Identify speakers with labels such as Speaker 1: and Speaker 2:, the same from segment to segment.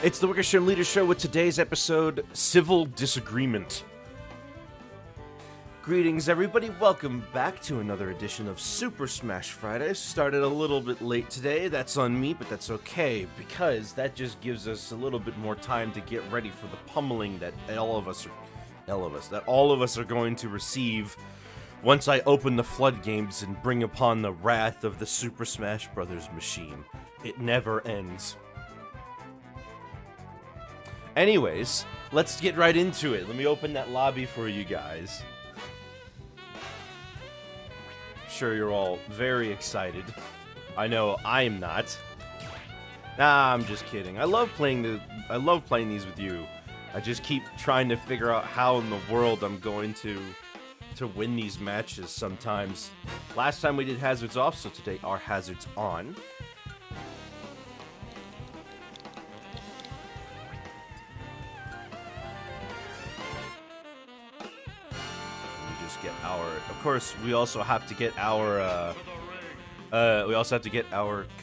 Speaker 1: It's the Wickersham Leader Show with today's episode, Civil Disagreement. Greetings, everybody. Welcome back to another edition of Super Smash Friday. Started a little bit late today. That's on me, but that's okay, because that just gives us a little bit more time to get ready for the pummeling that all of us are going to receive once I open the floodgates and bring upon the wrath of the Super Smash Bros. Machine. It never ends. Anyways, let's get right into it. Let me open that lobby for you guys. Sure, you're all very excited. I know I'm not. Nah, I'm just kidding. I love playing these with you. I just keep trying to figure out how in the world I'm going to win these matches sometimes. Last time we did Hazards Off, so today our Hazards On. Of course, we also have to get our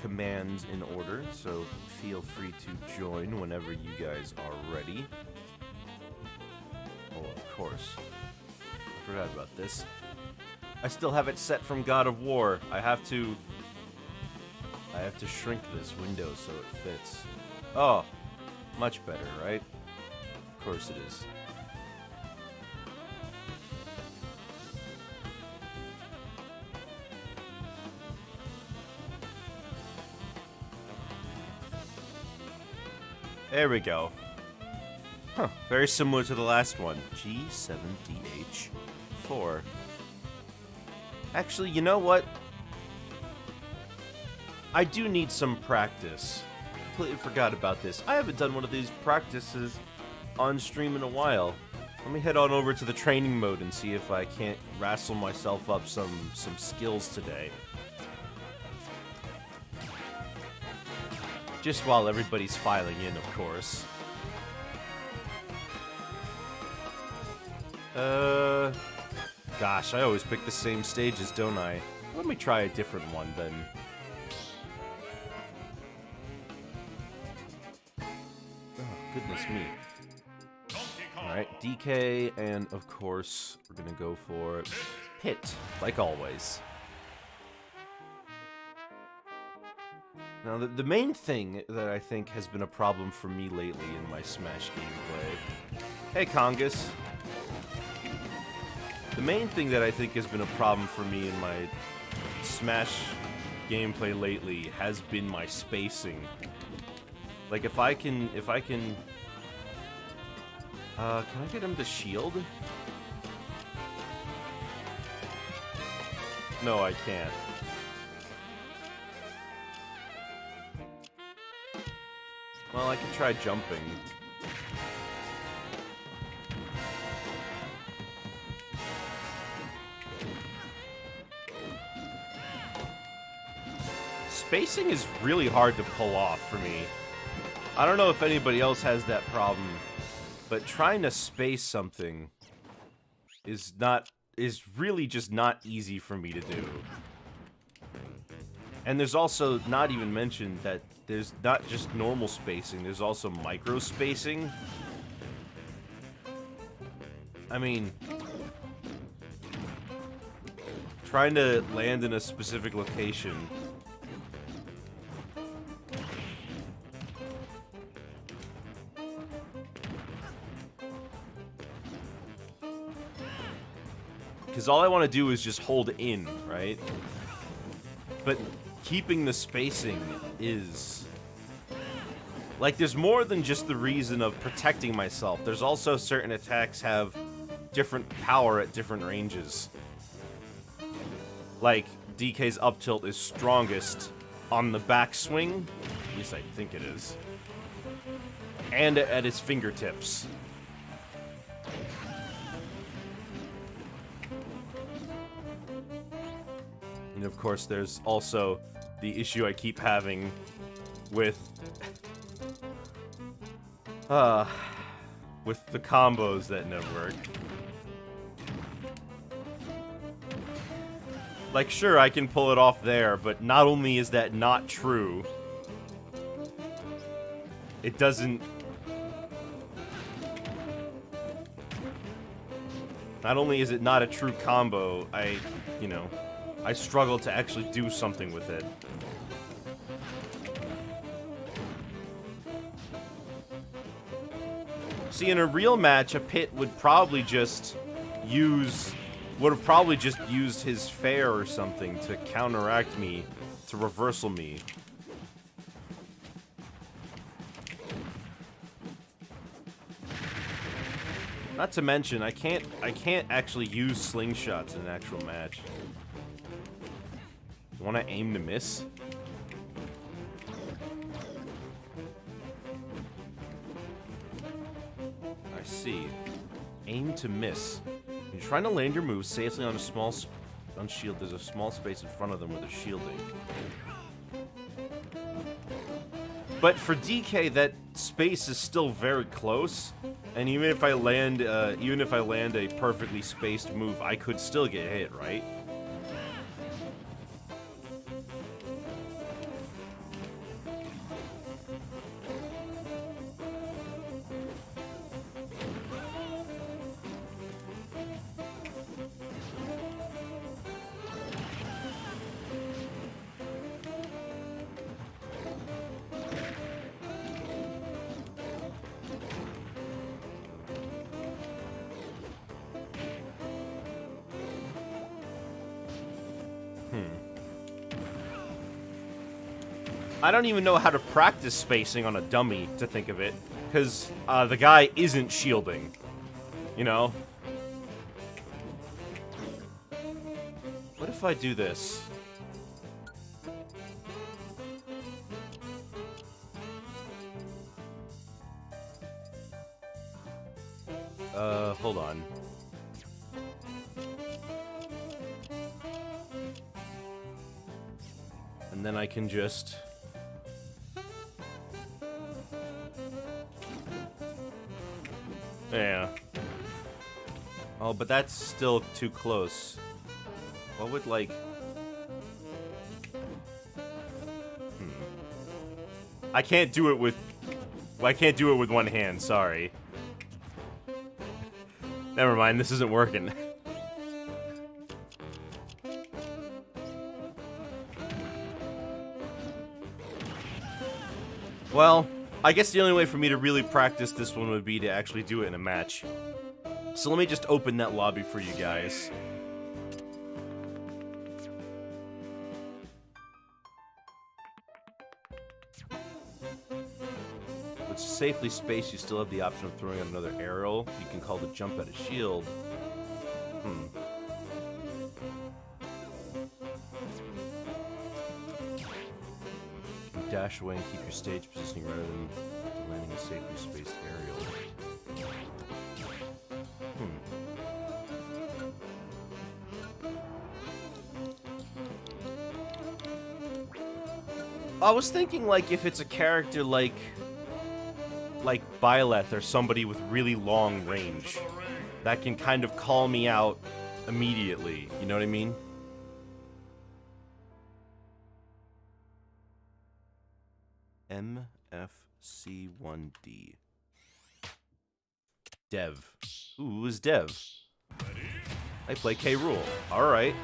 Speaker 1: commands in order, so feel free to join whenever you guys are ready. Oh, of course. I forgot about this. I still have it set from God of War. I have to shrink this window so it fits. Oh, much better, right? Of course it is. There we go. Huh, very similar to the last one. G7DH4. Actually, you know what? I do need some practice. Completely forgot about this. I haven't done one of these practices on stream in a while. Let me head on over to the training mode and see if I can't wrestle myself up some skills today. Just while everybody's filing in, of course. Gosh, I always pick the same stages, don't I? Let me try a different one, then. Oh, goodness me. Alright, DK, and of course, we're gonna go for Pit, like always. Now, the main thing that I think has been a problem for me lately in my Smash gameplay... Hey, Congus! The main thing that I think has been a problem for me in my Smash gameplay lately has been my spacing. Like, if I can... Can I get him to shield? No, I can't. Well, I could try jumping. Spacing is really hard to pull off for me. I don't know if anybody else has that problem, but trying to space something is really just not easy for me to do. And there's also not even mentioned that there's not just normal spacing, there's also micro spacing. I mean, trying to land in a specific location. Because all I want to do is just hold in, right? But keeping the spacing is... Like, there's more than just the reason of protecting myself. There's also certain attacks have different power at different ranges. Like, DK's up tilt is strongest on the backswing. At least I think it is. And at his fingertips. And of course, there's also the issue I keep having with the combos that never work. Like, sure, I can pull it off there, but not only is that not true, it doesn't... Not only is it not a true combo, I struggle to actually do something with it. See, in a real match, a Pit would probably just would have probably just used his fair or something to counteract me, to reversal me. Not to mention, I can't actually use slingshots in an actual match. You want to aim to miss? I see. Aim to miss. When you're trying to land your move safely on a small shield, there's a small space in front of them where they're shielding. But for DK, that space is still very close, and even if I land a perfectly spaced move, I could still get hit, right? I don't even know how to practice spacing on a dummy, to think of it, because the guy isn't shielding, you know? What if I do this? Hold on. And then I can just... Yeah. Oh, but that's still too close. What would, like... I can't do it with one hand, sorry. Never mind, this isn't working. Well, I guess the only way for me to really practice this one would be to actually do it in a match. So let me just open that lobby for you guys. With safely spaced, you still have the option of throwing out another arrow. You can call the jump at a shield. Dash away and keep your stage positioning rather than landing a safely spaced aerial. I was thinking, like, if it's a character like Byleth or somebody with really long range that can kind of call me out immediately, you know what I mean? MFC1D. Dev. Ooh, who is Dev? I play K. Rool. Alright.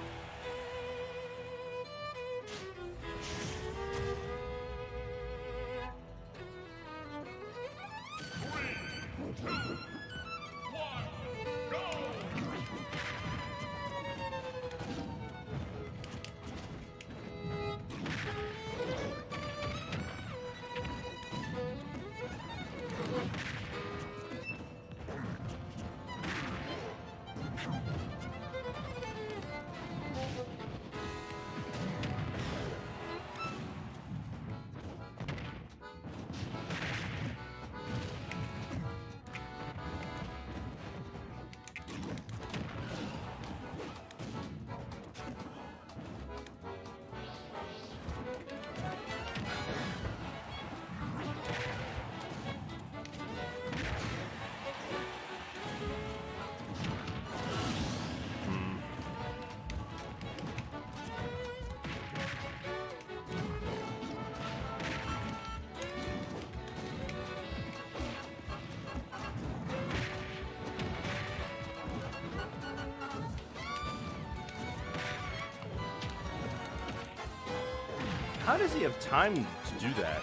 Speaker 1: How does he have time to do that?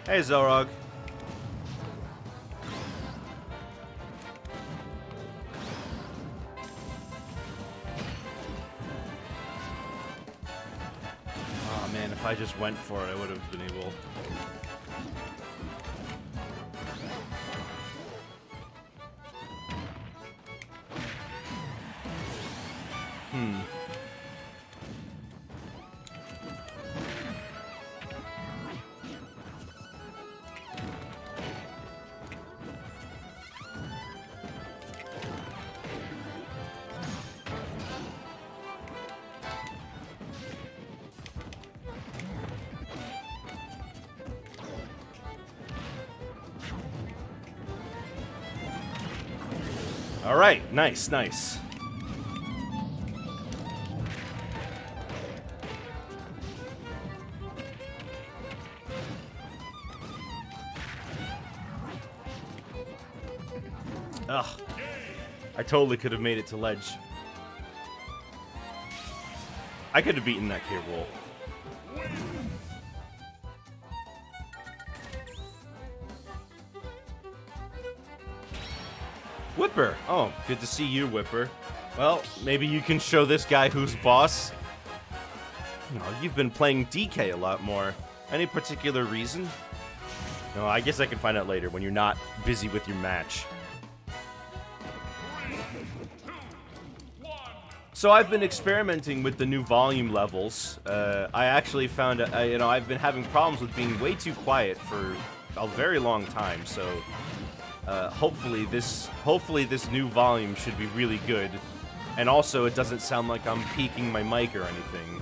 Speaker 1: Hey, Zorog. Oh man, if I just went for it, I would have been able. All right, nice, nice. Ugh. I totally could have made it to ledge. I could have beaten that K. Rool. Whipper! Oh, good to see you, Whipper. Well, maybe you can show this guy who's boss. No, you've been playing DK a lot more. Any particular reason? No, I guess I can find out later when you're not busy with your match. So I've been experimenting with the new volume levels. I actually found, I've been having problems with being way too quiet for a very long time, so hopefully this new volume should be really good. And also, it doesn't sound like I'm peaking my mic or anything.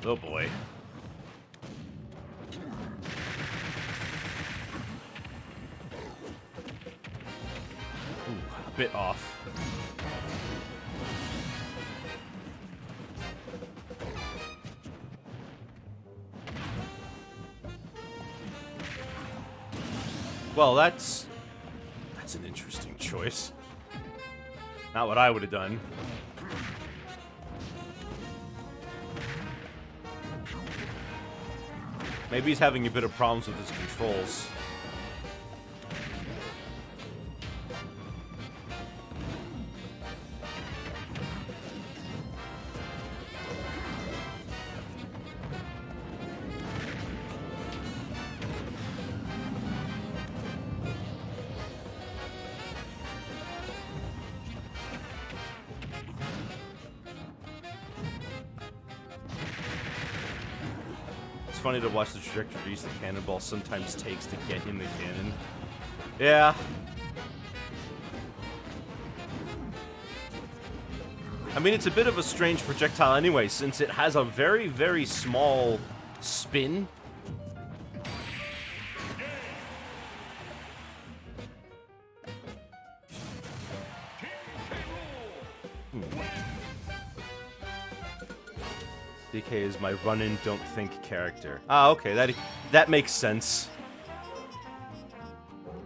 Speaker 1: Oh boy. Ooh, a bit off. Well, that's an interesting choice. Not what I would have done. Maybe he's having a bit of problems with his controls. It's funny to watch the trajectories the cannonball sometimes takes to get in the cannon. Yeah. I mean, it's a bit of a strange projectile anyway, since it has a very, very small spin. DK is my run-in, don't think character. Ah, okay, that makes sense.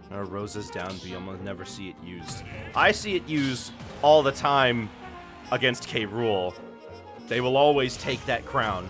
Speaker 1: Rosa's down B, almost never see it used. I see it used all the time against K. Rool. They will always take that crown.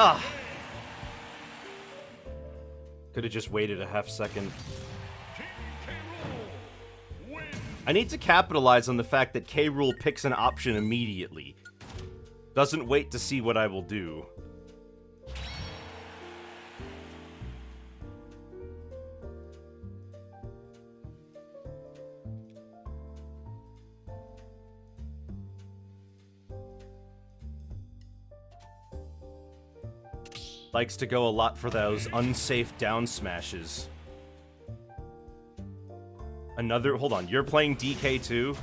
Speaker 1: Ah! Could have just waited a half second. I need to capitalize on the fact that K. Rool picks an option immediately. Doesn't wait to see what I will do. Likes to go a lot for those unsafe down smashes. Another, hold on, you're playing DK too?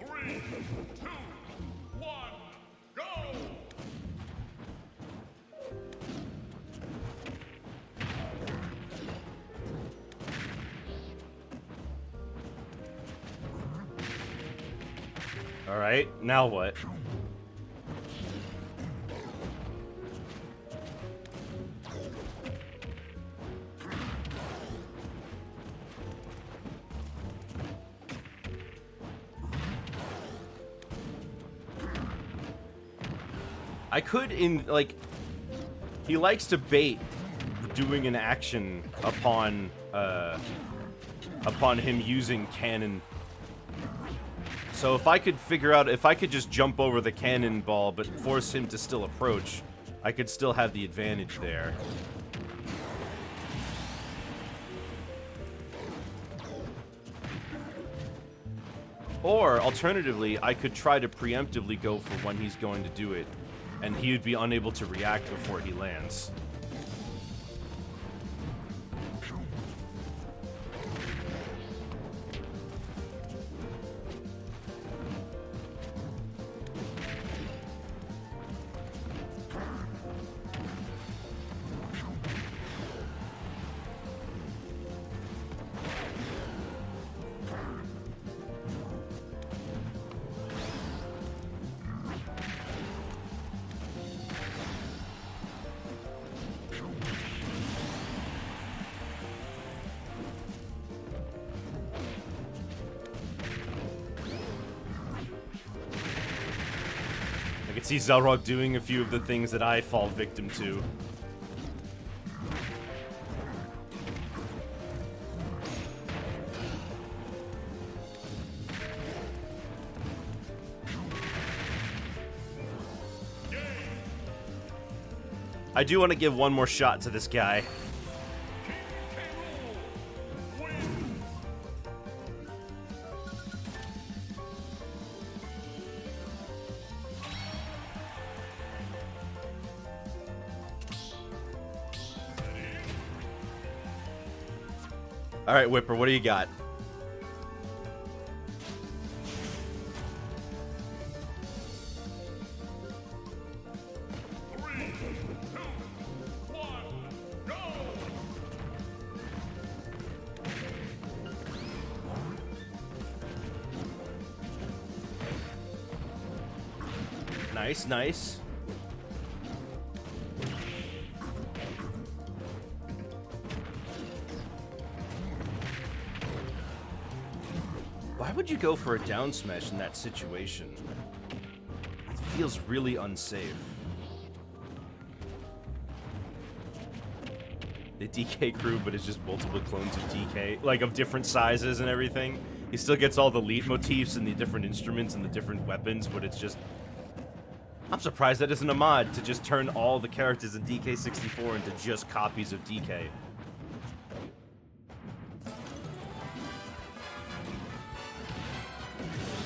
Speaker 2: 3, 2, 1, go!
Speaker 1: Alright, now what? I could, he likes to bait doing an action upon him using cannon. So if I could figure out, if I could just jump over the cannonball but force him to still approach, I could still have the advantage there. Or, alternatively, I could try to preemptively go for when he's going to do it, and he would be unable to react before he lands. I can see Zelrog doing a few of the things that I fall victim to. I do want to give one more shot to this guy. All right, Whipper, what do you got? Nice, nice. Why would you go for a down smash in that situation? It feels really unsafe. The DK crew, but it's just multiple clones of DK, like of different sizes and everything. He still gets all the lead motifs and the different instruments and the different weapons, but it's just... I'm surprised that isn't a mod to just turn all the characters in DK64 into just copies of DK.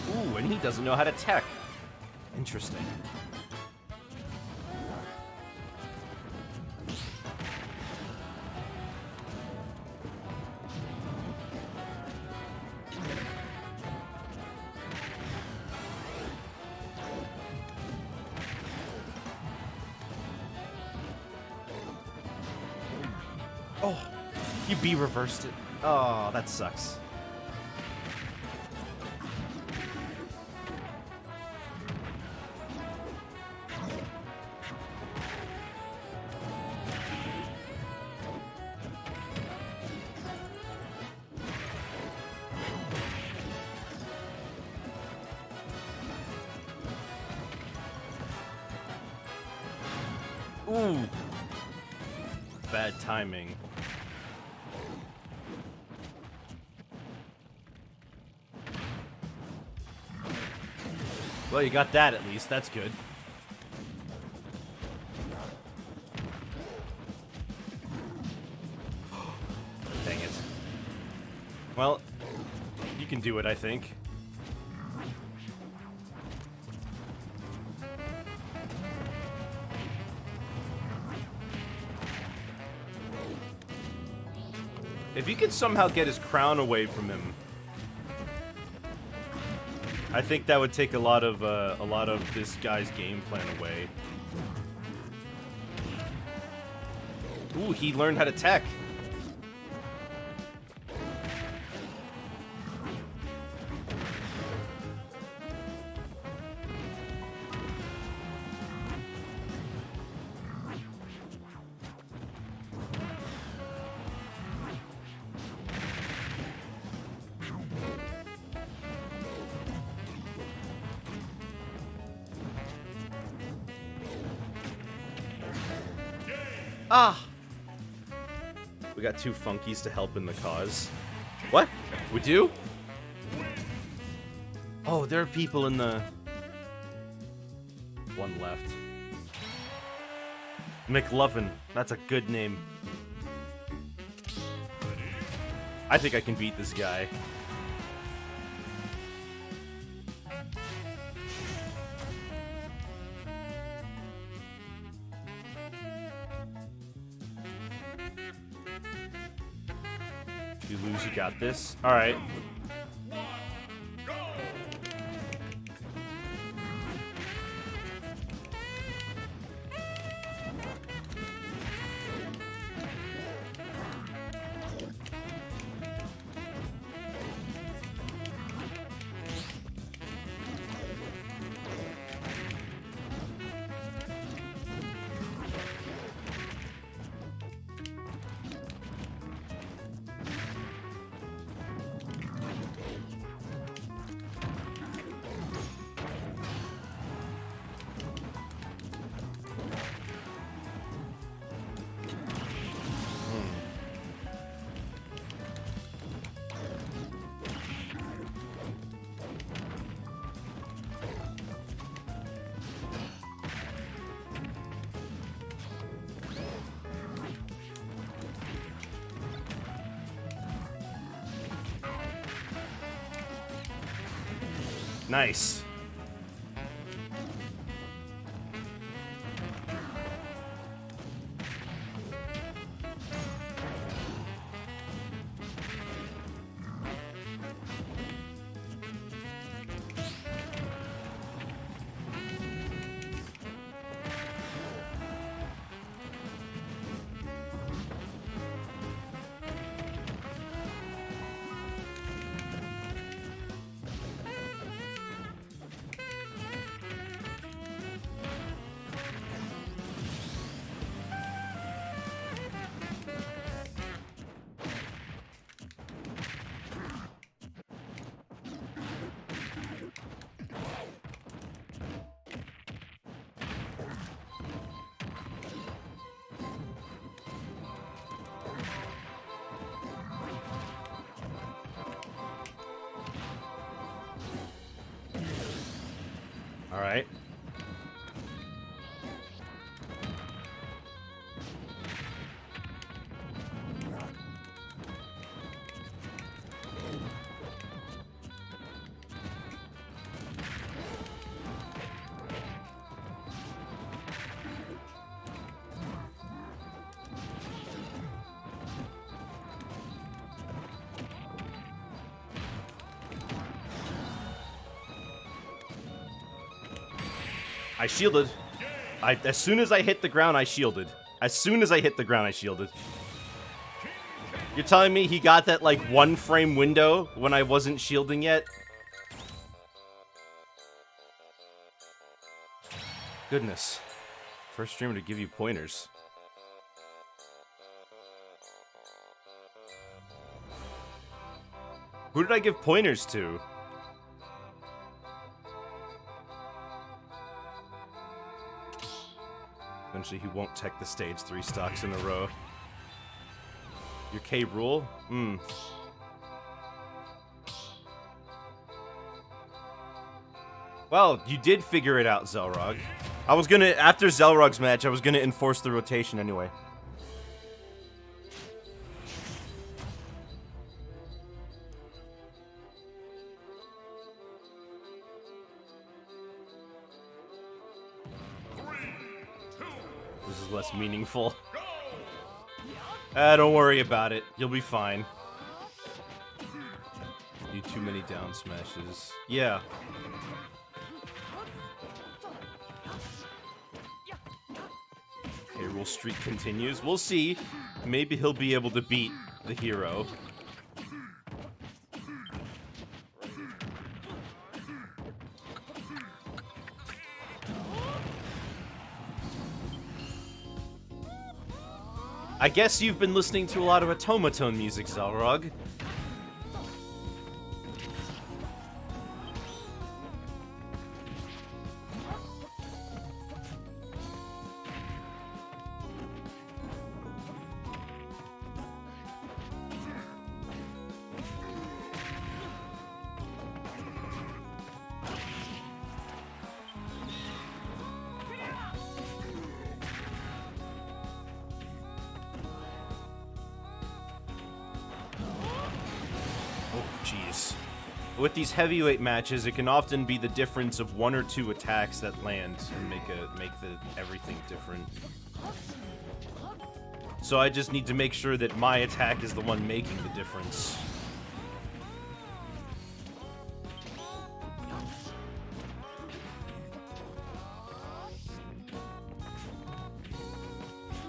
Speaker 1: Ooh, and he doesn't know how to tech. Interesting. Oh, you B reversed it. Oh, that sucks. Ooh. Bad timing. Well, you got that at least. That's good. Dang it. Well, you can do it, I think. If you could somehow get his crown away from him, I think that would take a lot of this guy's game plan away. Ooh, he learned how to tech. Ah! We got two funkies to help in the cause. What? We do? Oh, there are people in the... One left. McLovin. That's a good name. I think I can beat this guy. If you lose, you got this. Alright. Nice. All right. I shielded. As soon as I hit the ground, I shielded. As soon as I hit the ground, I shielded. You're telling me he got that, like, 1-frame window when I wasn't shielding yet? Goodness. First streamer to give you pointers. Who did I give pointers to? Then Eventually, he won't tech the stage 3 stocks in a row. Your K rule? Well, you did figure it out, Zelrog. I was gonna, after Zelrog's match, I was gonna enforce the rotation anyway. This is less meaningful. Don't worry about it. You'll be fine. Do too many down smashes. Yeah. Okay, rule streak continues. We'll see. Maybe he'll be able to beat the hero. I guess you've been listening to a lot of Automaton music, Zelrog. Jeez. With these heavyweight matches, it can often be the difference of 1 or 2 attacks that land and make everything different. So I just need to make sure that my attack is the one making the difference.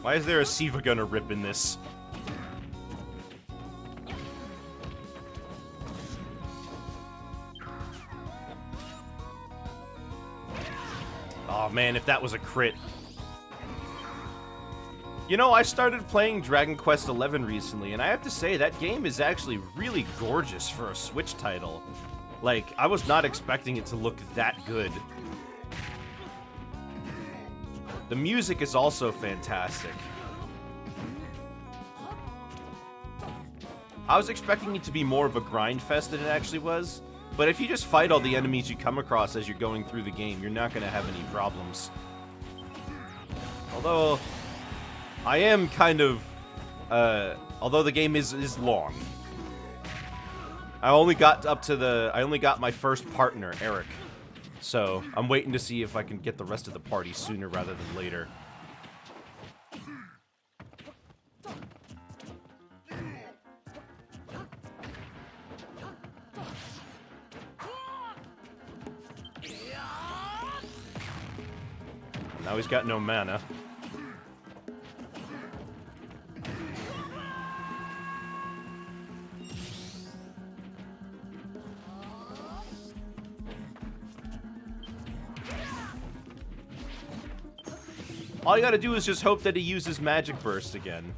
Speaker 1: Why is there a Siva gonna rip in this? Oh man, if that was a crit. You know, I started playing Dragon Quest XI recently, and I have to say, that game is actually really gorgeous for a Switch title. Like, I was not expecting it to look that good. The music is also fantastic. I was expecting it to be more of a grind fest than it actually was. But if you just fight all the enemies you come across as you're going through the game, you're not going to have any problems. Although, I am kind of, although the game is long. I only got my first partner, Eric. So, I'm waiting to see if I can get the rest of the party sooner rather than later. Now he's got no mana. All you gotta do is just hope that he uses Magic Burst again.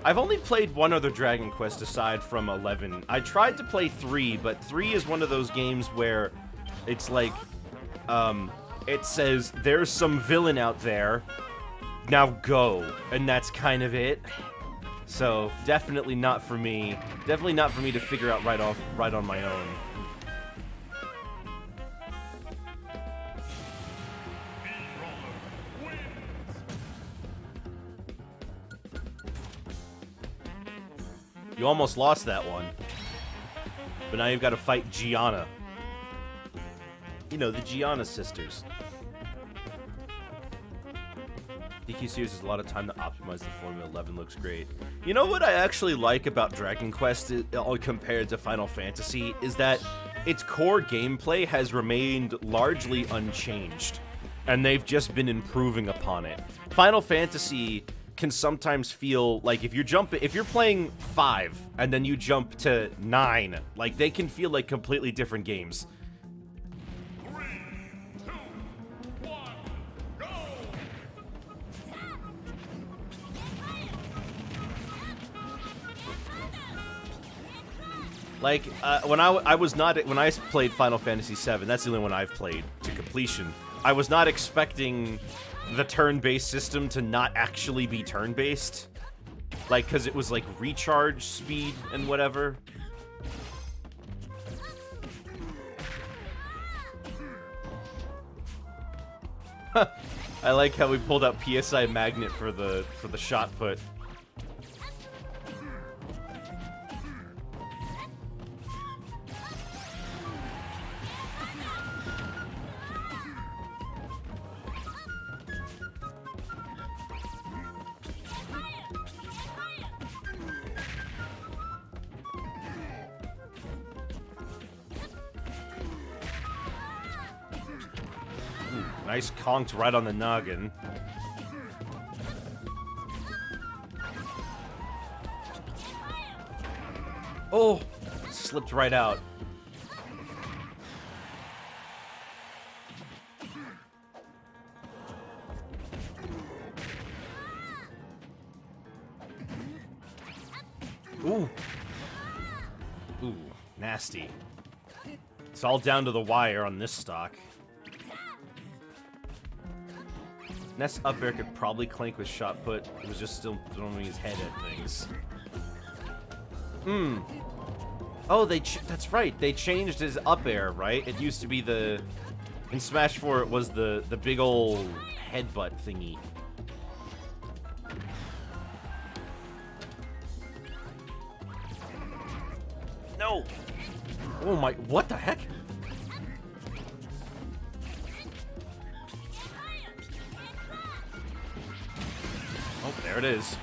Speaker 1: I've only played one other Dragon Quest aside from 11. I tried to play 3, but 3 is one of those games where it's like, it says, there's some villain out there, now go, and that's kind of it. So, definitely not for me. Definitely not for me to figure out right on my own. You almost lost that one. But now you've got to fight Gianna. You know, the Gianna sisters. DQ Series has a lot of time to optimize the formula. 11 looks great. You know what I actually like about Dragon Quest compared to Final Fantasy is that its core gameplay has remained largely unchanged. And they've just been improving upon it. Final Fantasy can sometimes feel like if you're playing 5 and then you jump to 9, like they can feel like completely different games.
Speaker 2: 3, 2, 1, go!
Speaker 1: Like when I played Final Fantasy VII, that's the only one I've played to completion. I was not expecting the turn-based system to not actually be turn-based, like because it was like recharge speed and whatever. I like how we pulled out PSI Magnet for the shot put. Nice conked right on the noggin. Oh, slipped right out. Ooh. Ooh, nasty. It's all down to the wire on this stock. Ness up air could probably clink with shot put. It was just still throwing his head at things. Oh, that's right. They changed his up air, right? It used to be in Smash 4 it was the big ol' headbutt thingy. No. Oh my, what the heck? Oh, there it is.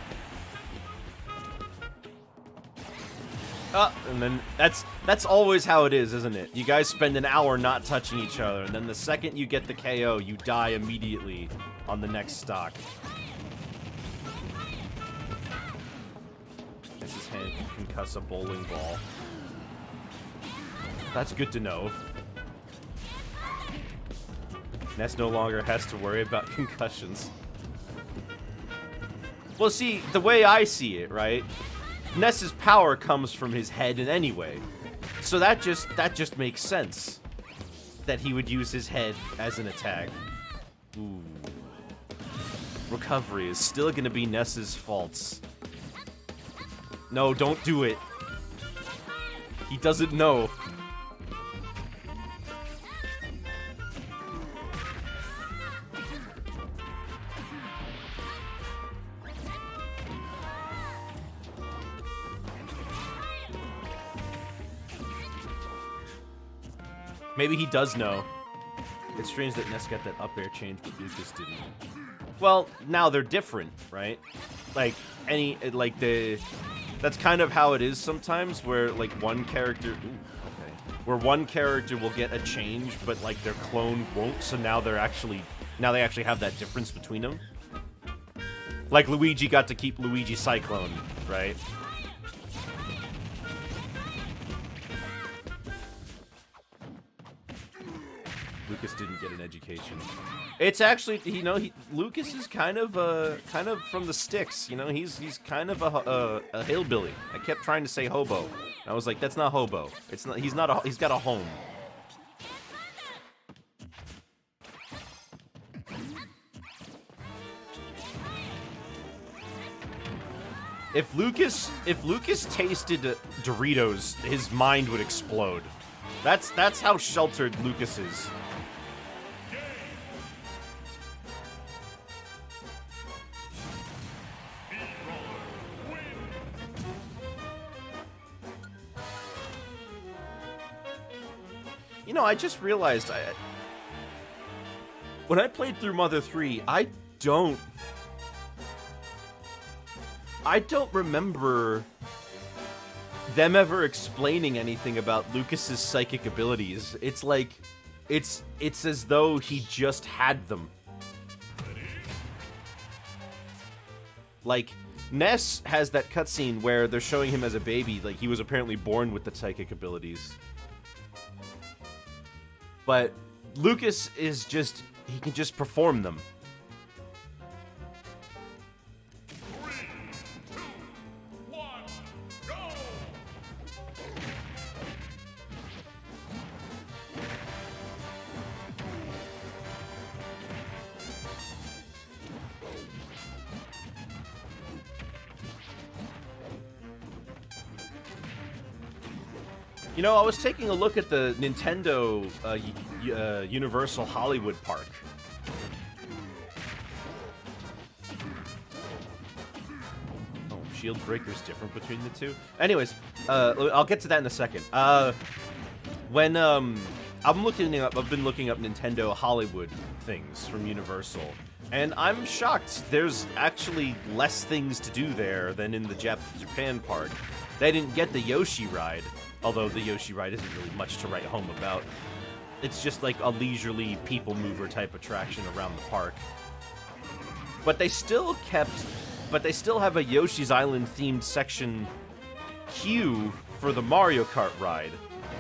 Speaker 1: And then that's always how it is, isn't it? You guys spend an hour not touching each other, and then the second you get the KO, you die immediately on the next stock. This hand can concuss a bowling ball. That's good to know. Ness no longer has to worry about concussions. Well, see, the way I see it, right? Ness's power comes from his head in any way. So that just makes sense. That he would use his head as an attack. Ooh. Recovery is still gonna be Ness's faults. No, don't do it. He doesn't know. Maybe he does know. It's strange that Ness got that up air change, but Lucas didn't. Well, now they're different, right? Like, that's kind of how it is sometimes, where, like, one character... Where one character will get a change, but, like, their clone won't, so now they actually have that difference between them. Like, Luigi got to keep Luigi Cyclone, right? Lucas didn't get an education. It's actually, you know, Lucas is kind of from the sticks. You know, he's kind of a hillbilly. I kept trying to say hobo. I was like, that's not hobo. It's not. He's not. He's got a home. If Lucas tasted Doritos, his mind would explode. That's how sheltered Lucas is. You know, I just realized when I played through Mother 3, I don't remember them ever explaining anything about Lucas's psychic abilities. It's like it's as though he just had them. Like, Ness has that cutscene where they're showing him as a baby, like he was apparently born with the psychic abilities. But Lucas is just, he can just perform them.
Speaker 2: 3, 2, 1, go!
Speaker 1: You know, I was taking a look at the Nintendo Universal Hollywood Park. Oh, Shield Breaker's different between the two. Anyways, I'll get to that in a second. When I've been looking up Nintendo Hollywood things from Universal, and I'm shocked. There's actually less things to do there than in the Japan park. They didn't get the Yoshi ride. Although the Yoshi ride isn't really much to write home about. It's just like a leisurely people mover type attraction around the park. But they still have a Yoshi's Island themed section queue for the Mario Kart ride.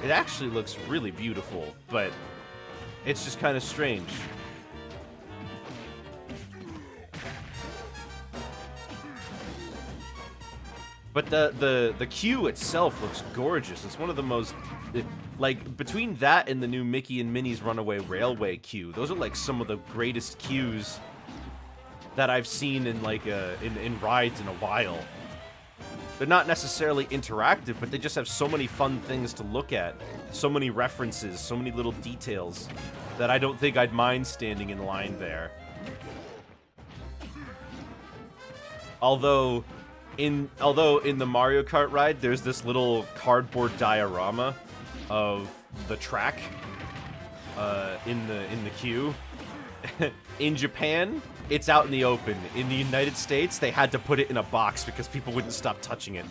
Speaker 1: It actually looks really beautiful, but it's just kind of strange. But the queue itself looks gorgeous. It's one of the most, like, between that and the new Mickey and Minnie's Runaway Railway queue, those are like some of the greatest queues that I've seen in like in rides in a while. They're not necessarily interactive, but they just have so many fun things to look at, so many references, so many little details that I don't think I'd mind standing in line there. Although in the Mario Kart ride, there's this little cardboard diorama of the track in the queue. In Japan, it's out in the open. In the United States, they had to put it in a box because people wouldn't stop touching it.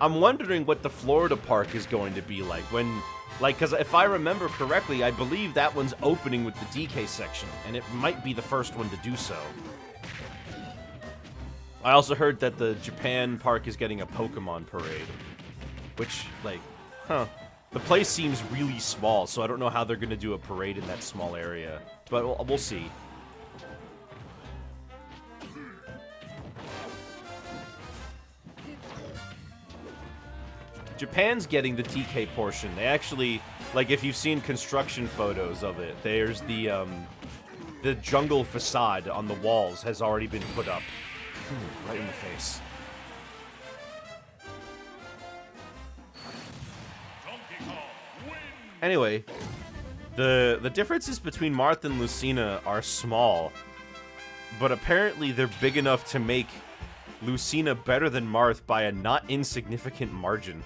Speaker 1: I'm wondering what the Florida park is going to be like when, because if I remember correctly, I believe that one's opening with the DK section, and it might be the first one to do so. I also heard that the Japan park is getting a Pokemon parade, which, the place seems really small, so I don't know how they're going to do a parade in that small area, but we'll see. Japan's getting the DK portion. They actually, if you've seen construction photos of it, there's the jungle facade on the walls has already been put up. Right in the face. Anyway, the differences between Marth and Lucina are small, but apparently they're big enough to make Lucina better than Marth by a not insignificant margin.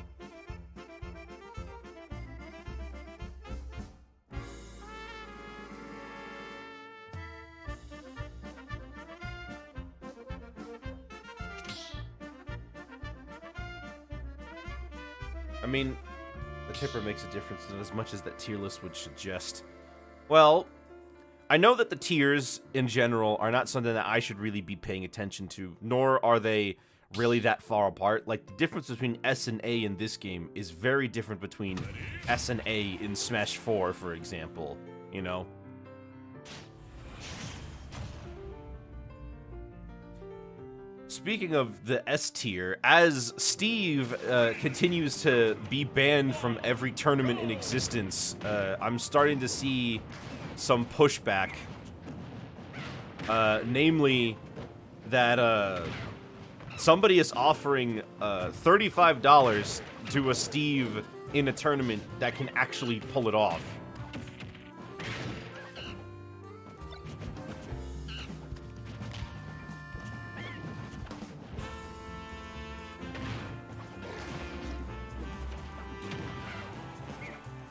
Speaker 1: I mean, the tipper makes a difference not as much as that tier list would suggest. Well, I know that the tiers, in general, are not something that I should really be paying attention to, nor are they really that far apart. Like, the difference between S and A in this game is very different between S and A in Smash 4, for example, you know? Speaking of the S tier, as Steve continues to be banned from every tournament in existence, I'm starting to see some pushback. Namely, that somebody is offering $35 to a Steve in a tournament that can actually pull it off.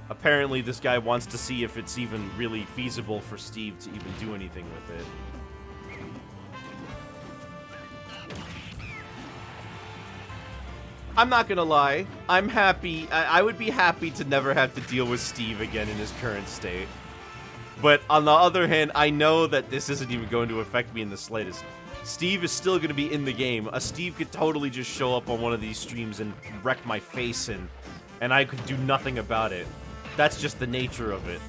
Speaker 1: Apparently, this guy wants to see if it's even really feasible for Steve to even do anything with it. I'm not gonna lie. I'm happy. I would be happy to never have to deal with Steve again in his current state. But on the other hand, I know that this isn't even going to affect me in the slightest. Steve is still going to be in the game. Steve could totally just show up on one of these streams and wreck my face, and I could do nothing about it. That's just the nature of it.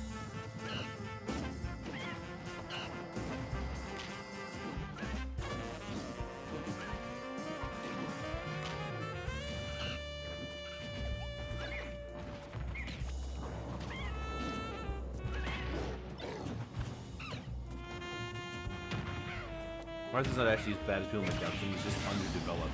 Speaker 1: Marth is not actually as bad as people make out. He's just underdeveloped.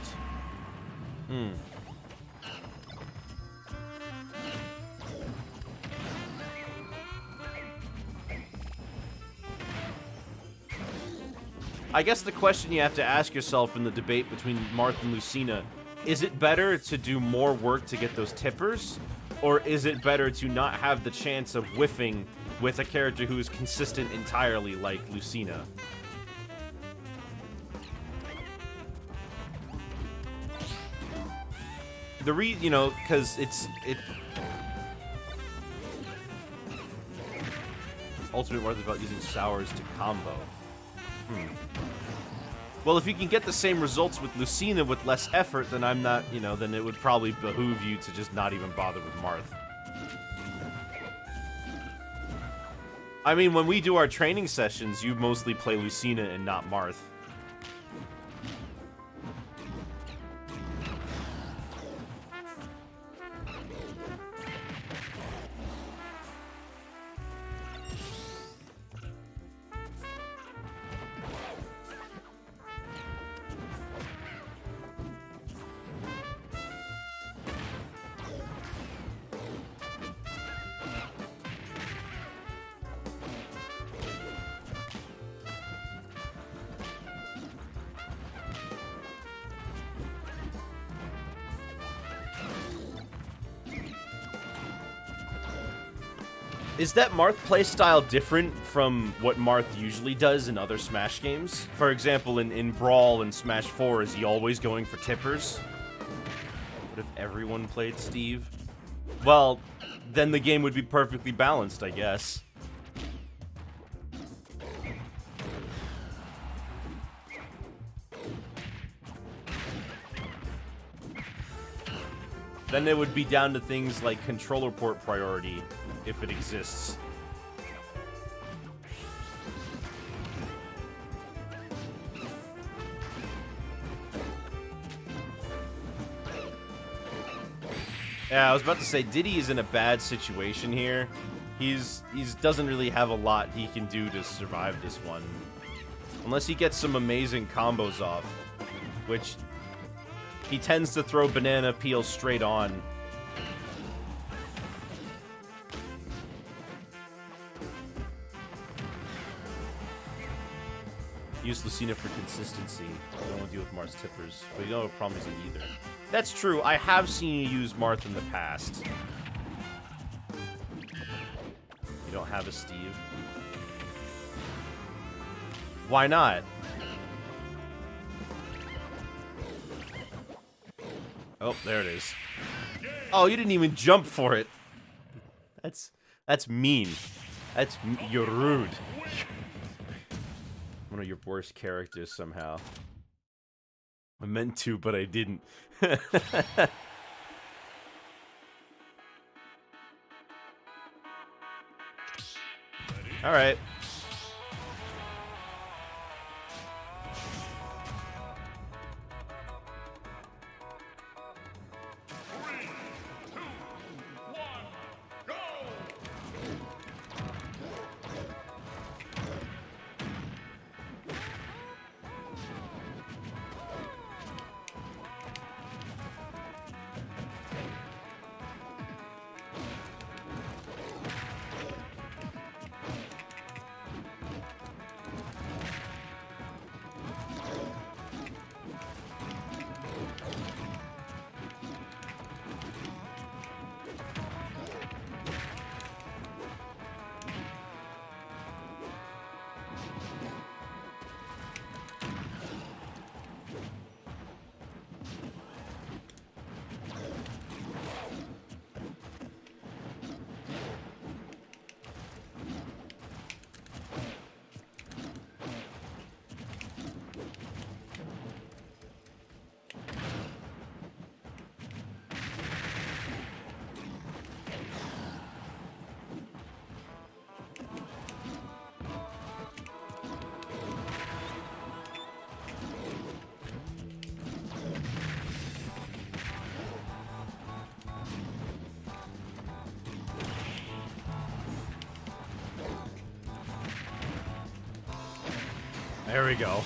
Speaker 1: I guess the question you have to ask yourself in the debate between Marth and Lucina, is it better to do more work to get those tippers? Or is it better to not have the chance of whiffing with a character who is consistent entirely like Lucina? You know, because Ultimate Marth is about using Sours to combo. Well, if you can get the same results with Lucina with less effort, then I'm not, you know, then it would probably behoove you to just not even bother with Marth. I mean, when we do our training sessions, you mostly play Lucina and not Marth. Is that Marth playstyle different from what Marth usually does in other Smash games? For example, in Brawl and Smash 4, is he always going for tippers? What if everyone played Steve? Well, then the game would be perfectly balanced, I guess. Then it would be down to things like controller port priority, if it exists. Yeah, I was about to say, Diddy is in a bad situation here. He's doesn't really have a lot he can do to survive this one. Unless he gets some amazing combos off, which he tends to throw banana peel straight on. Use Lucina for consistency. I don't want to deal with Marth's tippers, but you don't have a problem using either. That's true. I have seen you use Marth in the past. You don't have a Steve. Why not? Oh, there it is. Oh, you didn't even jump for it. That's mean. You're rude. One of your worst characters somehow. I meant to, but I didn't. All right. There we go.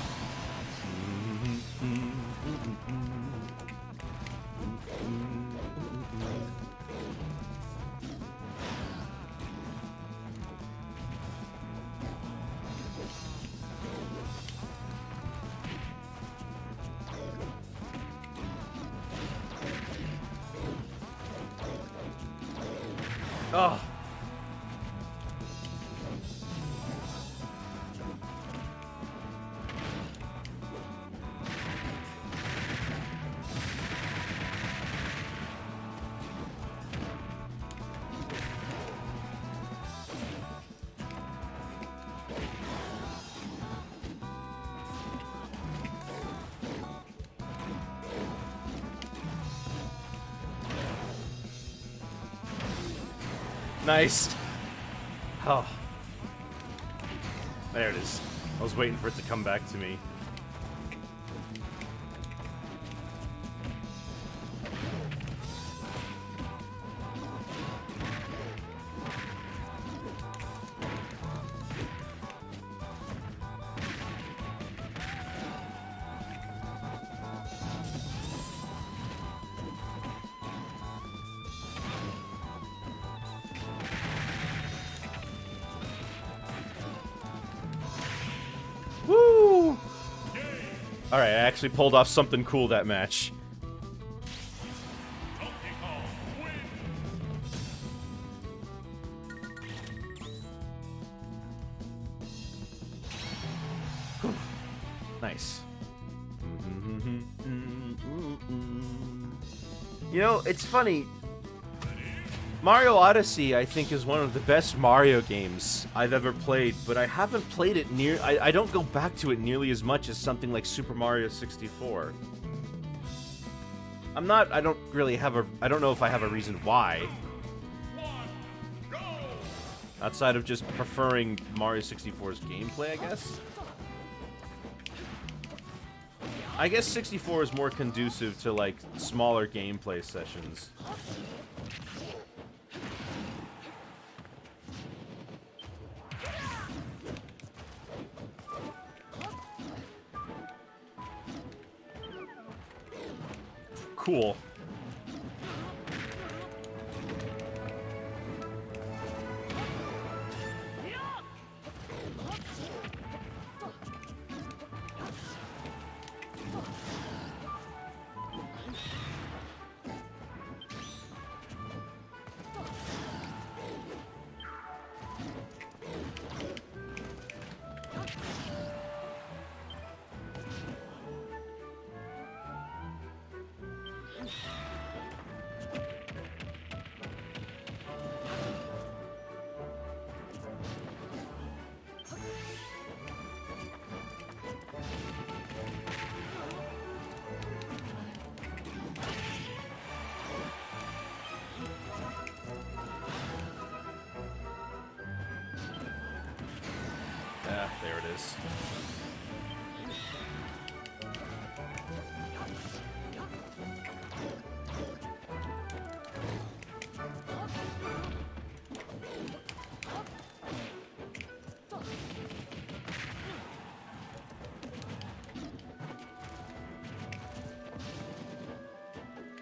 Speaker 1: Oh. Nice. Oh. There it is. I was waiting for it to come back to me. Woo! Alright, I actually pulled off something cool that match.
Speaker 2: Donkey Kong wins.
Speaker 1: Nice. You know, it's funny. Mario Odyssey, I think, is one of the best Mario games I've ever played, but I haven't played it I don't go back to it nearly as much as something like Super Mario 64. I don't know if I have a reason why. Outside of just preferring Mario 64's gameplay, I guess. I guess 64 is more conducive to, like, smaller gameplay sessions. Cool. Ah, there it is.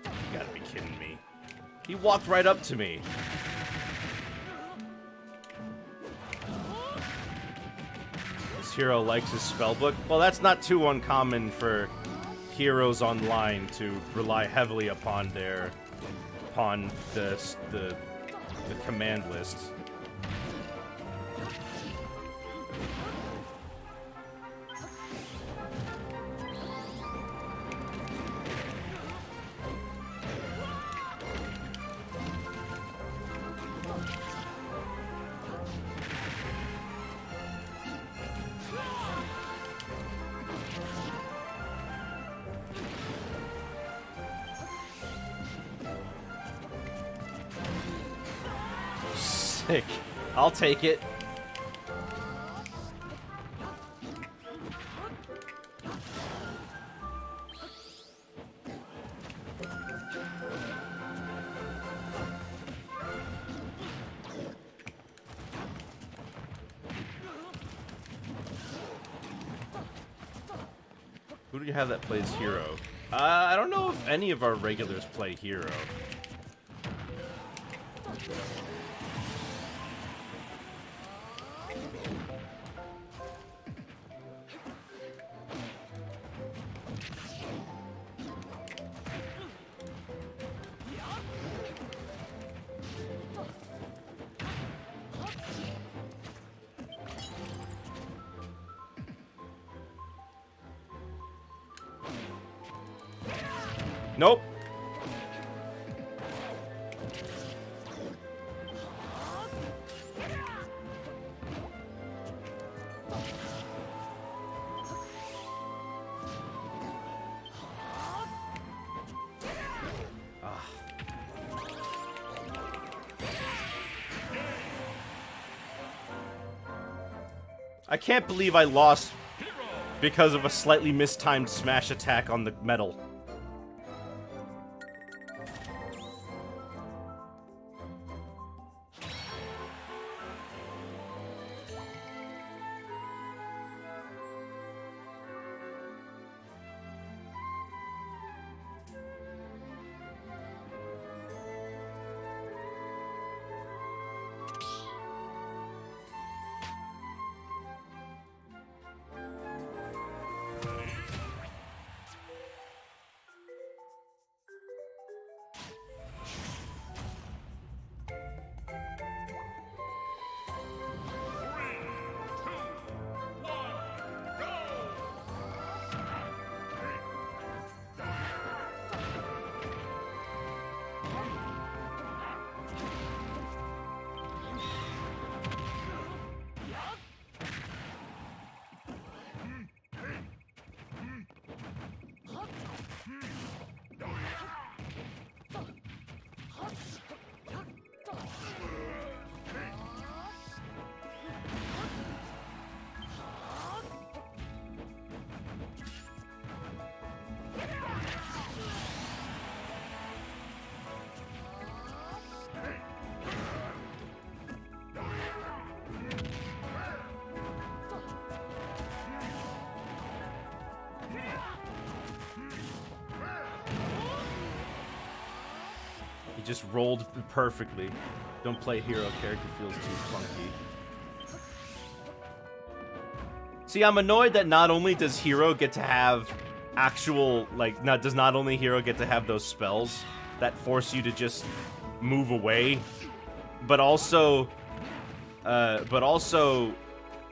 Speaker 1: You gotta be kidding me. He walked right up to me. Hero likes his spellbook. Well, that's not too uncommon for heroes online to rely heavily upon the command list. Sick. I'll take it. Who do you have that plays hero? I don't know if any of our regulars play hero. Nope. I can't believe I lost because of a slightly mistimed smash attack on the metal. He just rolled perfectly. Don't play hero character, feels too clunky. See, I'm annoyed that not only does hero get to have actual, like, does not only hero get to have those spells that force you to just move away, but also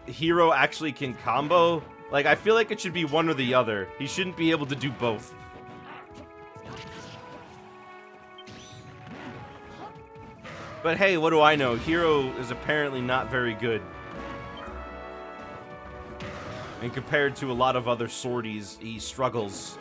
Speaker 1: hero actually can combo. Like, I feel like it should be one or the other. He shouldn't be able to do both. But hey, what do I know? Hero is apparently not very good. And compared to a lot of other swordies, he struggles.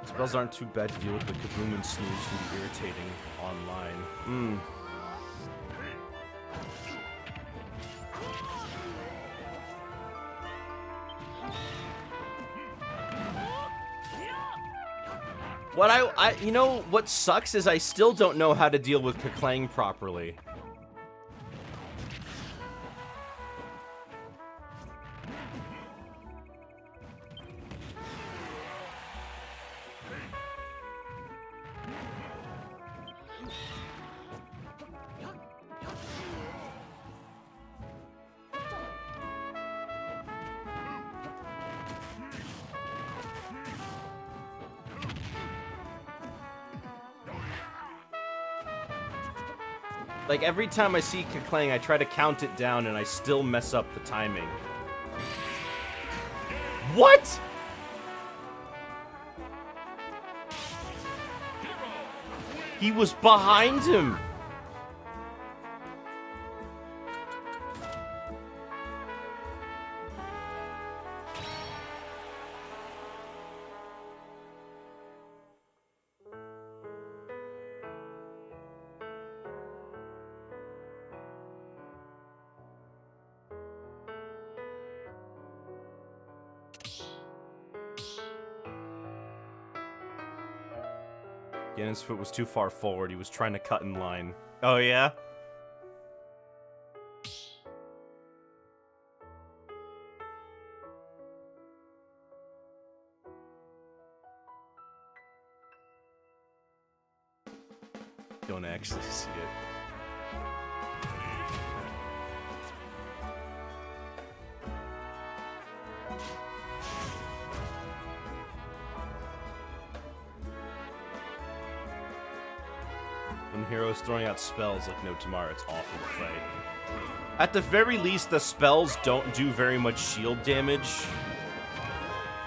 Speaker 1: Spells aren't too bad to deal with, but Kaboom and Snooze can be irritating online. What you know, what sucks is I still don't know how to deal with Keklang properly. Like, every time I see Keklang, I try to count it down, and I still mess up the timing. What?! He was behind him! Ganon's foot was too far forward. He was trying to cut in line. Oh, yeah? Don't actually see it. When heroes throwing out spells like no tomorrow, it's awful to fight. At the very least, the spells don't do very much shield damage.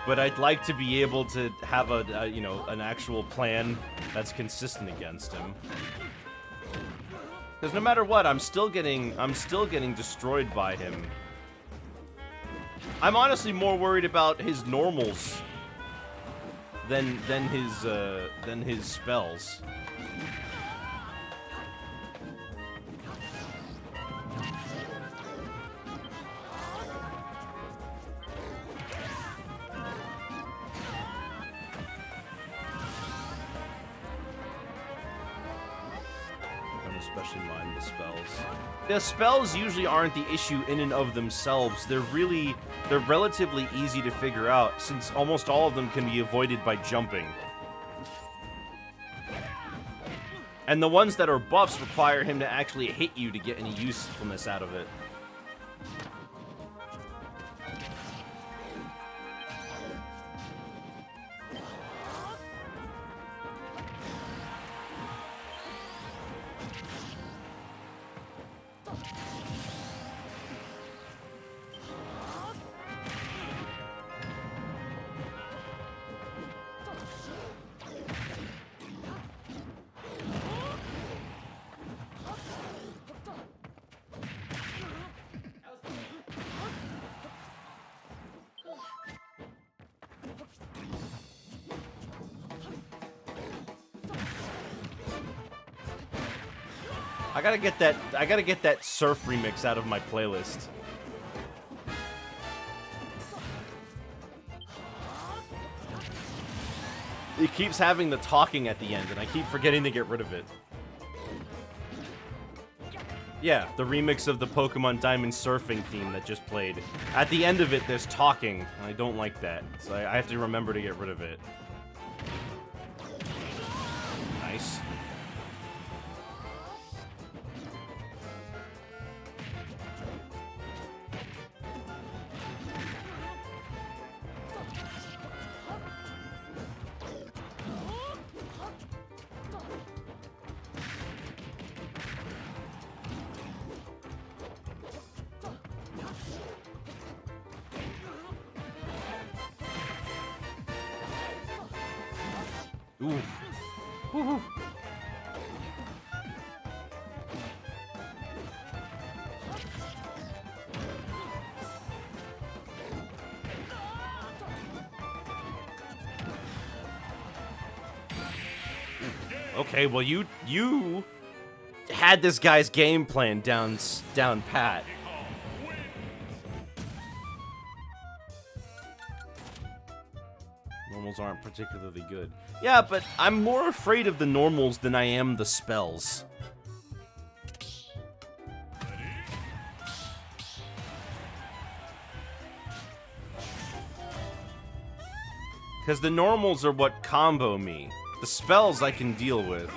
Speaker 1: But I'd like to be able to have a you know, an actual plan that's consistent against him. Because no matter what, I'm still getting destroyed by him. I'm honestly more worried about his normals than his spells. Especially mind the spells. The spells usually aren't the issue in and of themselves. They're relatively easy to figure out, since almost all of them can be avoided by jumping. And the ones that are buffs require him to actually hit you to get any usefulness out of it. I gotta get that surf remix out of my playlist. It keeps having the talking at the end, and I keep forgetting to get rid of it. Yeah, the remix of the Pokemon Diamond surfing theme that just played. At the end of it, there's talking, and I don't like that, so I have to remember to get rid of it. Nice. Ooh. Woohoo. Okay, well you had this guy's game plan down pat. Normals aren't particularly good. Yeah, but I'm more afraid of the normals than I am the spells. Because the normals are what combo me. The spells I can deal with.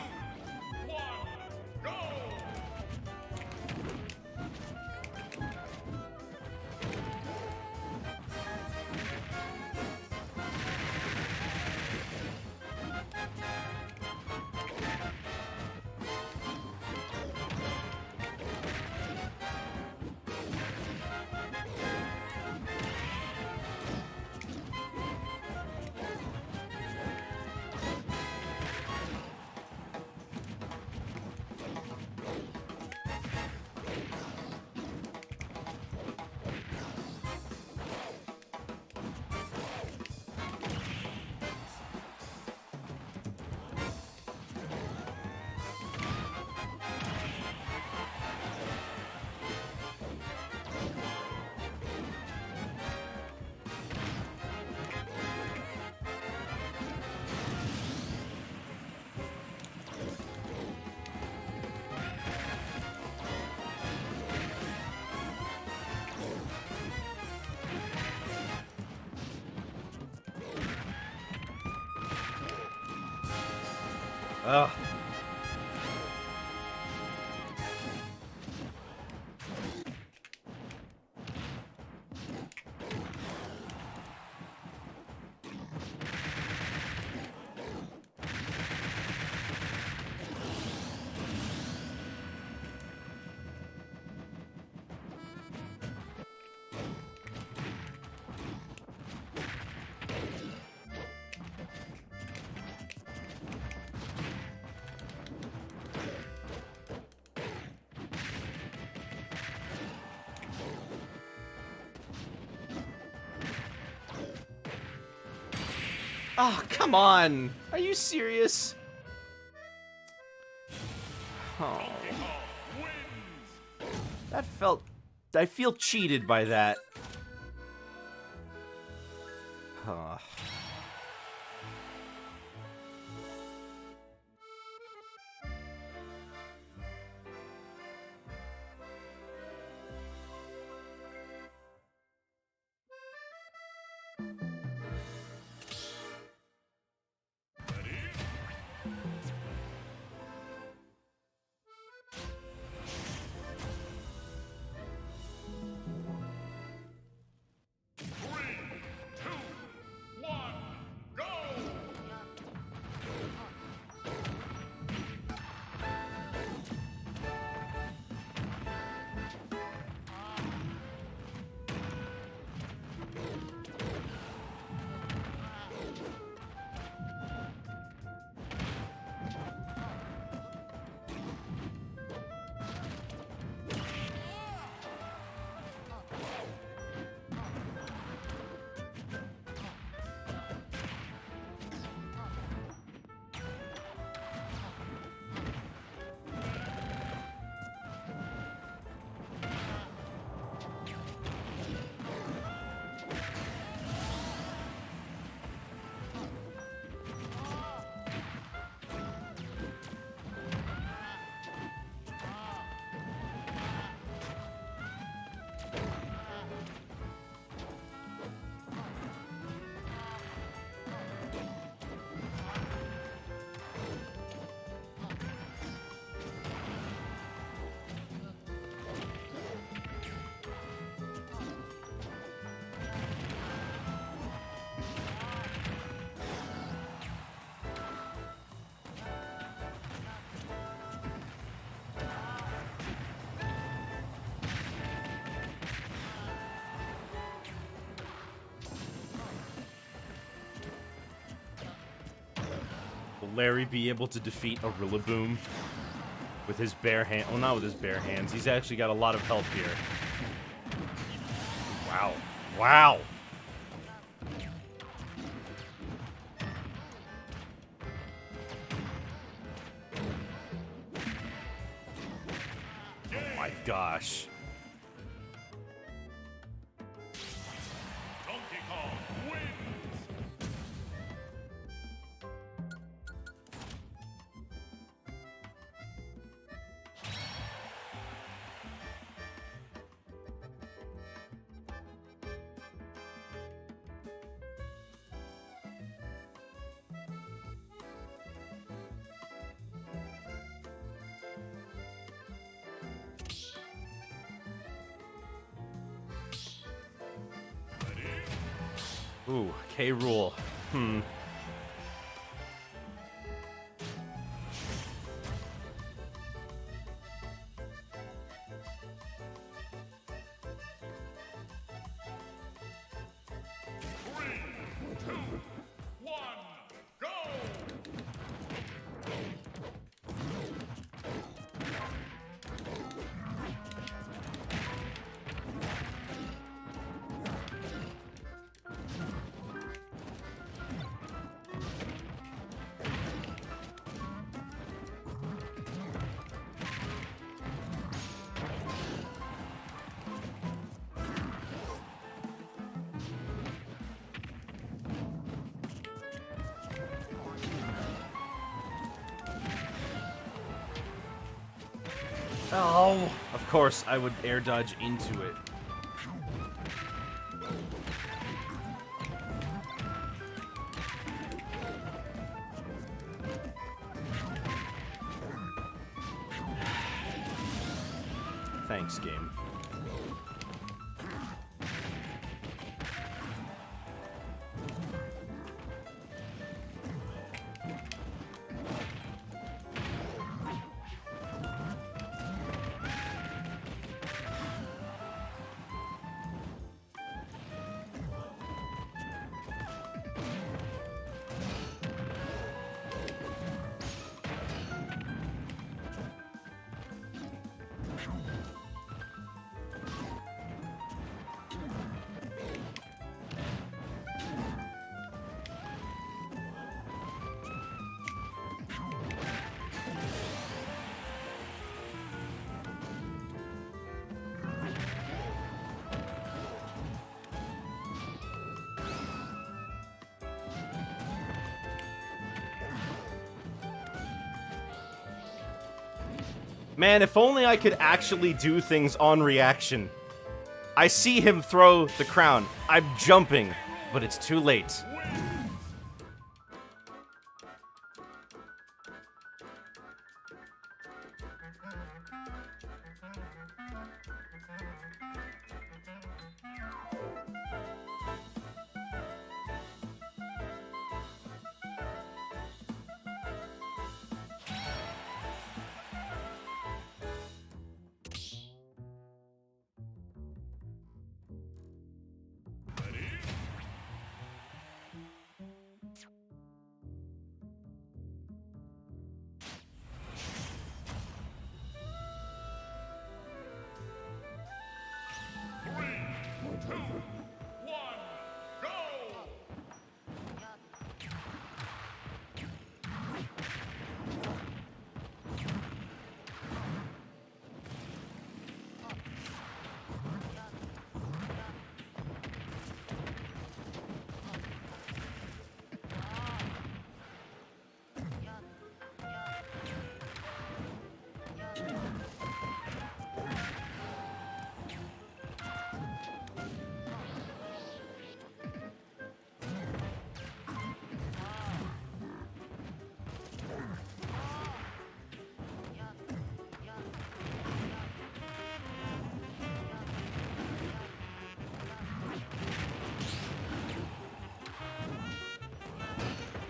Speaker 1: Ugh. Oh, come on! Are you serious? Oh. That felt... I feel cheated by that. Huh. Will Larry be able to defeat a Rillaboom with his bare hand? Well, not with his bare hands. He's actually got a lot of help here. Wow. Wow. Oh my gosh.
Speaker 2: Donkey Kong wins.
Speaker 1: Ooh, K. Rool. Hmm. Oh, of course I would air dodge into it. Thanks, game. Man, if only I could actually do things on reaction. I see him throw the crown. I'm jumping, but it's too late.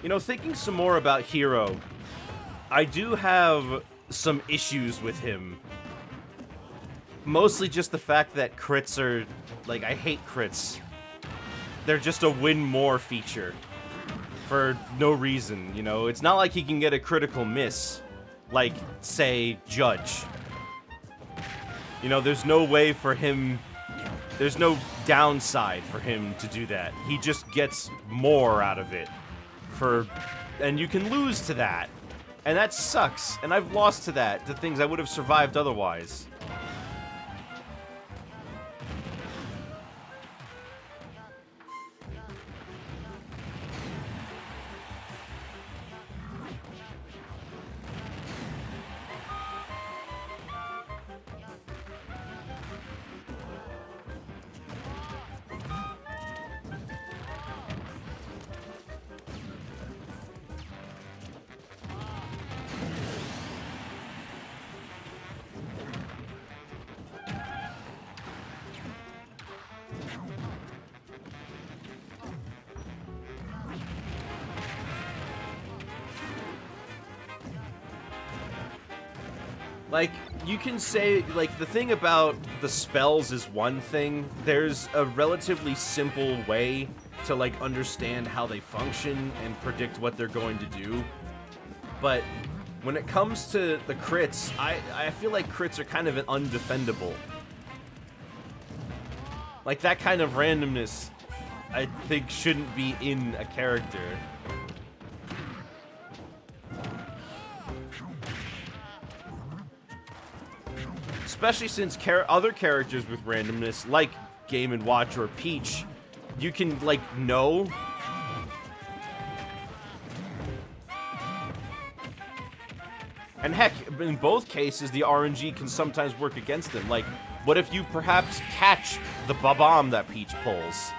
Speaker 1: You know, thinking some more about Hero, I do have some issues with him. Mostly just the fact that crits are, like, I hate crits. They're just a win more feature. For no reason, you know? It's not like he can get a critical miss, like, say, Judge. You know, there's no way for him, there's no downside for him to do that. He just gets more out of it. And you can lose to that. And that sucks. And I've lost to that, to things I would have survived otherwise. Like, you can say, like, the thing about the spells is one thing. There's a relatively simple way to, like, understand how they function and predict what they're going to do. But when it comes to the crits, I feel like crits are kind of an undefendable. Like, that kind of randomness, I think, shouldn't be in a character. Especially since other characters with randomness, like Game & Watch or Peach, you can, like, know. And heck, in both cases, the RNG can sometimes work against them. Like, what if you perhaps catch the bomb that Peach pulls?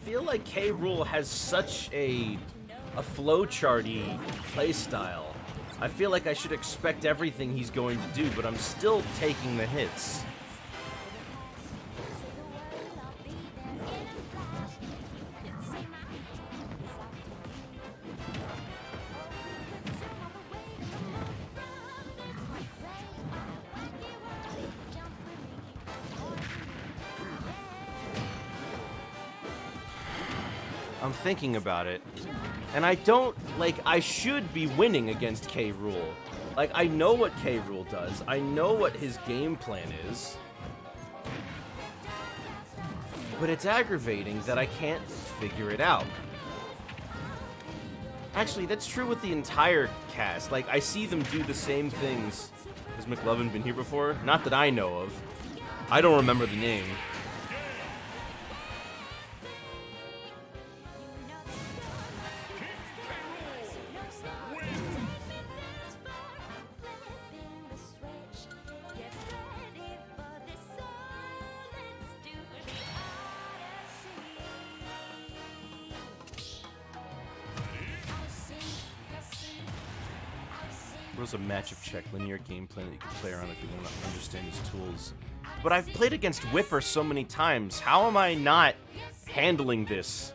Speaker 1: feel like K. Rool has such a flowcharty playstyle. I feel like I should expect everything he's going to do, but I'm still taking the hits. I'm thinking about it, and I don't, like, I should be winning against K. Rool. Like, I know what K. Rool does. I know what his game plan is. But it's aggravating that I can't figure it out. Actually, that's true with the entire cast. Like, I see them do the same things. Has McLovin been here before? Not that I know of. I don't remember the name. Was a matchup check, linear game plan that you can play around if you want to understand his tools. But I've played against Whipper so many times. How am I not handling this?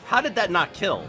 Speaker 1: How did that not kill?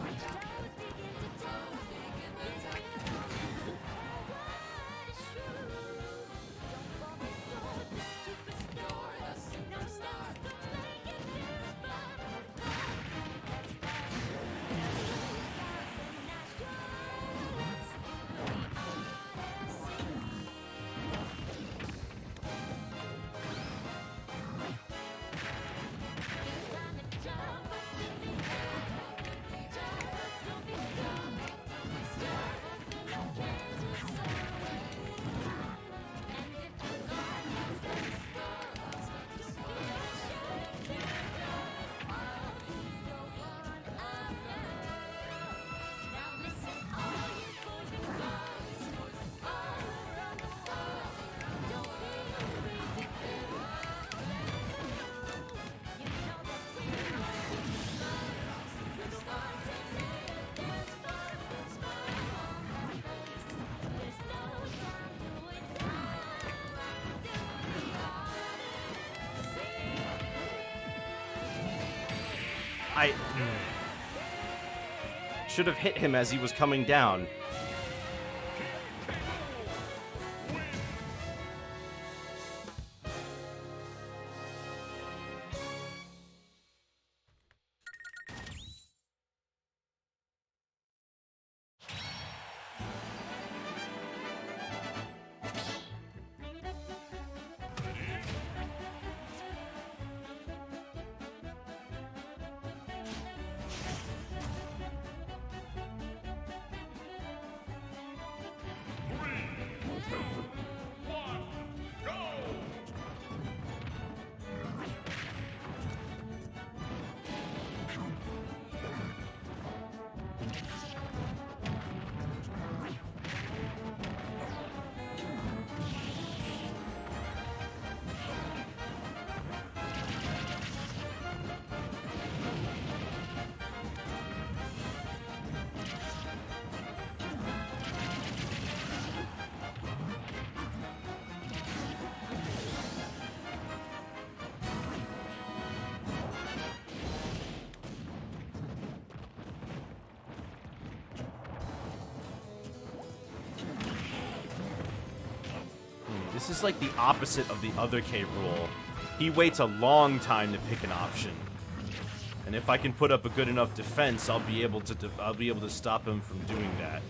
Speaker 1: I should have hit him as he was coming down. This is like the opposite of the other K. Rool. He waits a long time to pick an option. And if I can put up a good enough defense, I'll be able to stop him from doing that.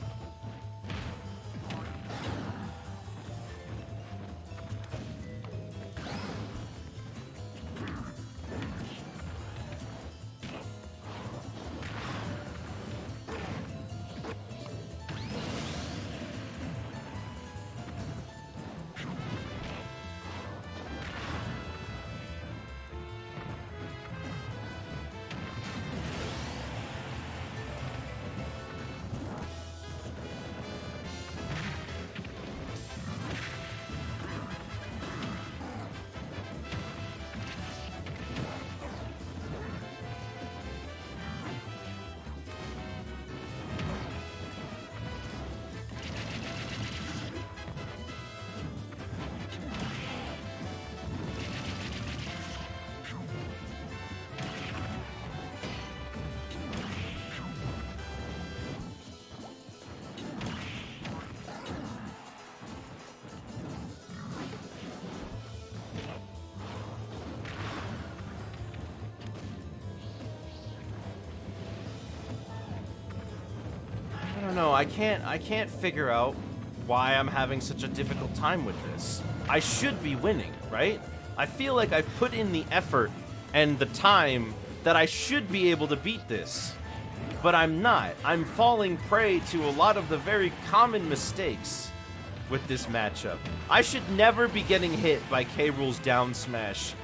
Speaker 1: I don't know, I can't figure out why I'm having such a difficult time with this. I should be winning, right? I feel like I've put in the effort and the time that I should be able to beat this. But I'm not. I'm falling prey to a lot of the very common mistakes with this matchup. I should never be getting hit by K. Rool's down smash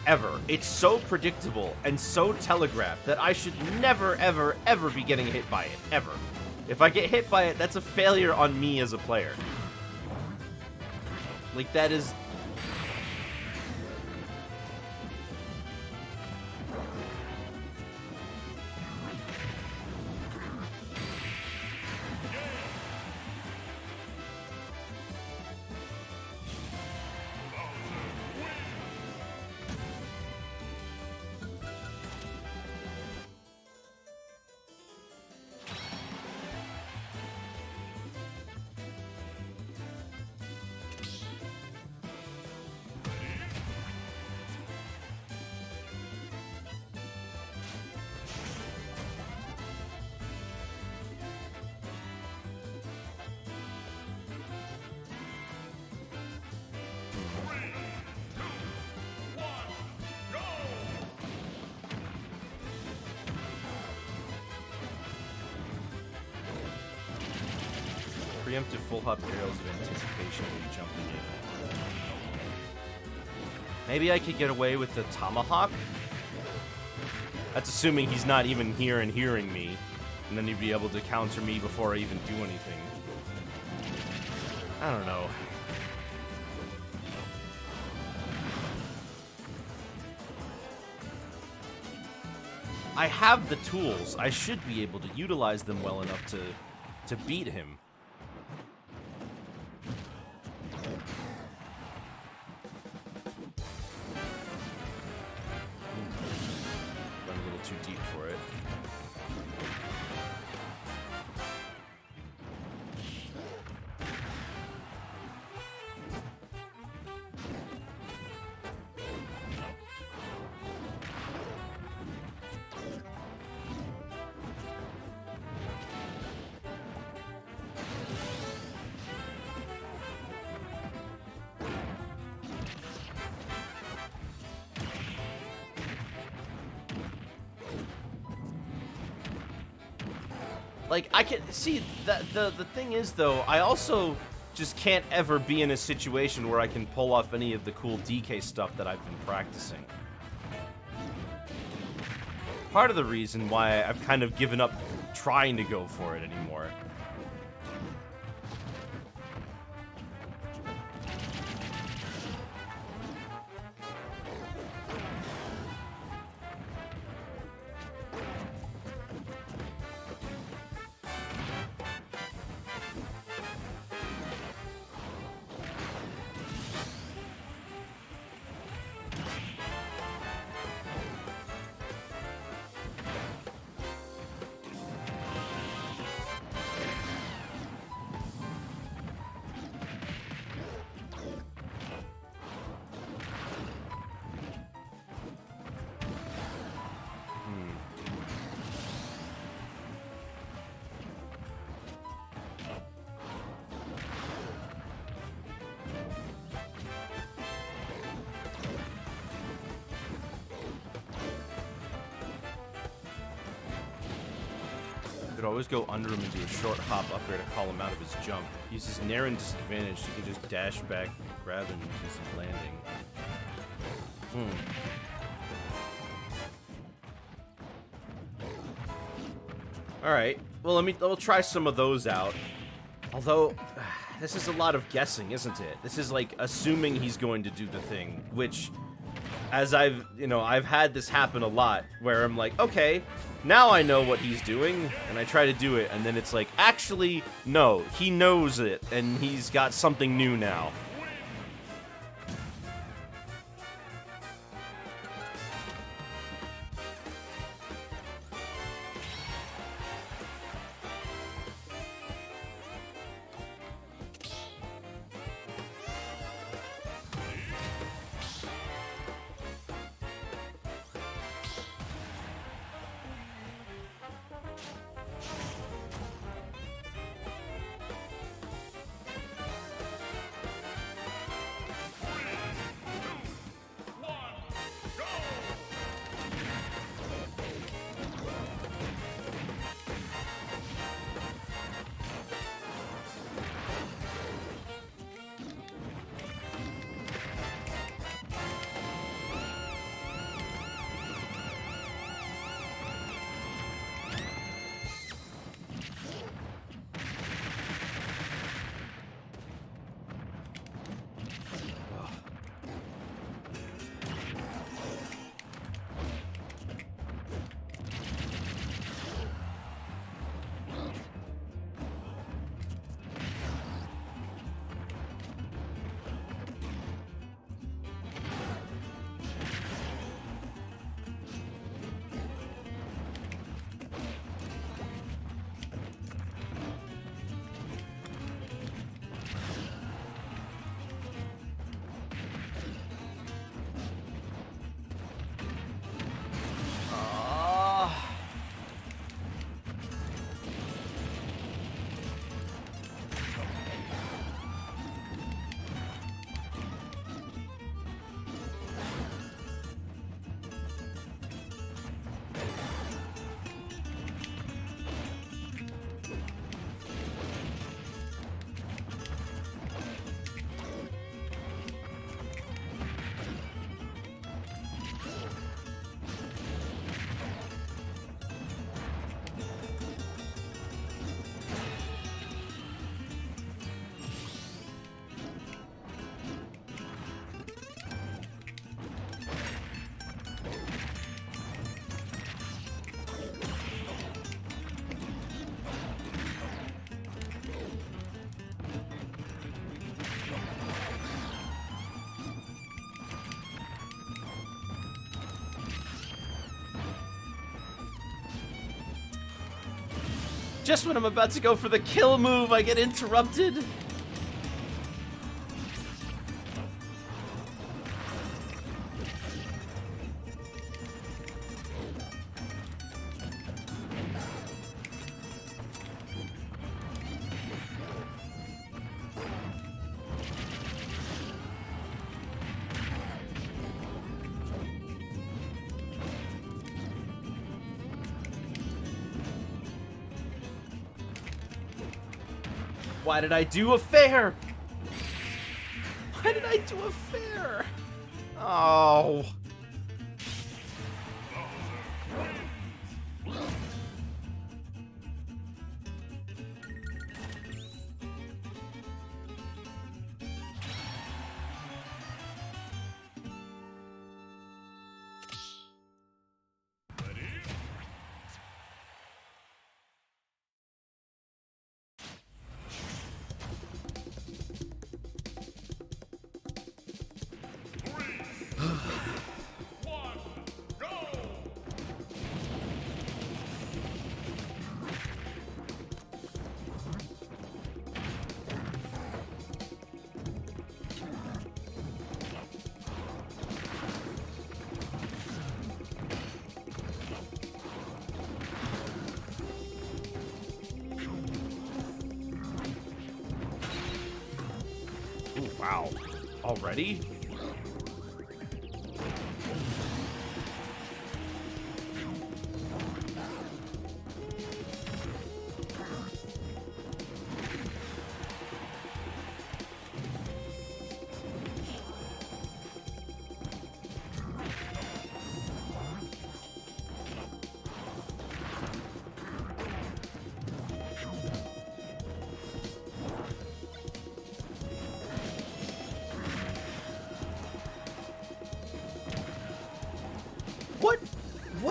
Speaker 1: ever. It's so predictable and so telegraphed that I should never, ever, ever be getting hit by it, ever. If I get hit by it, that's a failure on me as a player. Like, that is... Preemptive full hop aerials of anticipation when jumping in. Maybe I could get away with the tomahawk? That's assuming he's not even here and hearing me. And then he'd be able to counter me before I even do anything. I don't know. I have the tools. I should be able to utilize them well enough to beat him. Run a little too deep for it. Like, I can see that the thing is, though, I also just can't ever be in a situation where I can pull off any of the cool DK stuff that I've been practicing. Part of the reason why I've kind of given up trying to go for it anymore. could always go under him and do a short hop up there to call him out of his jump. Uses Nair and disadvantage, so he can just dash back, grab, and do some landing. Alright, well we'll try some of those out. Although, this is a lot of guessing, isn't it? This is like assuming he's going to do the thing, which, as I've had this happen a lot, where I'm like, okay, now I know what he's doing, and I try to do it, and then it's like, actually, no, he knows it, and he's got something new now. Just when I'm about to go for the kill move, I get interrupted. Why did I do a fair? Why did I do a fair? Oh. Ooh, wow. Already?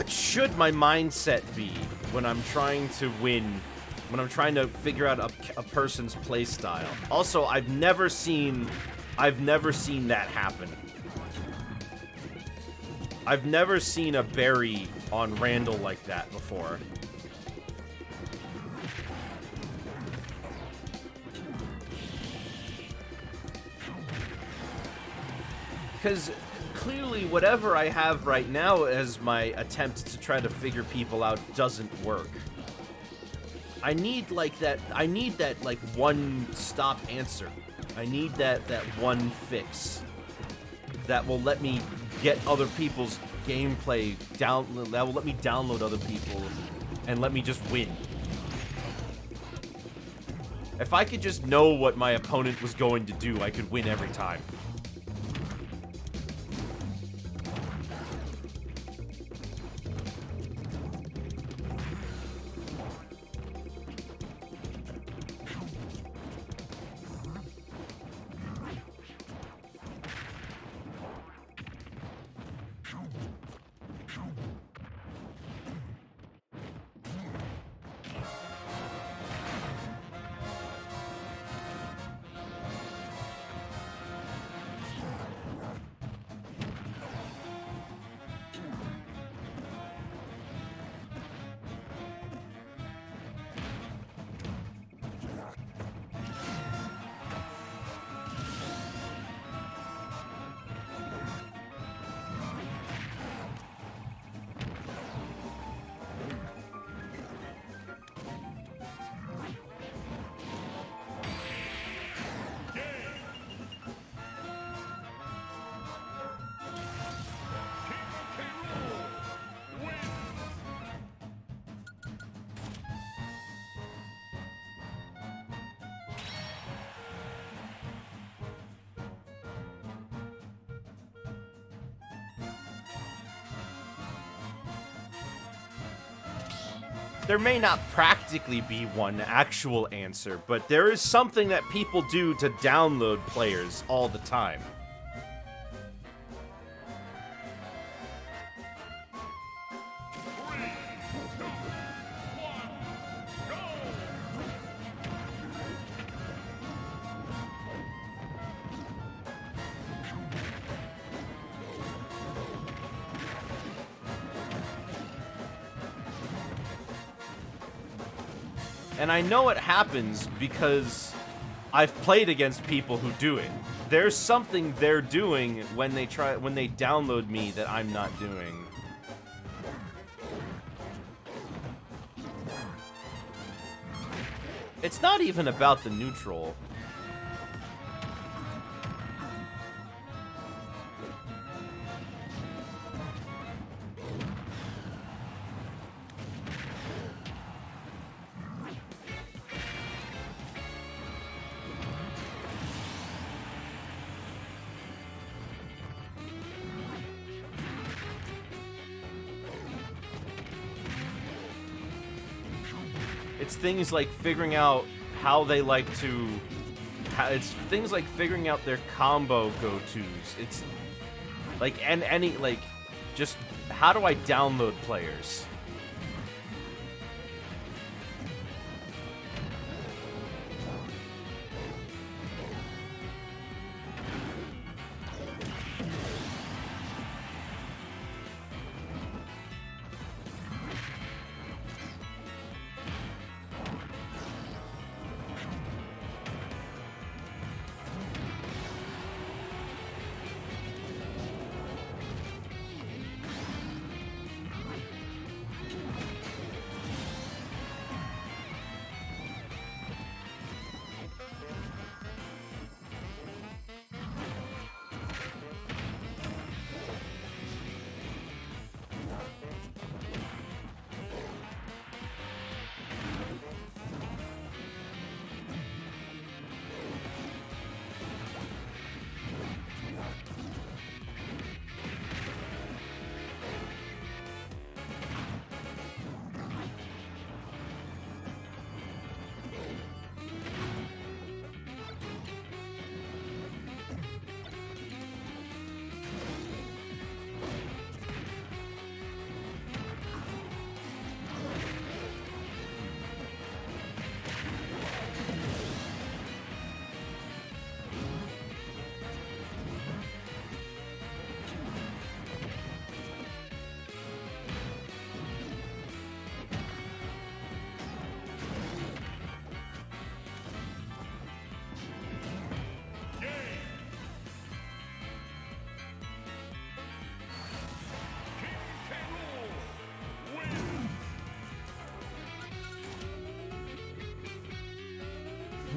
Speaker 1: what should my mindset be when I'm trying to win, when I'm trying to figure out a person's play style? Also, I've never seen that happen. I've never seen a berry on Randall like that before. Because clearly whatever I have right now as my attempt to try to figure people out doesn't work. I need that like one stop answer. I need that one fix that will let me get other people's gameplay down, that will let me download other people and let me just win. If I could just know what my opponent was going to do, I could win every time. There may not practically be one actual answer, but there is something that people do to download players all the time. And I know it happens because I've played against people who do it. There's something they're doing when they download me that I'm not doing. It's not even about the neutral. It's things like figuring out how they like to... It's things like figuring out their combo go-tos. It's like, just how do I download players?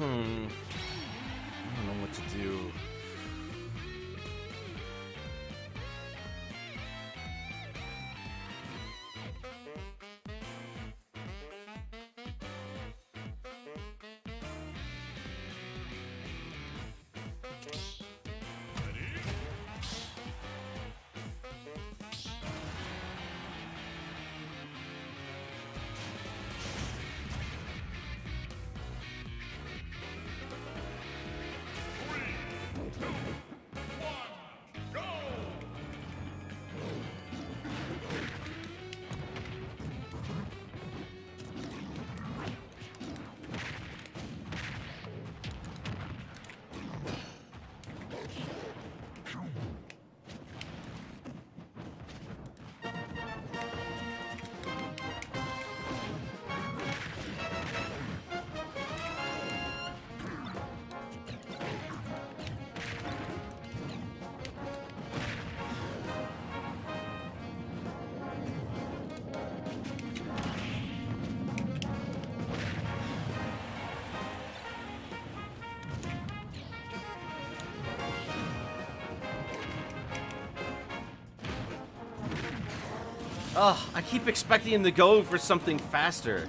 Speaker 1: I don't know what to do. Ugh, I keep expecting him to go for something faster.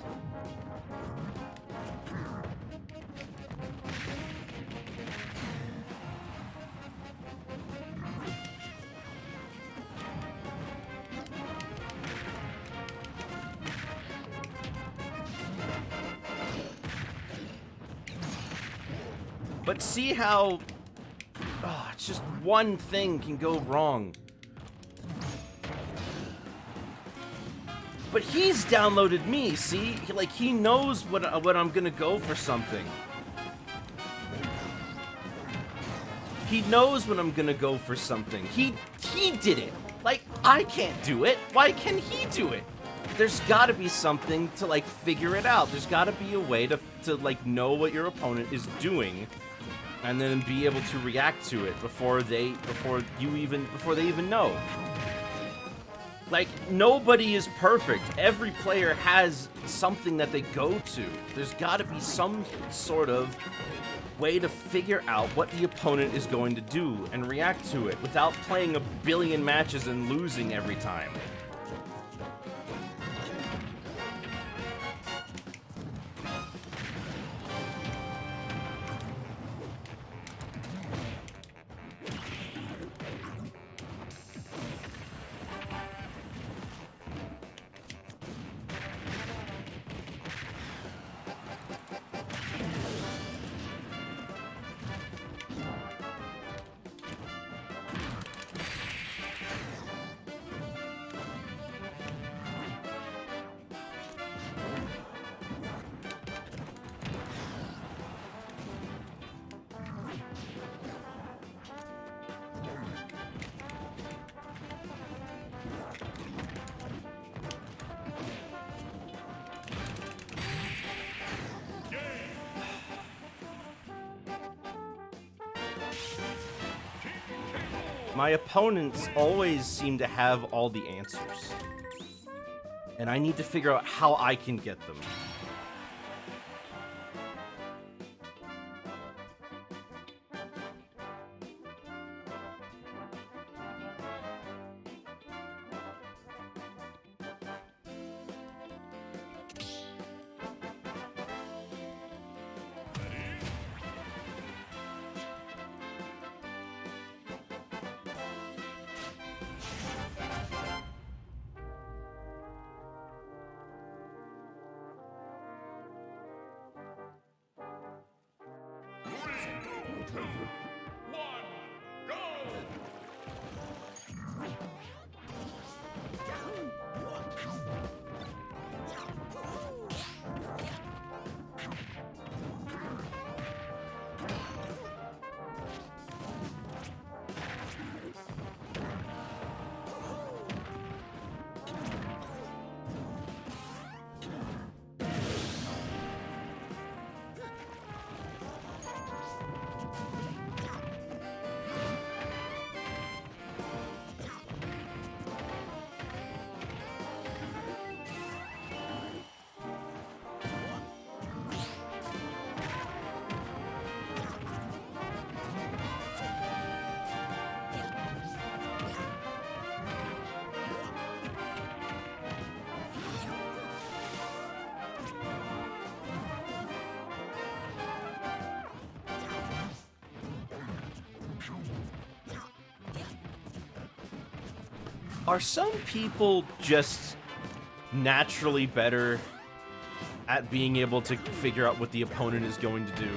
Speaker 1: But see how... it's just one thing can go wrong. But he's downloaded me, see? He knows what I'm gonna go for something. He knows when I'm gonna go for something. He did it. I can't do it. Why can he do it? There's gotta be something to, figure it out. There's gotta be a way to know what your opponent is doing and then be able to react to it before they even know. Nobody is perfect. Every player has something that they go to. There's got to be some sort of way to figure out what the opponent is going to do and react to it without playing a billion matches and losing every time. My opponents always seem to have all the answers. And I need to figure out how I can get them. Are some people just naturally better at being able to figure out what the opponent is going to do?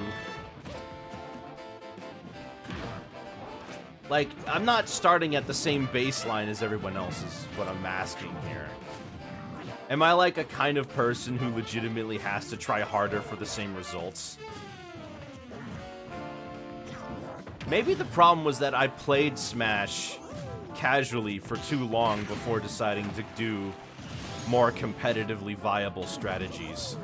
Speaker 1: Like, I'm not starting at the same baseline as everyone else is what I'm asking here. Am I like a kind of person who legitimately has to try harder for the same results? Maybe the problem was that I played Smash casually for too long before deciding to do more competitively viable strategies.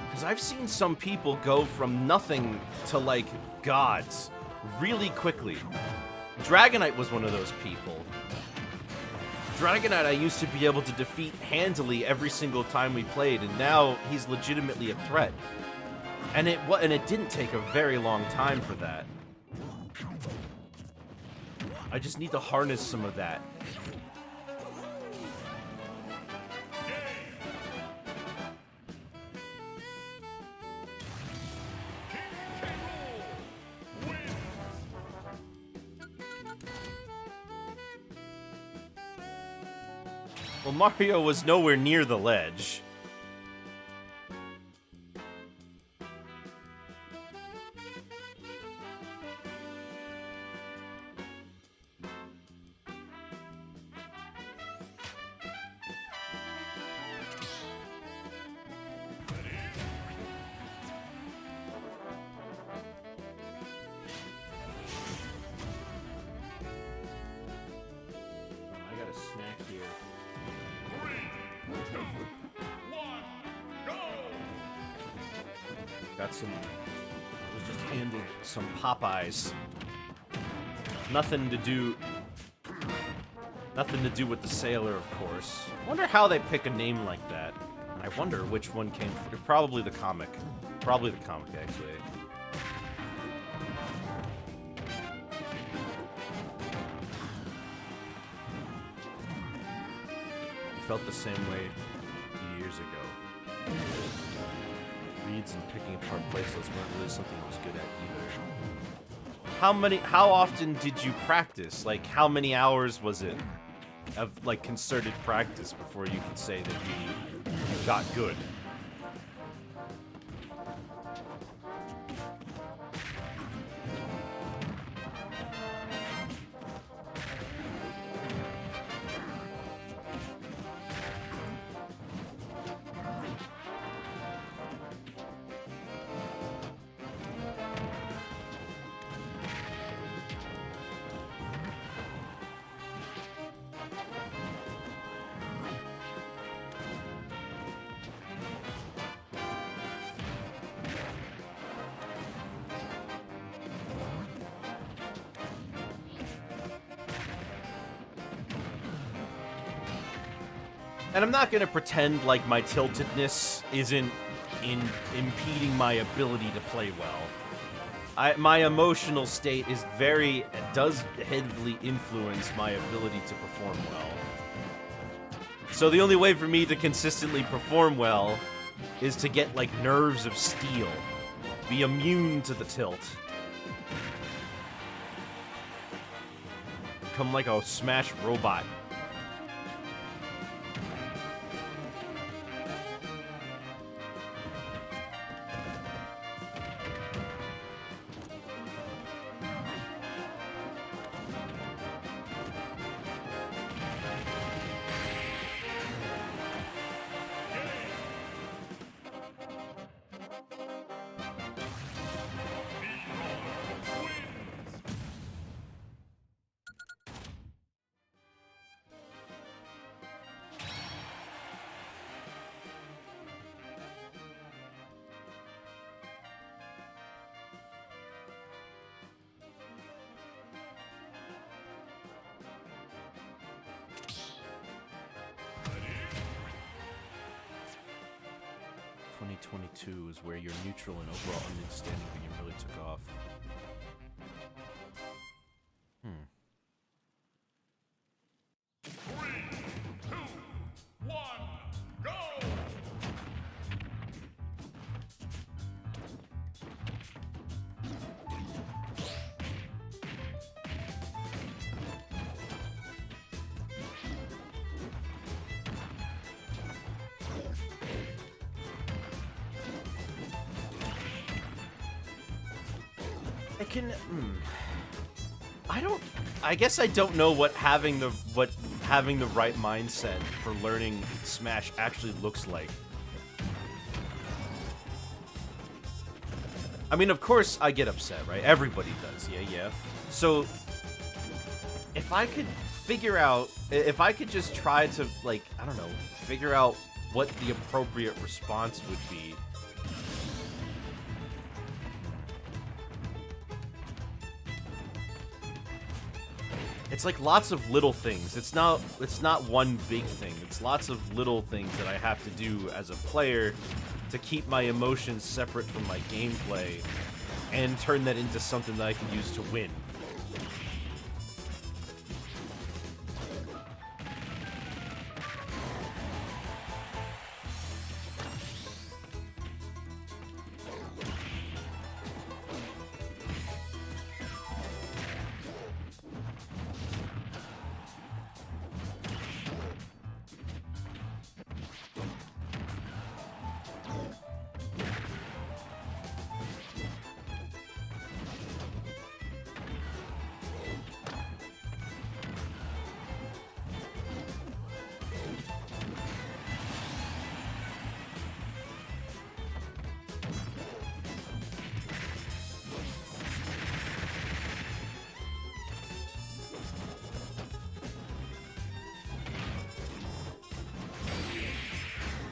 Speaker 1: Because I've seen some people go from nothing to, like, gods really quickly. Dragonite was one of those people. Dragonite I used to be able to defeat handily every single time we played, and now he's legitimately a threat. And it didn't take a very long time for that. I just need to harness some of that. Well, Mario was nowhere near the ledge. I got a snack here.
Speaker 2: 3, 2, 1, go!
Speaker 1: Got some. Was just handed some Popeyes. Nothing to do with the sailor, of course. Wonder how they pick a name like that. I wonder which one came. Probably the comic. Probably the comic, actually. Felt the same way years ago. Reads and picking apart placelets weren't really something I was good at either. How often did you practice? Like, how many hours was it of, like, concerted practice before you could say that you got good? And I'm not gonna pretend like my tiltedness isn't impeding my ability to play well. My emotional state does heavily influence my ability to perform well. So the only way for me to consistently perform well is to get, like, nerves of steel. Be immune to the tilt. Become like a Smash robot. Is where your neutral and overall understanding of the game really took off. It can. I don't. I guess I don't know what having the right mindset for learning Smash actually looks like. I mean, of course, I get upset, right? Everybody does. Yeah. So, if I could figure out, if I could just try to, like, I don't know, figure out what the appropriate response would be. It's like lots of little things. It's not one big thing. It's lots of little things that I have to do as a player to keep my emotions separate from my gameplay and turn that into something that I can use to win.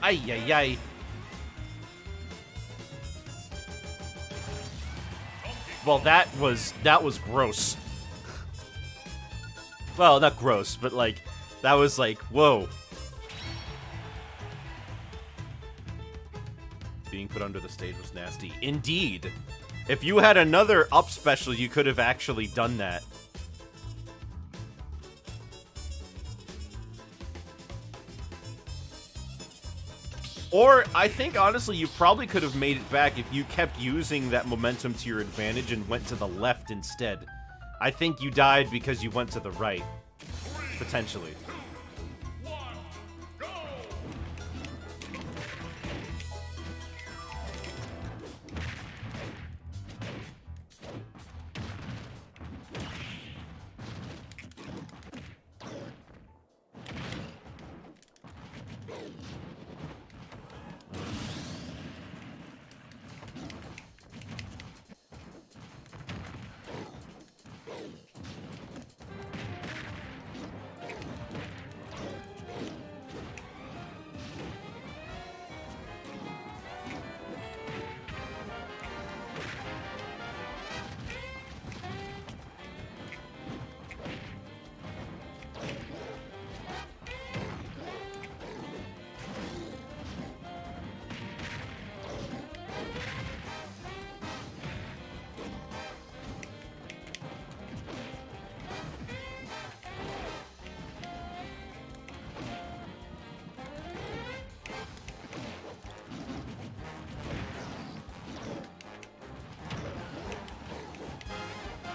Speaker 1: Ay, ay, ay. Well, that was gross. Well, not gross, but like, that was like, whoa. Being put under the stage was nasty. Indeed. If you had another up special, you could have actually done that. Or, I think, honestly, you probably could have made it back if you kept using that momentum to your advantage and went to the left instead. I think you died because you went to the right. Potentially.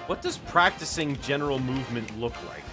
Speaker 1: What does practicing general movement look like?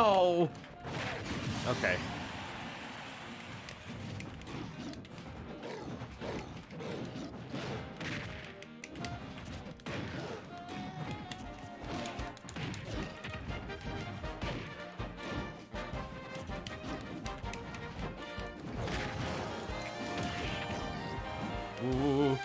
Speaker 1: No! Okay. Ooh.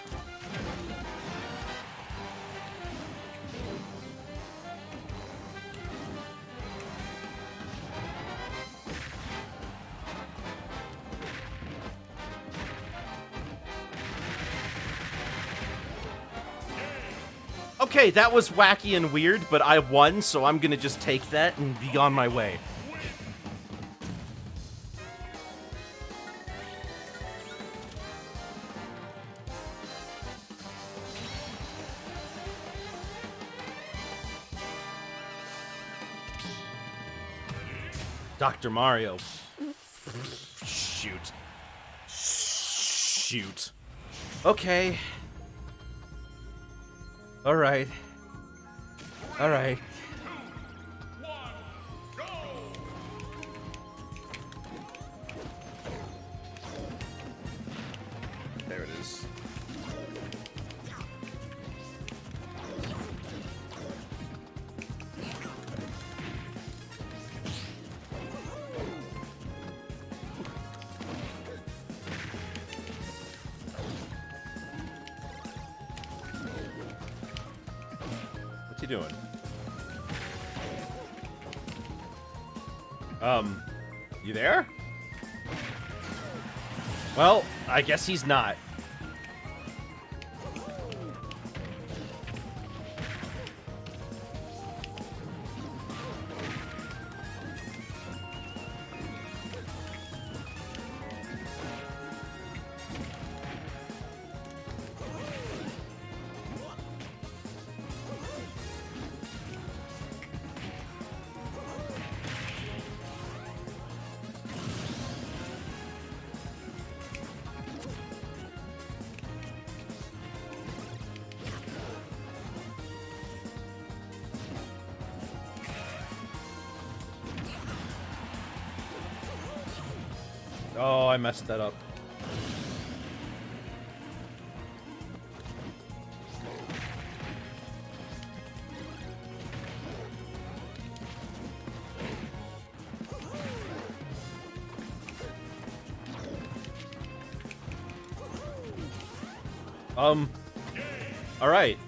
Speaker 1: Okay, that was wacky and weird, but I won, so I'm gonna just take that and be on my way. Dr. Mario. Shoot. Shoot. Okay. Alright. Alright. There it is. What's he doing? You there? Well, I guess he's not. Oh, I messed that up. All right.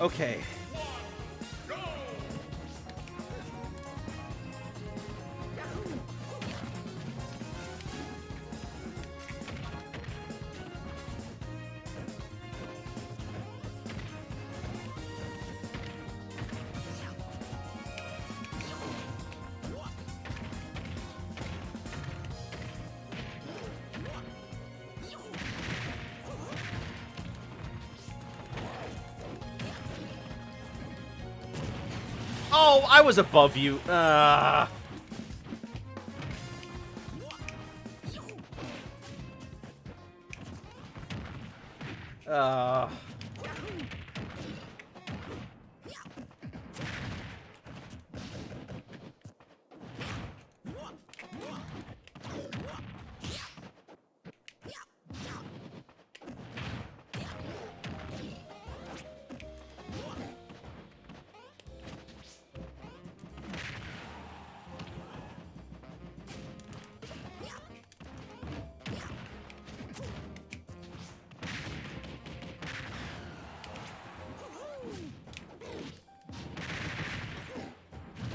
Speaker 1: Okay. Oh, I was above you.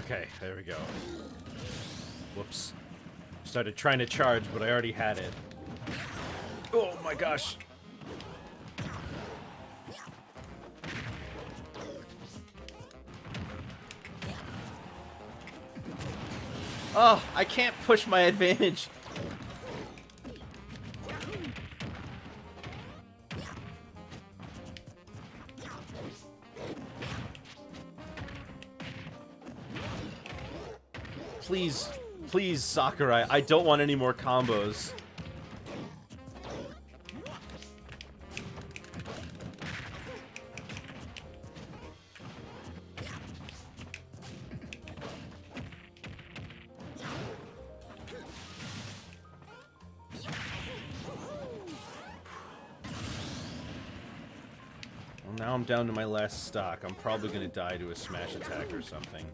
Speaker 1: Okay, there we go. Whoops. Started trying to charge, but I already had it. my gosh. Oh, I can't push my advantage. Please, please, Sakurai, I don't want any more combos. Well, now I'm down to my last stock. I'm probably gonna die to a smash attack or something.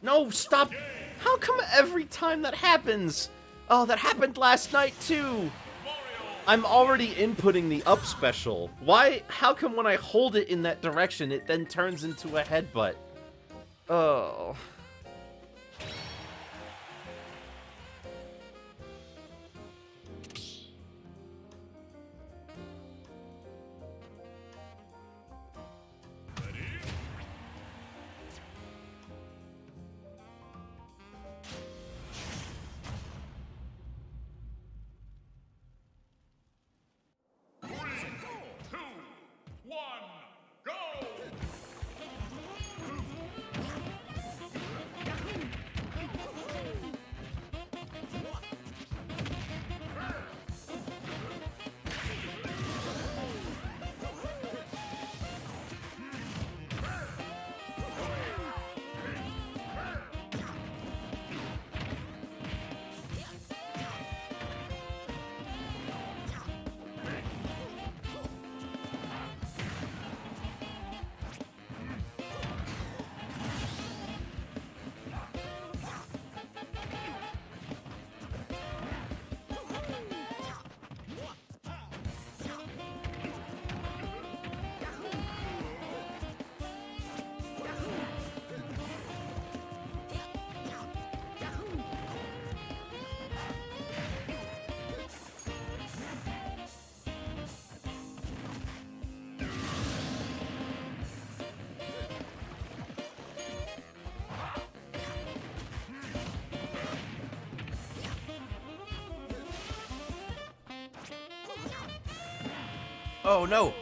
Speaker 1: No, stop! How come every time that happens? Oh, that happened last night too! I'm already inputting the up special. Why? How come when I hold it in that direction, it then turns into a headbutt? Oh. Oh no!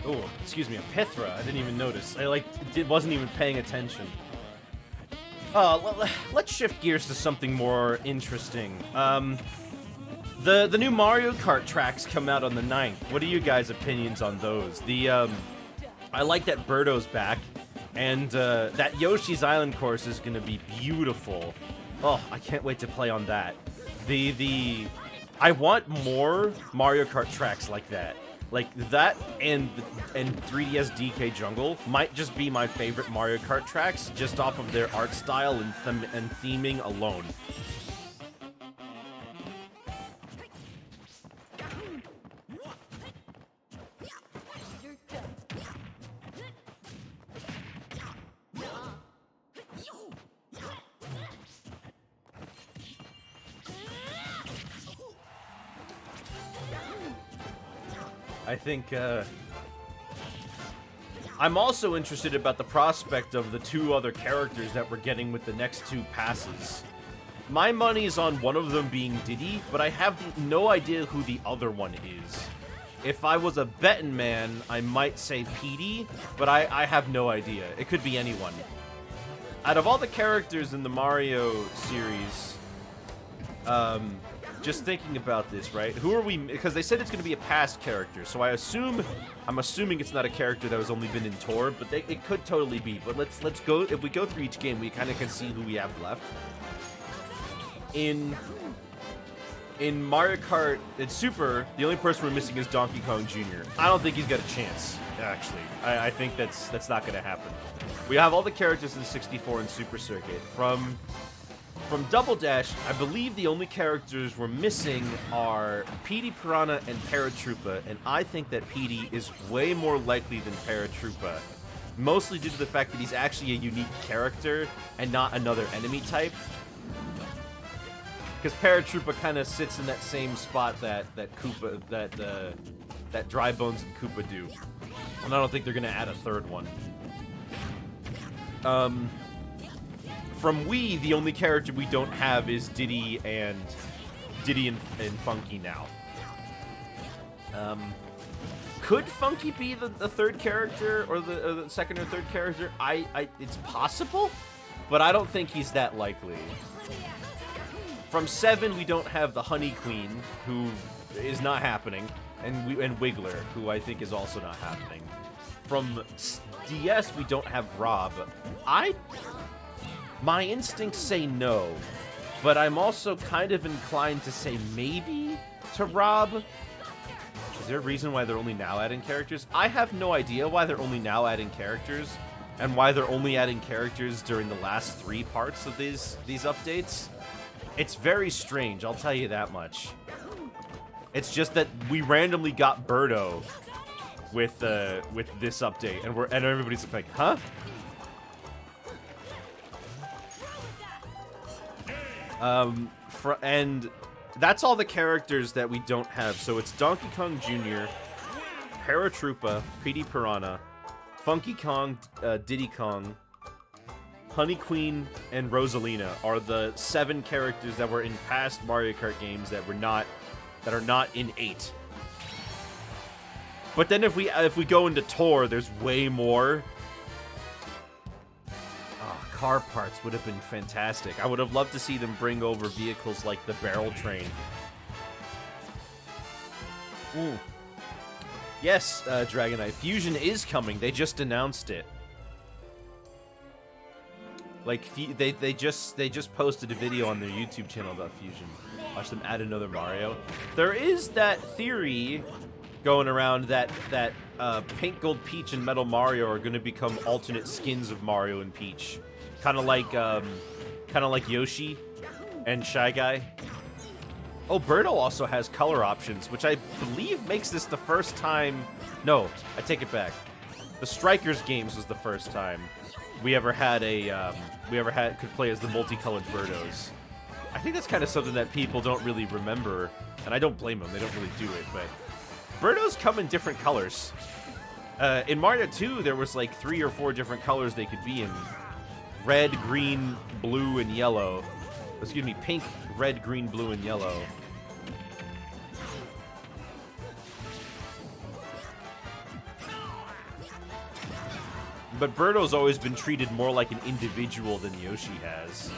Speaker 1: Oh, excuse me, a Pithra. I didn't even notice. I wasn't even paying attention. Let's shift gears to something more interesting. The new Mario Kart tracks come out on the 9th. What are you guys' opinions on those? I like that Birdo's back, and that Yoshi's Island course is gonna be beautiful. Oh, I can't wait to play on that. I want more Mario Kart tracks like that. Like that and 3DS DK Jungle might just be my favorite Mario Kart tracks, just off of their art style and theming alone. I think, I'm also interested about the prospect of the two other characters that we're getting with the next two passes. My money's on one of them being Diddy, but I have no idea who the other one is. If I was a betting man, I might say Petey, but I have no idea. It could be anyone. Out of all the characters in the Mario series, just thinking about this, right? Who are we? Because they said it's going to be a past character, so I'm assuming it's not a character that has only been in Tour, but it could totally be. But let's go. If we go through each game, we kind of can see who we have left. In Mario Kart, it's Super, the only person we're missing is Donkey Kong Jr. I don't think he's got a chance, actually. I think that's not going to happen. We have all the characters in 64 and Super Circuit. From Double Dash, I believe the only characters we're missing are Petey Piranha and Paratroopa, and I think that Petey is way more likely than Paratroopa, mostly due to the fact that he's actually a unique character and not another enemy type. Because Paratroopa kind of sits in that same spot that Koopa, that Dry Bones and Koopa do, and I don't think they're gonna add a third one. From Wii, the only character we don't have is Diddy and Funky now. Could Funky be the third character or the second or third character? It's possible, but I don't think he's that likely. From 7, we don't have the Honey Queen, who is not happening, and Wiggler, who I think is also not happening. From DS, we don't have Rob. My instincts say no, but I'm also kind of inclined to say maybe to Rob. Is there a reason why they're only now adding characters? I have no idea why they're only now adding characters, and why they're only adding characters during the last 3 parts of these updates. It's very strange, I'll tell you that much. It's just that we randomly got Birdo with this update, and everybody's like, huh? And that's all the characters that we don't have. So it's Donkey Kong Jr., Paratroopa, Petey Piranha, Funky Kong, Diddy Kong, Honey Queen, and Rosalina are the 7 characters that were in past Mario Kart games that are not in 8. But then if we go into Tour, there's way more. Car parts would have been fantastic. I would have loved to see them bring over vehicles like the Barrel Train. Ooh. Yes, Dragonite. Fusion is coming. They just announced it. Like, they just posted a video on their YouTube channel about Fusion. Watch them add another Mario. There is that theory going around that Pink, Gold, Peach, and Metal Mario are going to become alternate skins of Mario and Peach. Kind of like Yoshi and Shy Guy. Oh, Birdo also has color options, which I believe makes this the first time. No, I take it back. The Strikers games was the first time we ever had could play as the multicolored Birdos. I think that's kind of something that people don't really remember, and I don't blame them. They don't really do it, but Birdos come in different colors. In Mario 2, there was like 3 or 4 different colors they could be in. Red, green, blue, and yellow. Excuse me, pink, red, green, blue, and yellow. But Birdo's always been treated more like an individual than Yoshi has.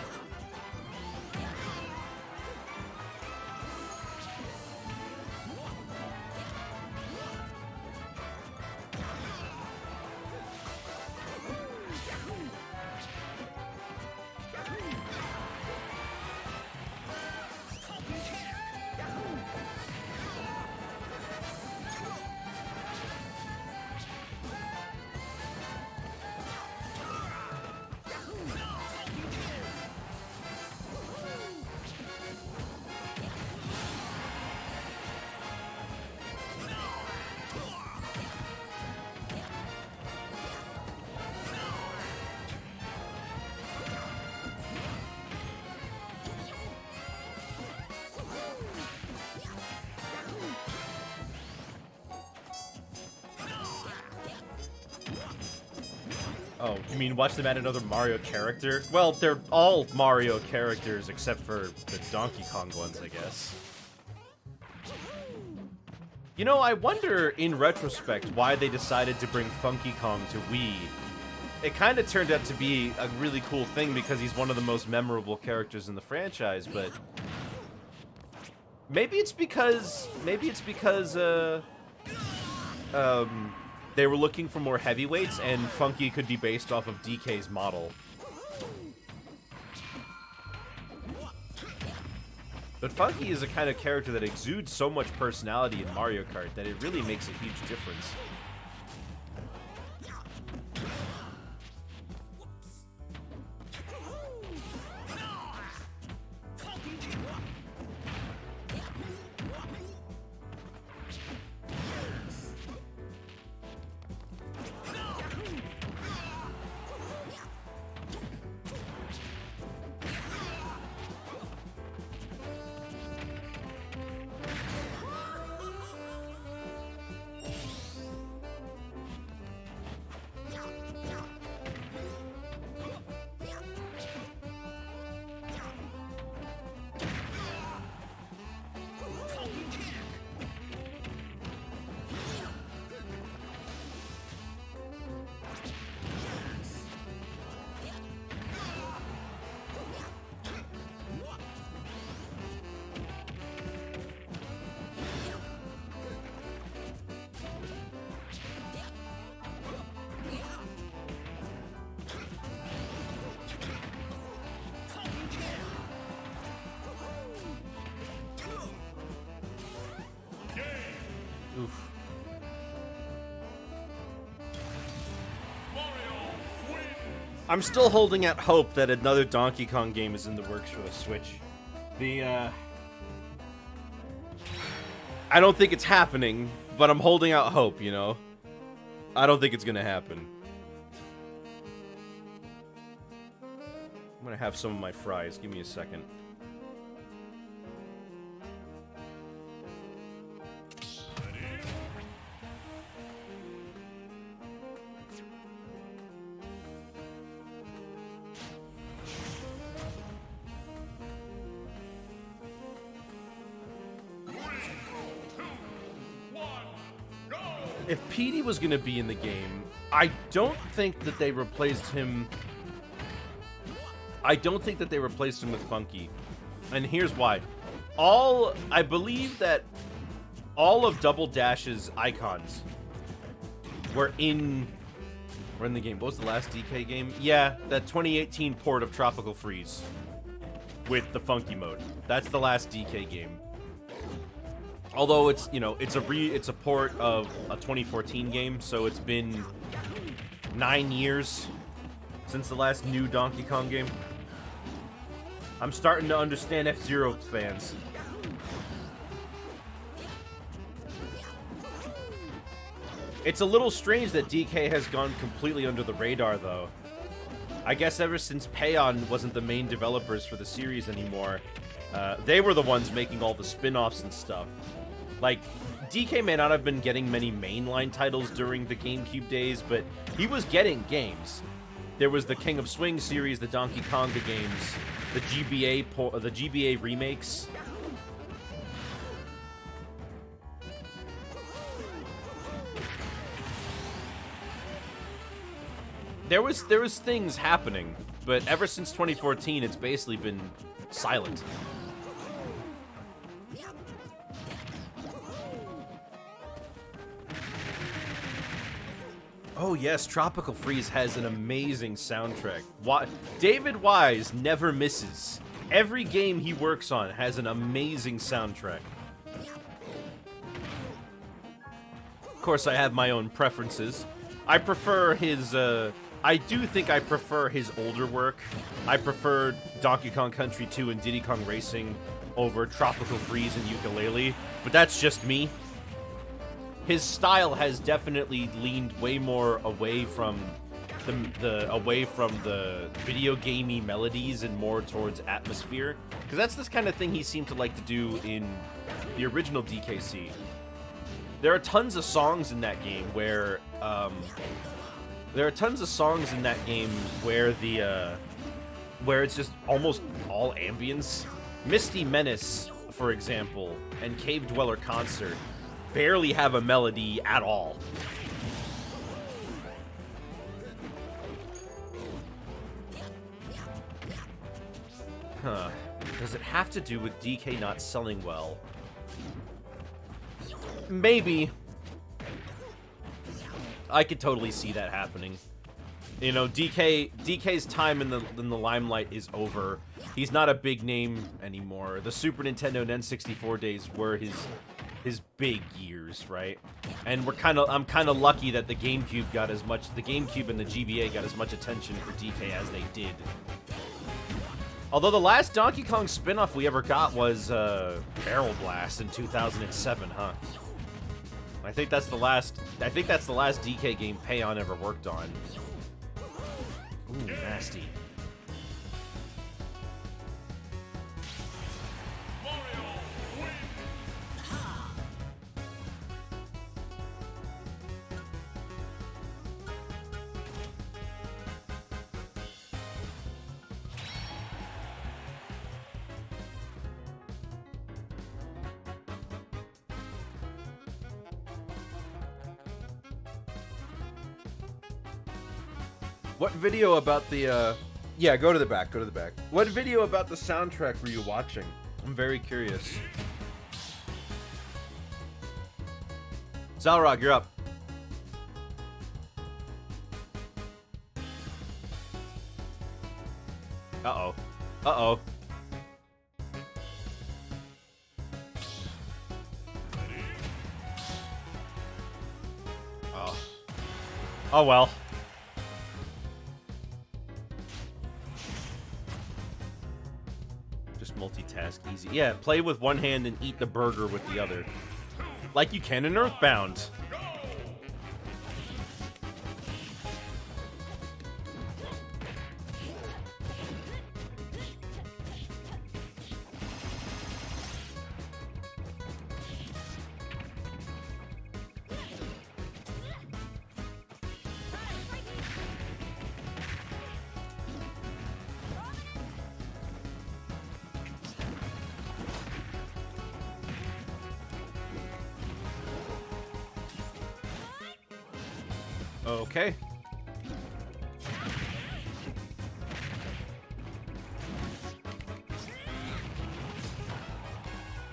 Speaker 1: Oh, you mean watch them add another Mario character? Well, they're all Mario characters except for the Donkey Kong ones, I guess. You know, I wonder, in retrospect, why they decided to bring Funky Kong to Wii. It kind of turned out to be a really cool thing because he's one of the most memorable characters in the franchise, but... Maybe it's because they were looking for more heavyweights, and Funky could be based off of DK's model. But Funky is a kind of character that exudes so much personality in Mario Kart that it really makes a huge difference. Oof. I'm still holding out hope that another Donkey Kong game is in the works for the Switch. I don't think it's happening, but I'm holding out hope, you know? I don't think it's gonna happen. I'm gonna have some of my fries. Give me a second. If Petey was going to be in the game, I don't think that they replaced him. I don't think that they replaced him with Funky. And here's why. I believe that all of Double Dash's icons were in the game. What was the last DK game? Yeah, that 2018 port of Tropical Freeze with the Funky mode. That's the last DK game. Although it's, you know, it's a port of a 2014 game, so it's been 9 years since the last new Donkey Kong game. I'm starting to understand F-Zero fans. It's a little strange that DK has gone completely under the radar, though. I guess ever since Payon wasn't the main developers for the series anymore, they were the ones making all the spin-offs and stuff. Like, DK may not have been getting many mainline titles during the GameCube days, but he was getting games. There was the King of Swing series, the Donkey Konga games, the GBA remakes. There was things happening, but ever since 2014, it's basically been silent. Oh yes, Tropical Freeze has an amazing soundtrack. David Wise never misses. Every game he works on has an amazing soundtrack. Of course, I have my own preferences. I prefer his, I do think I prefer his older work. I prefer Donkey Kong Country 2 and Diddy Kong Racing over Tropical Freeze and Yooka-Laylee, but that's just me. His style has definitely leaned way more away from the video gamey melodies and more towards atmosphere, because that's this kind of thing he seemed to like to do in the original DKC. There are tons of songs in that game where There are tons of songs in that game where where it's just almost all ambience. Misty Menace, for example, and Cave Dweller Concert barely have a melody at all. Huh. Does it have to do with DK not selling well? Maybe. I could totally see that happening. You know, DK's time in the limelight is over. He's not a big name anymore. The Super Nintendo and N64 days were his big years, right? And I'm kind of lucky that the GameCube and the GBA got as much attention for DK as they did. Although the last Donkey Kong spin-off we ever got was Barrel Blast in 2007, huh? I think that's the last DK game Payon ever worked on. Ooh, nasty. What video about the,
Speaker 3: Yeah, go to the back. Go to the back.
Speaker 1: What video about the soundtrack were you watching? I'm very curious. Zalrog, you're up. Uh-oh. Uh-oh. Oh. Oh well. Just multitask easy. Yeah, play with one hand and eat the burger with the other. Like you can in Earthbound. Okay.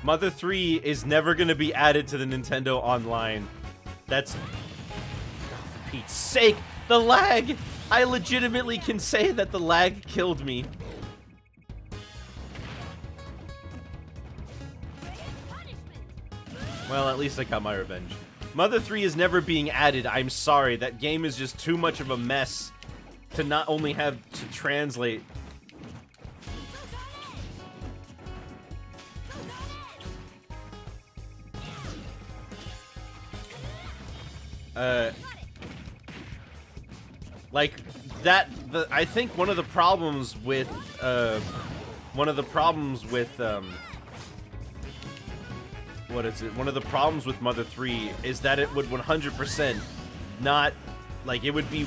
Speaker 1: Mother 3 is never going to be added to the Nintendo Online. That's... Oh, for Pete's sake! The lag! I legitimately can say that the lag killed me. Well, at least I got my revenge. Mother 3 is never being added. I'm sorry. That game is just too much of a mess to not only have to translate. Like that. I think one of the problems with what is it? One of the problems with Mother 3 is that it would 100% not, like, it would be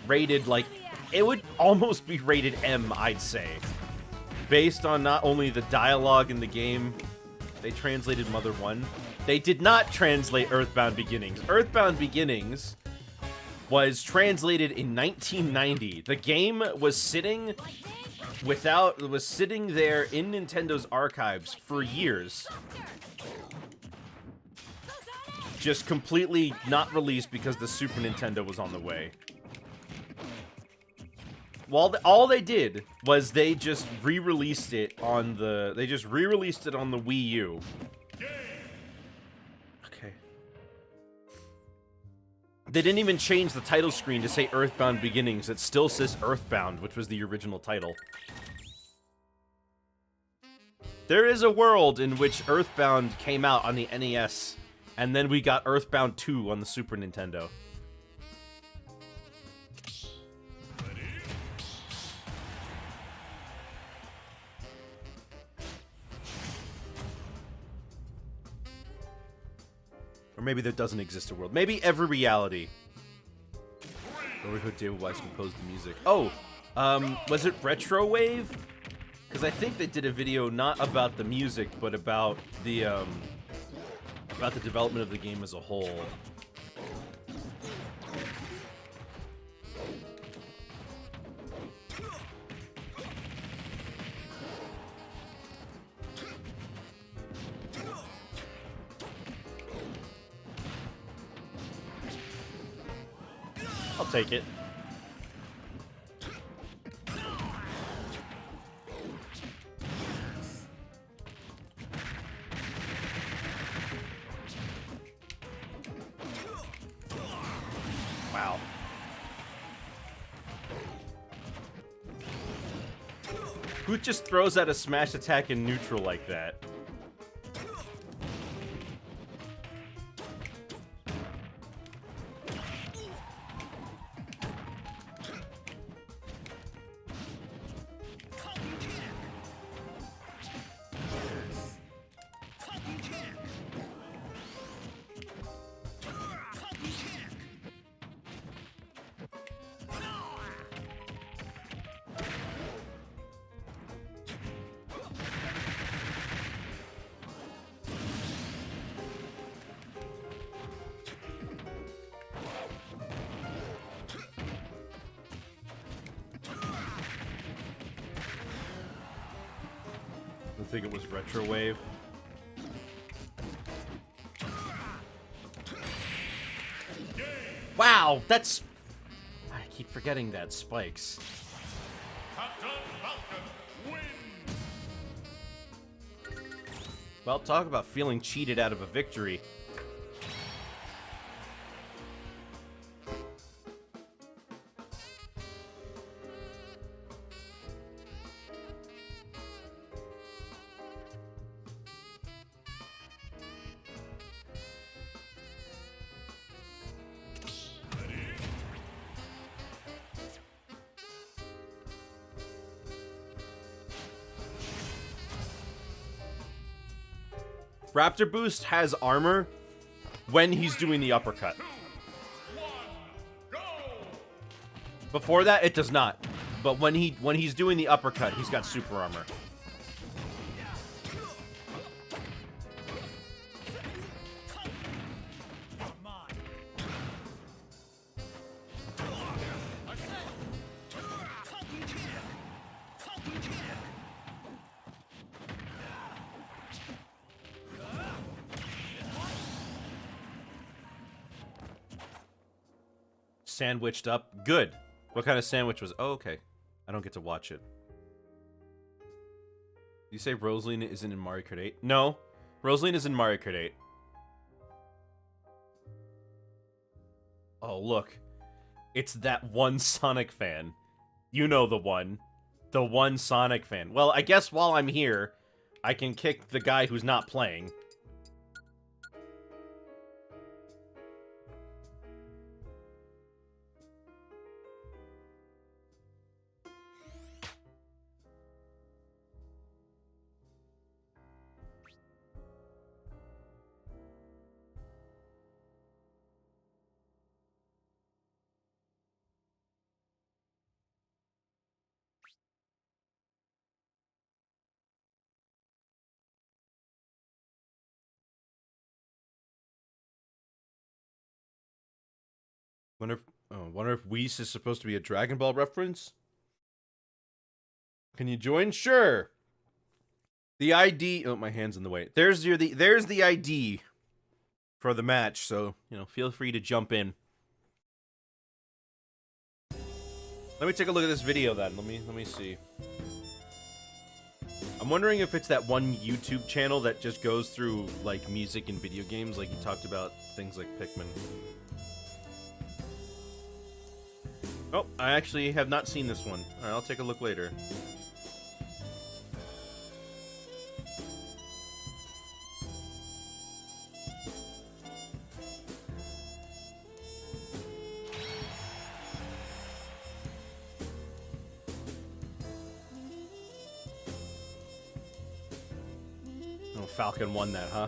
Speaker 1: rated, like, it would almost be rated M, I'd say. Based on not only the dialogue in the game, they translated Mother 1. They did not translate Earthbound Beginnings. Earthbound Beginnings was translated in 1990. The game was sitting there in Nintendo's archives for years. Just completely not released because the Super Nintendo was on the way. Well, all they did was they just re-released it on the Wii U. Okay. They didn't even change the title screen to say Earthbound Beginnings. It still says Earthbound, which was the original title. There is a world in which Earthbound came out on the NES. And then we got Earthbound 2 on the Super Nintendo. Or maybe there doesn't exist a world. Maybe every reality. wonder who David Wise composed the music. Oh, was it Retro Wave? Because I think they did a video not about the music, but about the development of the game as a whole. I'll take it. Wow. Who just throws out a smash attack in neutral like that? I think it was Retro Wave. Wow, that's... I keep forgetting that. Spikes.
Speaker 2: Captain Falcon wins.
Speaker 1: Well, talk about feeling cheated out of a victory. Raptor Boost has armor when he's doing the uppercut.
Speaker 2: 2, 1, go!
Speaker 1: Before that, it does not. But when he's doing the uppercut, he's got super armor. Sandwiched up. Good. What kind of sandwich was... Oh, okay. I don't get to watch it. You say Rosaline isn't in Mario Kart 8? No. Rosaline is in Mario Kart 8. Oh, look. It's that one Sonic fan. You know the one. The one Sonic fan. Well, I guess while I'm here, I can kick the guy who's not playing. Wonder if Whis is supposed to be a Dragon Ball reference? Can you join? Sure. The ID... Oh, my hand's in the way. There's the ID for the match, so, you know, feel free to jump in. Let me take a look at this video then. Let me see. I'm wondering if it's that one YouTube channel that just goes through, like, music and video games, like he talked about things like Pikmin. Oh, I actually have not seen this one. Alright, I'll take a look later. Oh, Falcon won that, huh?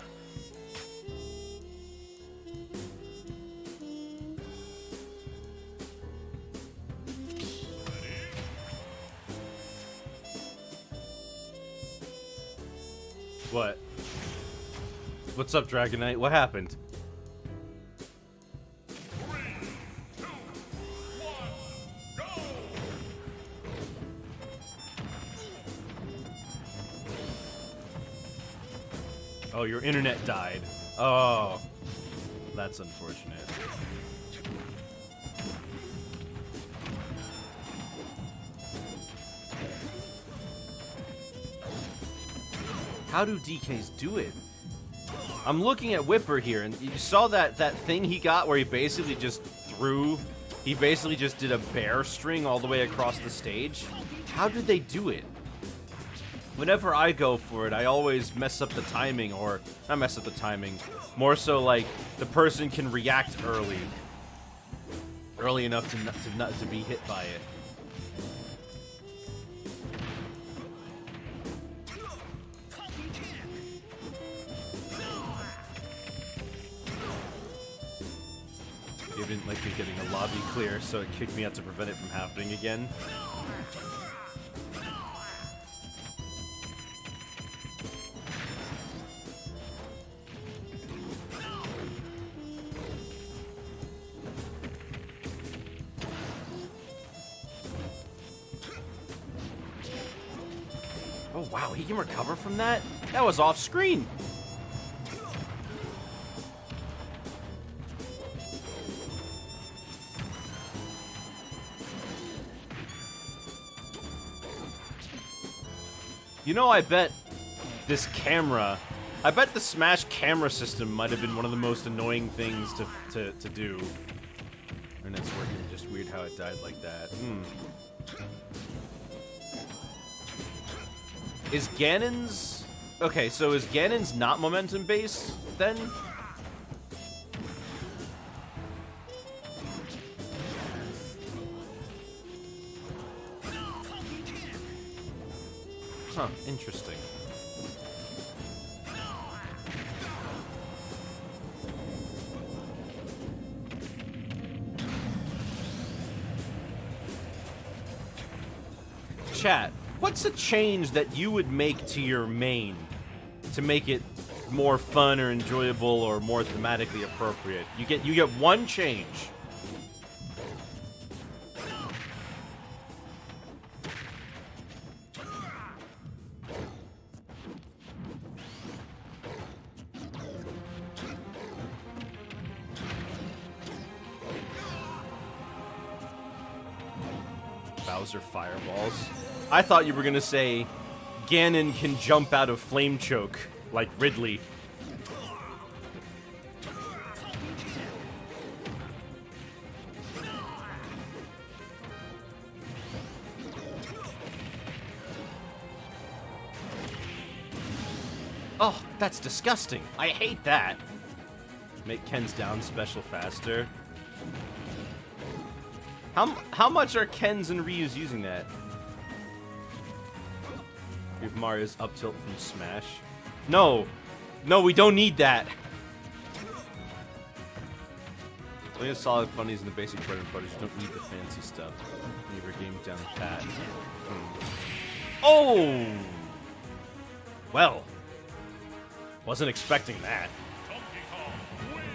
Speaker 1: What? What's up, Dragonite? What happened?
Speaker 2: 3, 2, 1, go!
Speaker 1: Oh, your internet died. Oh, that's unfortunate. How do DKs do it? I'm looking at Whipper here, and you saw that thing he got where he basically just did a bear string all the way across the stage. How did they do it? Whenever I go for it, I always mess up the timing, or not mess up the timing, more so like the person can react early enough to be hit by it. It didn't like me getting a lobby clear, so it kicked me out to prevent it from happening again. Oh wow, he can recover from that? That was off screen! You know, I bet the Smash camera system might have been one of the most annoying things to do. And it's working just weird how it died like that. Is Ganon's... Okay, so is Ganon's not momentum-based, then? Huh, interesting. Chat, what's a change that you would make to your main to make it more fun or enjoyable or more thematically appropriate? You get one change. Bowser fireballs. I thought you were gonna say Ganon can jump out of Flame Choke like Ridley. Oh, that's disgusting. I hate that. Make Ken's down special faster. How much are Ken's and Ryu's using that? We have Mario's up tilt from Smash. No! No, we don't need that! Only the solid funnies and the basic bread and butters. You don't need the fancy stuff. Leave your game down pat. Oh! Well. Wasn't expecting that.
Speaker 2: Donkey Kong wins!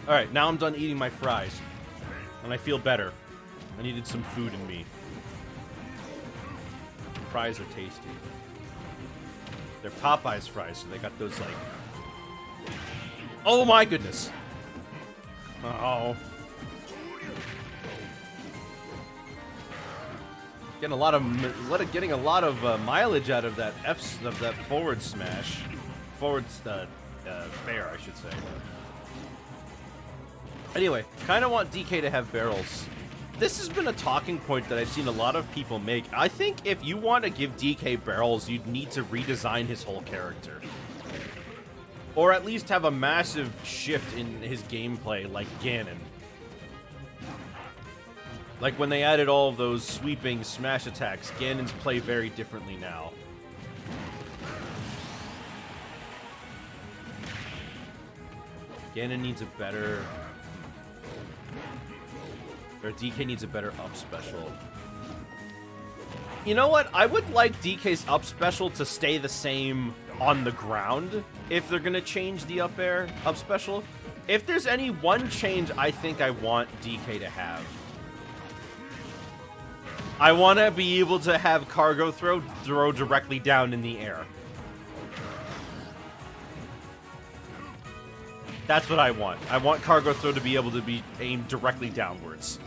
Speaker 1: Alright, now I'm done eating my fries. And I feel better. I needed some food in me. Fries are tasty. They're Popeye's fries, so they got those, like... Oh my goodness! Oh. Getting a lot of mileage out of that forward smash. Forward fair, I should say. Anyway, kind of want DK to have barrels. This has been a talking point that I've seen a lot of people make. I think if you want to give DK barrels, you'd need to redesign his whole character. Or at least have a massive shift in his gameplay, like Ganon. Like when they added all of those sweeping smash attacks, Ganon's play very differently now. Ganon needs a better... Or DK needs a better up special. You know what? I would like DK's up special to stay the same on the ground if they're gonna change the up air up special. If there's any one change I think I want DK to have, I want to be able to have cargo throw directly down in the air. That's what I want. I want cargo throw to be able to be aimed directly downwards.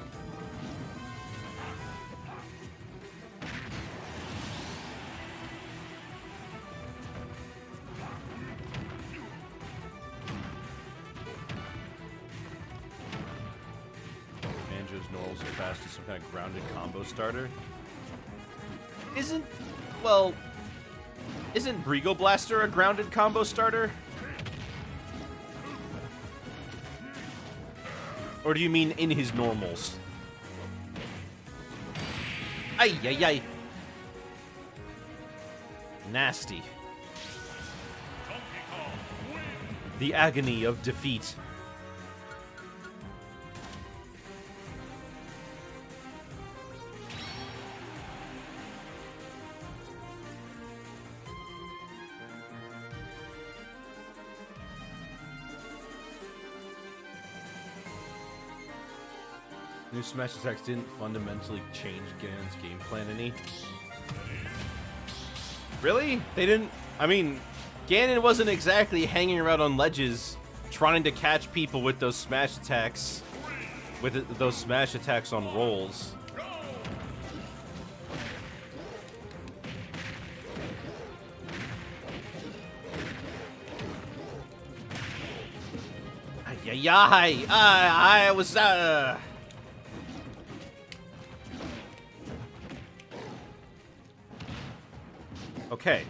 Speaker 1: Banjo's Norals are fast as some kind of grounded combo starter. Isn't Brigo Blaster a grounded combo starter? Or do you mean in his normals? Ay, ay, ay. Nasty. The agony of defeat. New Smash attacks didn't fundamentally change Ganon's game plan any. Really? They didn't... I mean, Ganon wasn't exactly hanging around on ledges trying to catch people with those smash attacks. With those smash attacks on rolls. Ay, ay, ay. I was... Okay.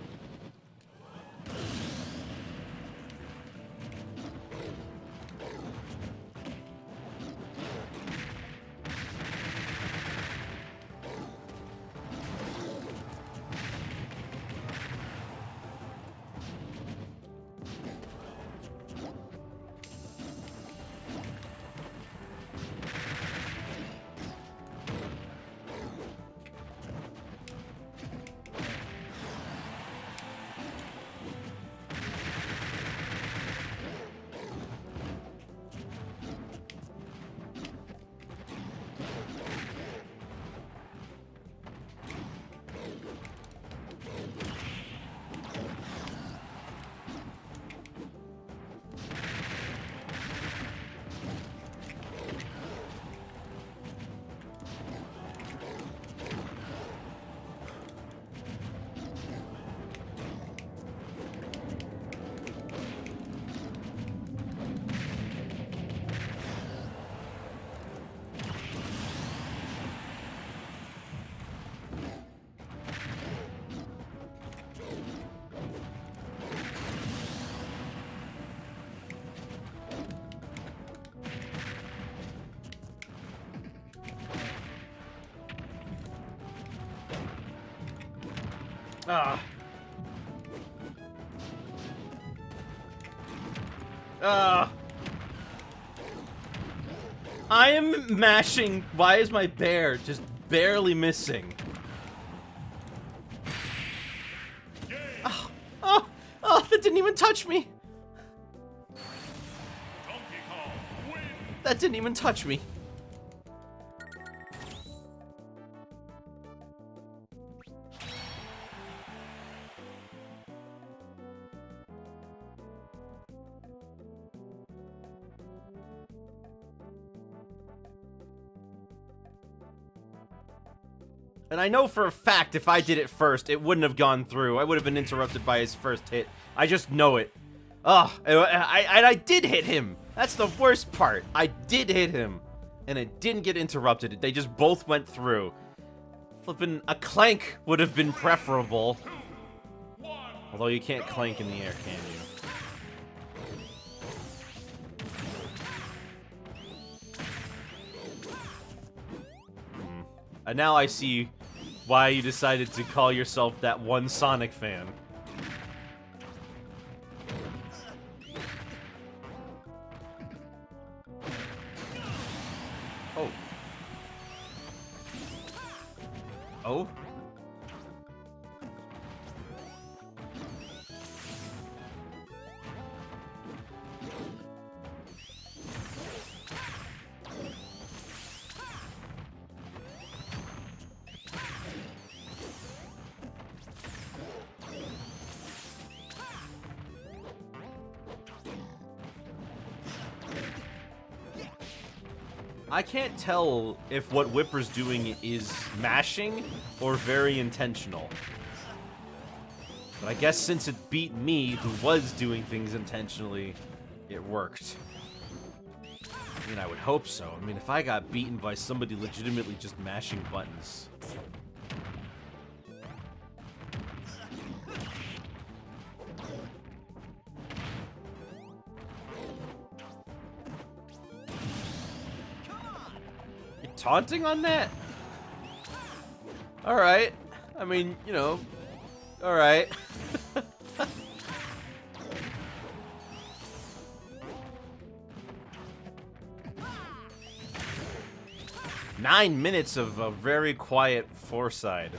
Speaker 1: I am mashing. Why is my bear just barely missing? Oh, that didn't even touch me. That didn't even touch me. And I know for a fact if I did it first, it wouldn't have gone through. I would have been interrupted by his first hit. I just know it. Oh, I did hit him. That's the worst part. I did hit him, and it didn't get interrupted. They just both went through. Flippin' a clank would have been preferable. Although you can't clank in the air, can you? And now I see why you decided to call yourself that one Sonic fan. Oh. Oh? I can't tell if what Whipper's doing is mashing or very intentional. But I guess since it beat me, who was doing things intentionally, it worked. I mean, I would hope so. I mean, if I got beaten by somebody legitimately just mashing buttons... Taunting on that? Alright. I mean, you know. Alright. 9 minutes of a very quiet foreside.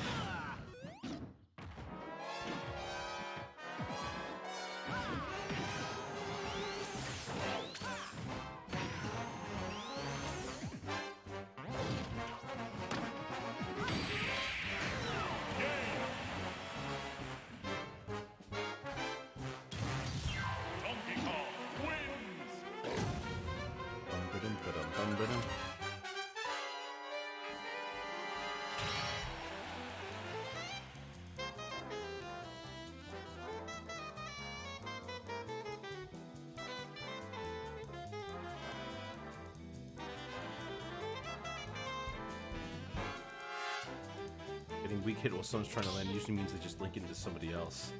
Speaker 1: Getting weak hit while someone's trying to land usually means they just link into somebody else.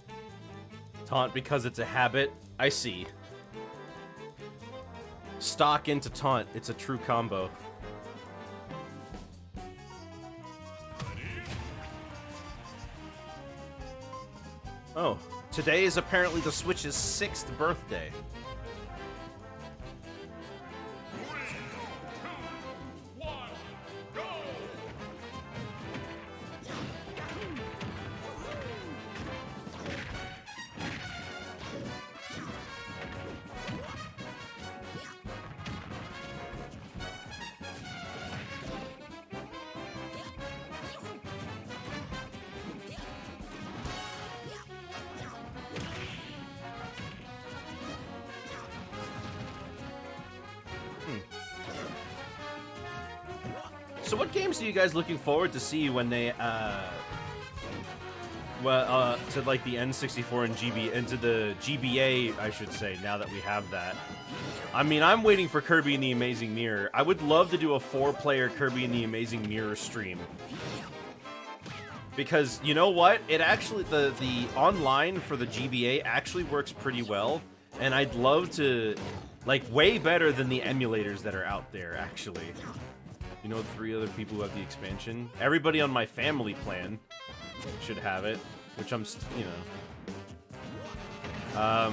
Speaker 1: Taunt because it's a habit? I see. Stock into taunt. It's a true combo. Oh, today is apparently the Switch's 6th birthday. So what games are you guys looking forward to see when they, to like the N64 and into the GBA, I should say, now that we have that? I mean, I'm waiting for Kirby and the Amazing Mirror. I would love to do a 4-player Kirby and the Amazing Mirror stream. Because, you know what? It actually, the online for the GBA actually works pretty well. And I'd love to, like, way better than the emulators that are out there, actually. You know, 3 other people who have the expansion. Everybody on my family plan should have it, which I'm, you know.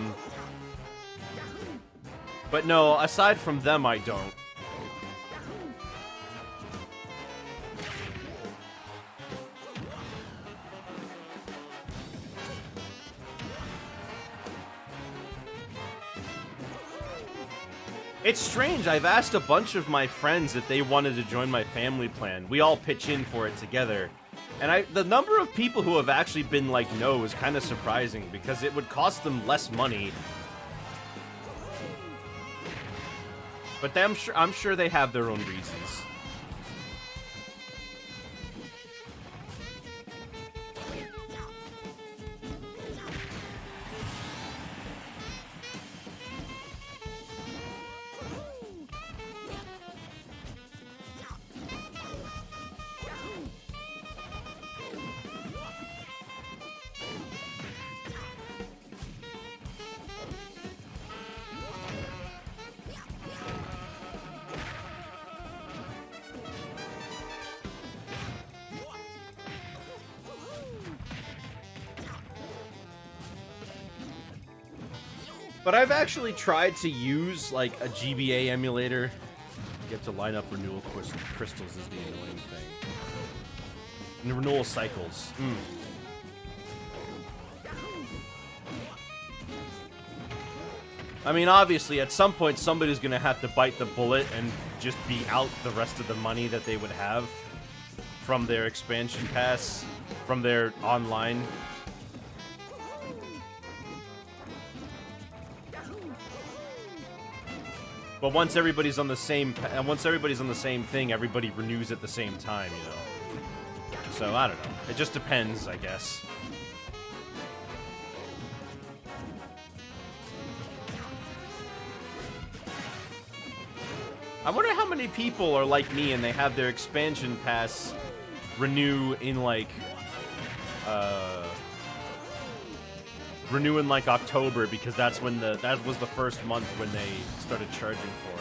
Speaker 1: But no, aside from them, I don't. It's strange, I've asked a bunch of my friends if they wanted to join my family plan. We all pitch in for it together. And the number of people who have actually been like, no, is kind of surprising, because it would cost them less money. But I'm sure they have their own reasons. But I've actually tried to use like a GBA emulator. Get to line up renewal crystals is the annoying thing. And renewal cycles. I mean, obviously, at some point, somebody's gonna have to bite the bullet and just be out the rest of the money that they would have from their expansion pass, from their online. But once everybody's on the same thing, everybody renews at the same time, you know. So I don't know. It just depends, I guess. I wonder how many people are like me and they have their expansion pass renew in like October, because that was the first month when they started charging for it.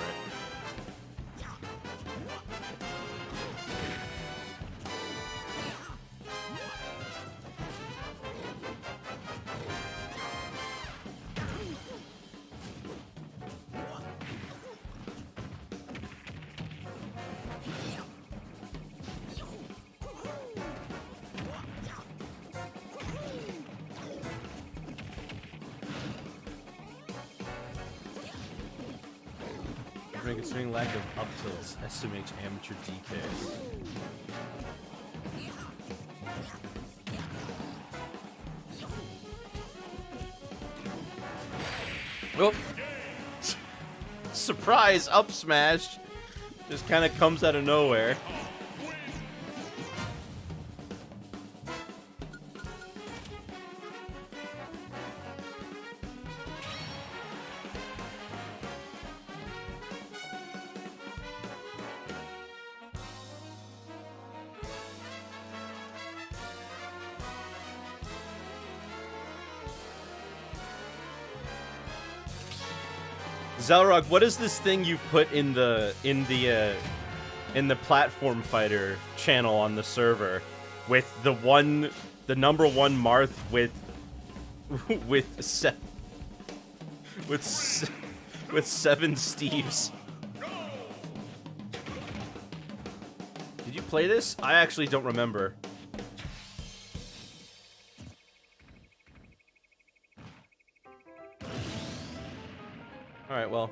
Speaker 1: Considering lack of up tilts, SMH amateur DK. Oh! Surprise! Up smash! Just kind of comes out of nowhere. Zelrog, what is this thing you've put in the platform fighter channel on the server with the number one Marth with seven Steves? Did you play this? I actually don't remember. Alright, well.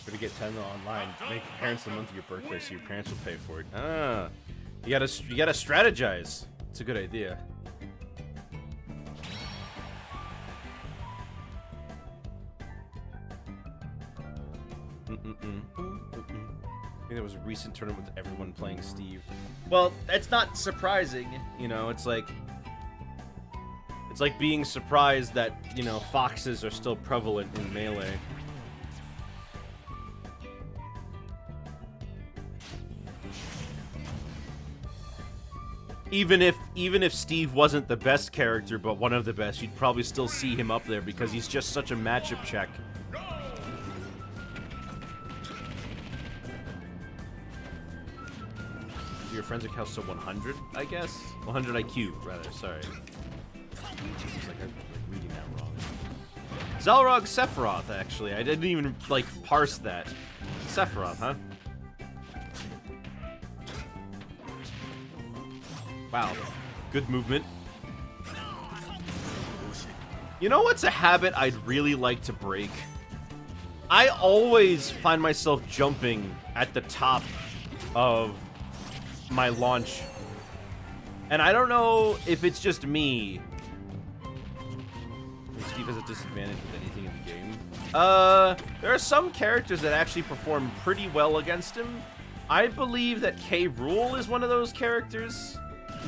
Speaker 1: Gonna get 10 online. Make your parents the month of your birthday so your parents will pay for it. Ah. You gotta strategize. It's a good idea. I think there was a recent tournament with everyone playing Steve. Well, it's not surprising, you know, it's like being surprised that, you know, foxes are still prevalent in Melee. Even if Steve wasn't the best character, but one of the best, you'd probably still see him up there because he's just such a matchup check. Your forensic house to 100, I guess? 100 IQ, rather, sorry. It's like I'm reading that wrong. Zalrog Sephiroth, actually. I didn't even, like, parse that. Sephiroth, huh? Wow. Good movement. You know what's a habit I'd really like to break? I always find myself jumping at the top of my launch. And I don't know if it's just me. Steve has a disadvantage with anything in the game. There are some characters that actually perform pretty well against him. I believe that K. Rool is one of those characters.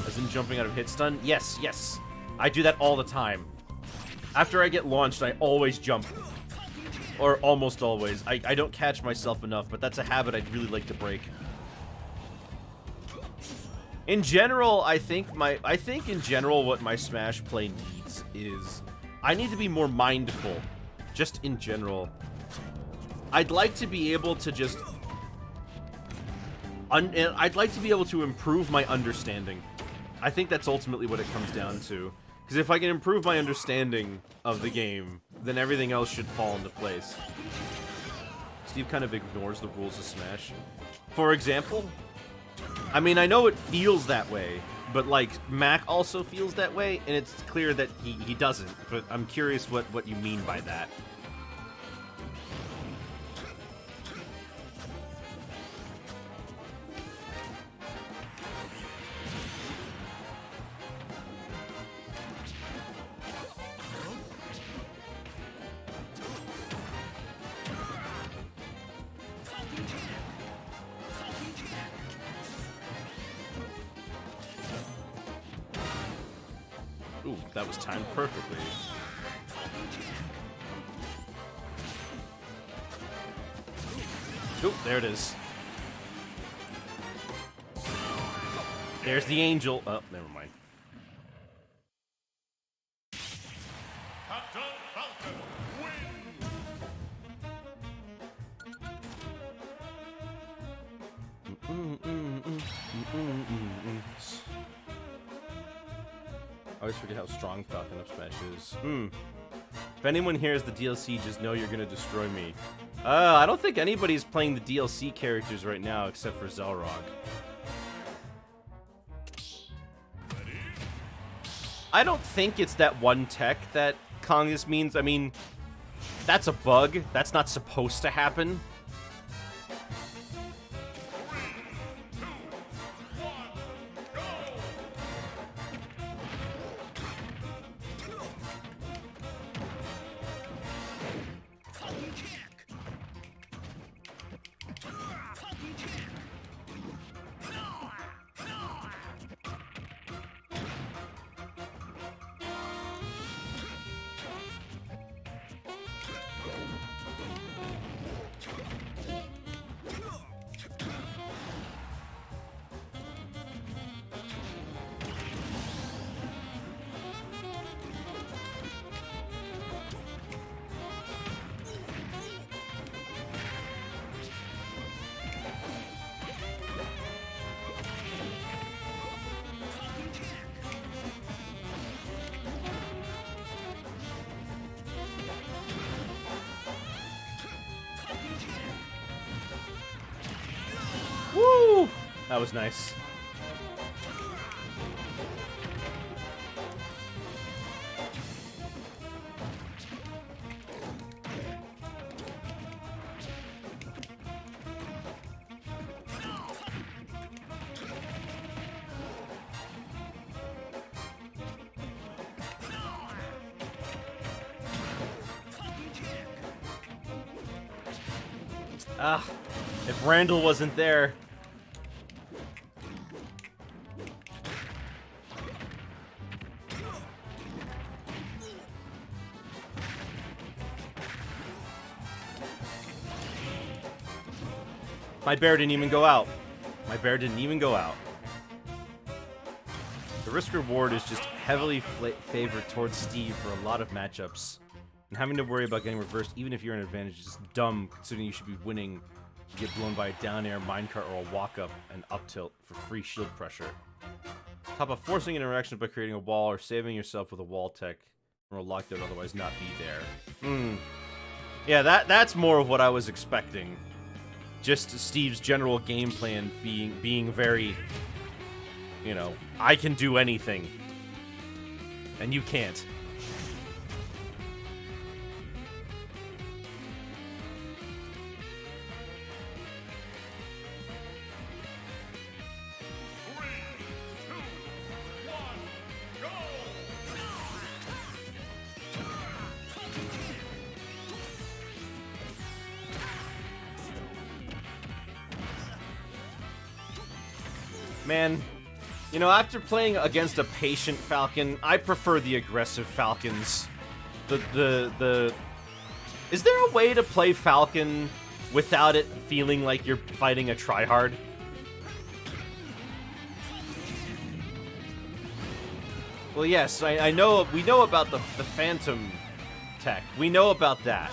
Speaker 1: As in jumping out of hit stun. Yes, yes. I do that all the time. After I get launched, I always jump. Or almost always. I don't catch myself enough, but that's a habit I'd really like to break. In general, I think in general what my Smash play needs is I need to be more mindful, just in general. I'd like to be able to just... I'd like to be able to improve my understanding. I think that's ultimately what it comes down to. Because if I can improve my understanding of the game, then everything else should fall into place. Steve kind of ignores the rules of Smash. For example, I mean, I know it feels that way, but, like, Mac also feels that way, and it's clear that he doesn't. But I'm curious what you mean by that. Ooh, that was timed perfectly. Ooh, there it is. There's the angel. Oh, never mind.
Speaker 2: Captain Falcon wins.
Speaker 1: I always forget how strong Falcon Up Smash is. If anyone hears the DLC, just know you're gonna destroy me. I don't think anybody's playing the DLC characters right now except for Zelrog. I don't think it's that one tech that Kongus means. I mean, that's a bug. That's not supposed to happen. Woo! That was nice. Ah, if Randall wasn't there. My bear didn't even go out. My bear didn't even go out. The risk reward is just heavily favored towards Steve for a lot of matchups. And having to worry about getting reversed, even if you're in advantage, is just dumb, considering you should be winning. You get blown by a down air, minecart, or a walk up and up tilt for free shield pressure. Top of forcing interaction by creating a wall or saving yourself with a wall tech from a lock that would otherwise not be there. Yeah, that's more of what I was expecting. Just Steve's general game plan being very, you know, I can do anything, and you can't. Man, you know, after playing against a patient Falcon, I prefer the aggressive Falcons. Is there a way to play Falcon without it feeling like you're fighting a tryhard? Well, yes, I know, we know about the Phantom tech. We know about that.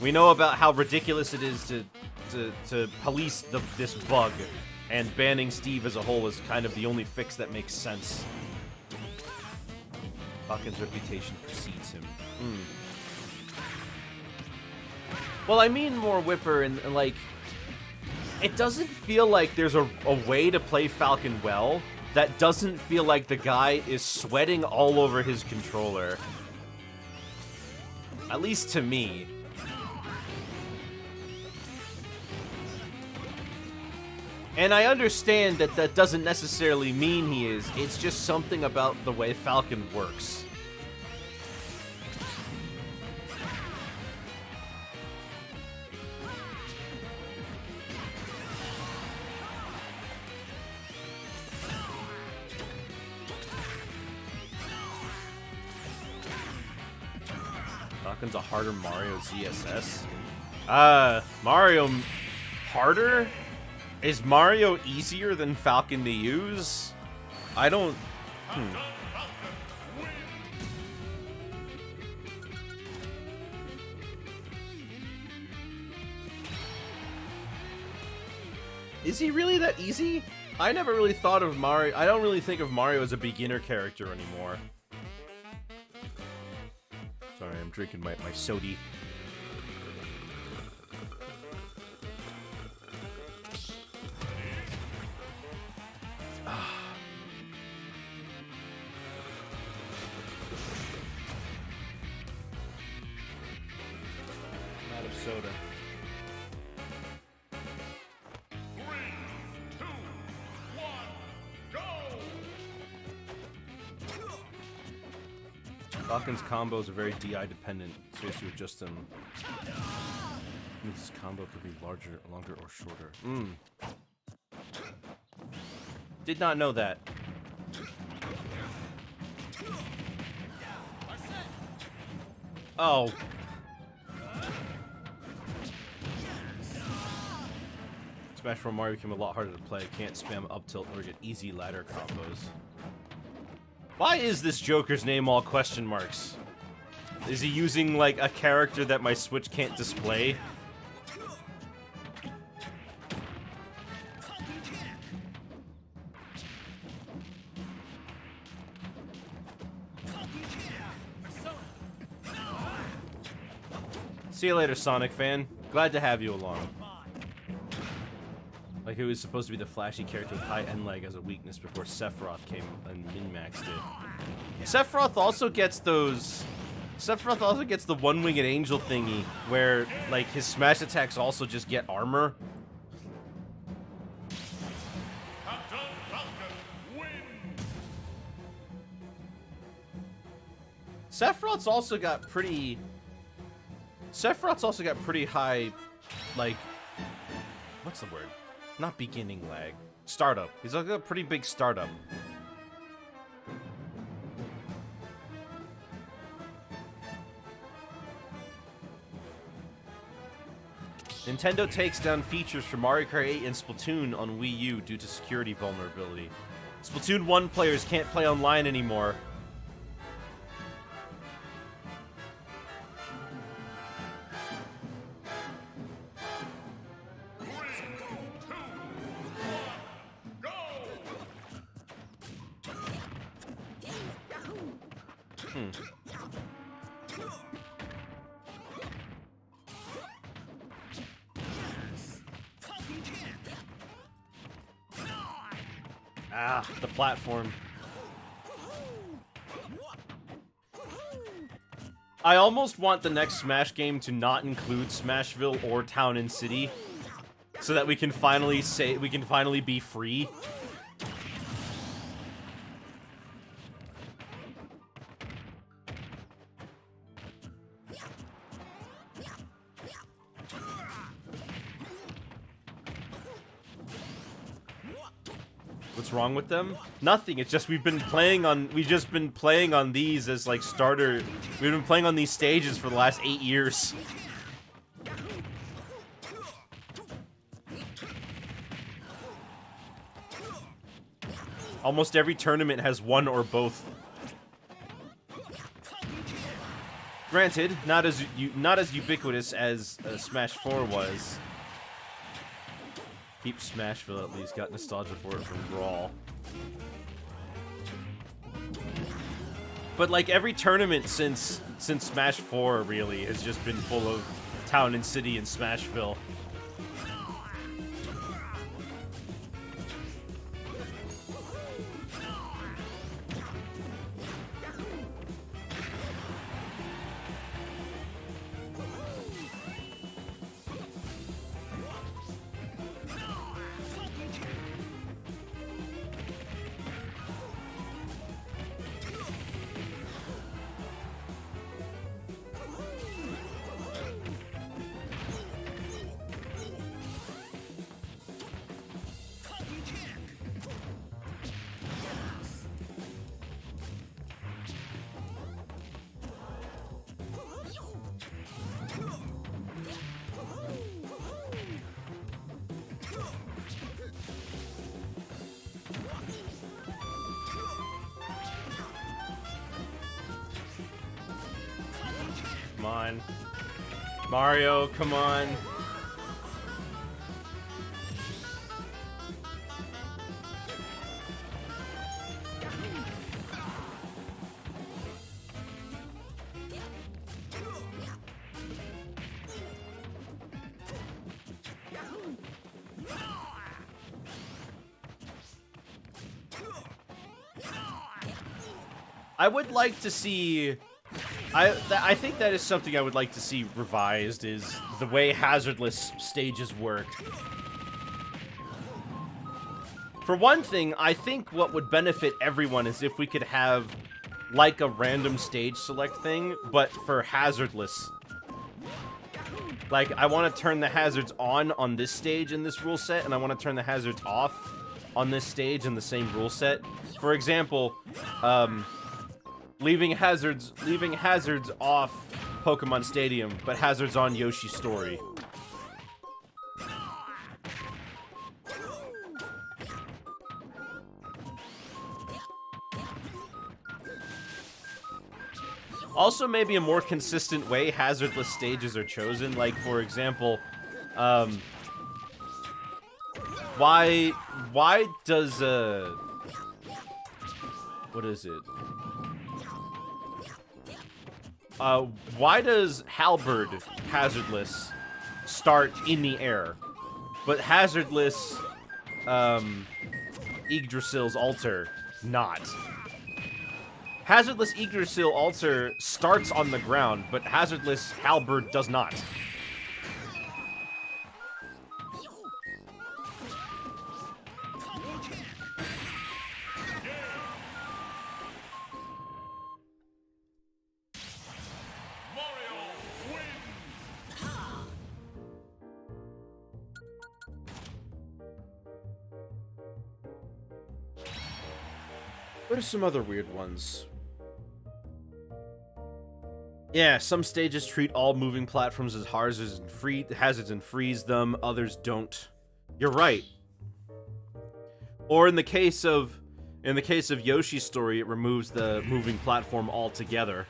Speaker 1: We know about how ridiculous it is to police this bug, and banning Steve as a whole is kind of the only fix that makes sense. Falcon's reputation precedes him. Well, I mean more Whipper, and like, it doesn't feel like there's a way to play Falcon well that doesn't feel like the guy is sweating all over his controller. At least to me. And I understand that that doesn't necessarily mean he is. It's just something about the way Falcon works. Falcon's a harder Mario ZSS. Mario harder? Is Mario easier than Falcon to use? I don't... Is he really that easy? I never really thought of Mario... I don't really think of Mario as a beginner character anymore. Sorry, I'm drinking my sody. Out of soda.
Speaker 2: 3, 2, 1, go!
Speaker 1: Falcon's combos are very DI dependent, so you have to adjust them. Means his combo could be larger, longer, or shorter. Did not know that. Oh. Smash 4 Mario became a lot harder to play. Can't spam up tilt or get easy ladder combos. Why is this Joker's name all question marks? Is he using, like, a character that my Switch can't display? See you later, Sonic fan. Glad to have you along. Like, who was supposed to be the flashy character with high end leg as a weakness before Sephiroth came and min-maxed it. Sephiroth also gets those... Sephiroth also gets the one-winged angel thingy, where, like, his smash attacks also just get armor.
Speaker 2: Captain Falcon wins!
Speaker 1: Sephiroth's also got pretty... Sephiroth's also got pretty high, like... What's the word? Not beginning lag. Startup. He's like a pretty big startup. Nintendo takes down features for Mario Kart 8 and Splatoon on Wii U due to security vulnerability. Splatoon 1 players can't play online anymore. Ah, the platform. I almost want the next Smash game to not include Smashville or Town and City, so that we can finally be free. What's wrong with them? Nothing. It's just we've just been playing on these as like starter. We've been playing on these stages for the last 8 years. Almost every tournament has one or both. Granted, not as ubiquitous as Smash 4 was. Keep Smashville at least got nostalgia for it from Brawl. But like every tournament since Smash 4 really has just been full of Town and City and Smashville. Come on. Mario, come on. I would like to see... I think that is something I would like to see revised, is the way hazardless stages work. For one thing, I think what would benefit everyone is if we could have, like, a random stage select thing, but for hazardless. Like, I want to turn the hazards on this stage in this rule set, and I want to turn the hazards off on this stage in the same rule set. For example, leaving hazards off Pokemon Stadium, but hazards on Yoshi's Story. Also, maybe a more consistent way hazardless stages are chosen. Like, for example, why does, what is it? Why does Halberd hazardless start in the air, but hazardless, Yggdrasil's altar not? Hazardless Yggdrasil altar starts on the ground, but hazardless Halberd does not. What are some other weird ones? Yeah, some stages treat all moving platforms as hazards and freeze them, others don't. You're right. Or in the case of Yoshi's Story, it removes the moving platform altogether.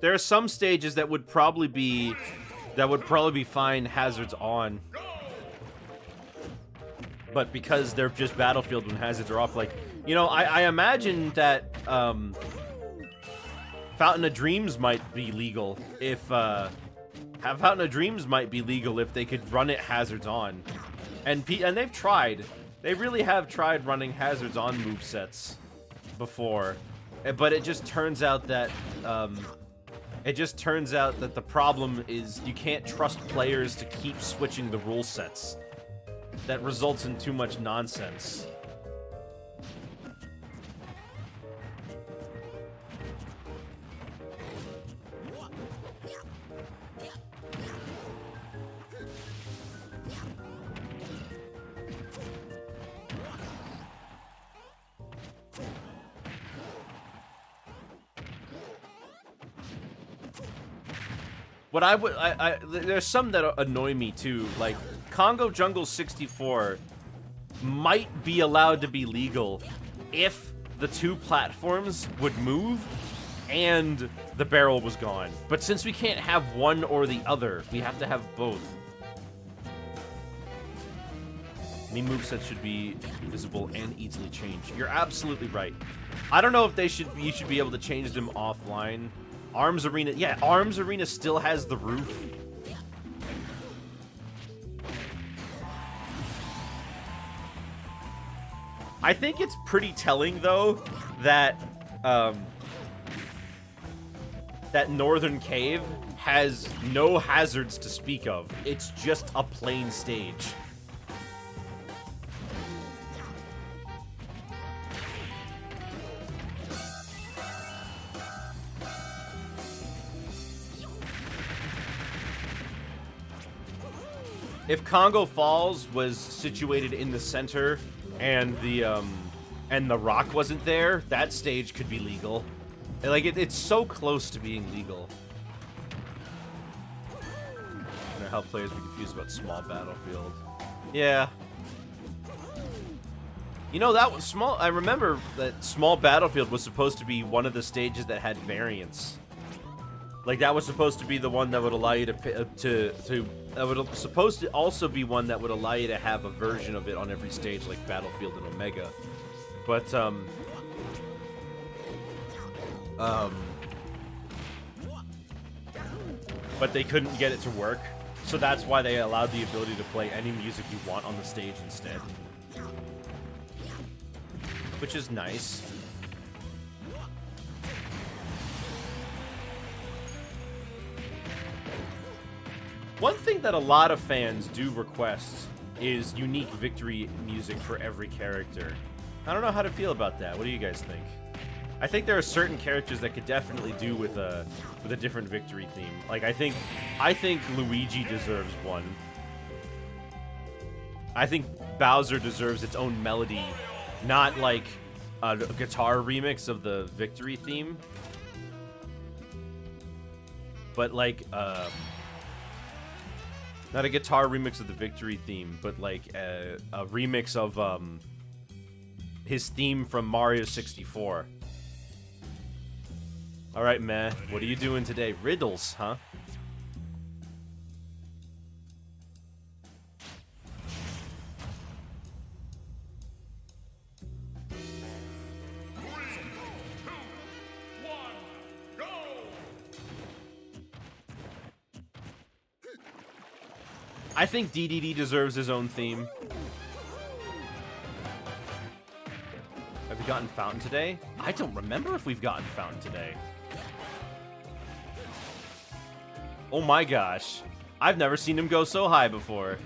Speaker 1: There are some stages that would probably be fine hazards on. But because they're just Battlefield when hazards are off, like, you know, I imagine that Fountain of Dreams might be legal if Fountain of Dreams might be legal if they could run it hazards on. And they've tried. They really have tried running hazards on movesets before. But it just turns out that the problem is you can't trust players to keep switching the rule sets. That results in too much nonsense. What there's some that annoy me too, like Congo Jungle 64 might be allowed to be legal if the two platforms would move and the barrel was gone. But since we can't have one or the other, we have to have both. Mii movesets should be visible and easily changed. You're absolutely right. I don't know if you should be able to change them offline. Arms Arena, yeah, Arms Arena still has the roof. I think it's pretty telling, though, that that Northern Cave has no hazards to speak of. It's just a plain stage. If Congo Falls was situated in the center and the rock wasn't there, that stage could be legal. Like, it's so close to being legal. Gonna help players be confused about small battlefield. Yeah. You know, that was small. I remember that small battlefield was supposed to be one of the stages that had variants. Like, that was supposed to be the one that would allow you that would supposed to also be one that would allow you to have a version of it on every stage, like Battlefield and Omega. But but they couldn't get it to work, so that's why they allowed the ability to play any music you want on the stage instead, which is nice. One thing that a lot of fans do request is unique victory music for every character. I don't know how to feel about that. What do you guys think? I think there are certain characters that could definitely do with a different victory theme. Like, I think Luigi deserves one. I think Bowser deserves its own melody, not like a guitar remix of the victory theme, but like not a guitar remix of the victory theme, but like a remix of his theme from Mario 64. All right, meh. What are you doing today? Riddles, huh? I think DDD deserves his own theme. Have we gotten Fountain today? I don't remember if we've gotten Fountain today. Oh my gosh. I've never seen him go so high before.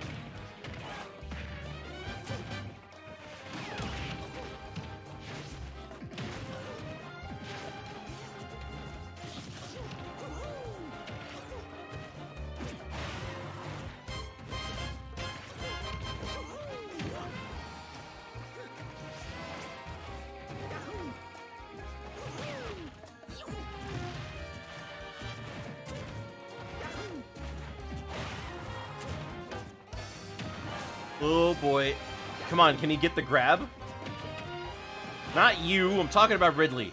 Speaker 1: Oh boy. Come on, can he get the grab? Not you, I'm talking about Ridley.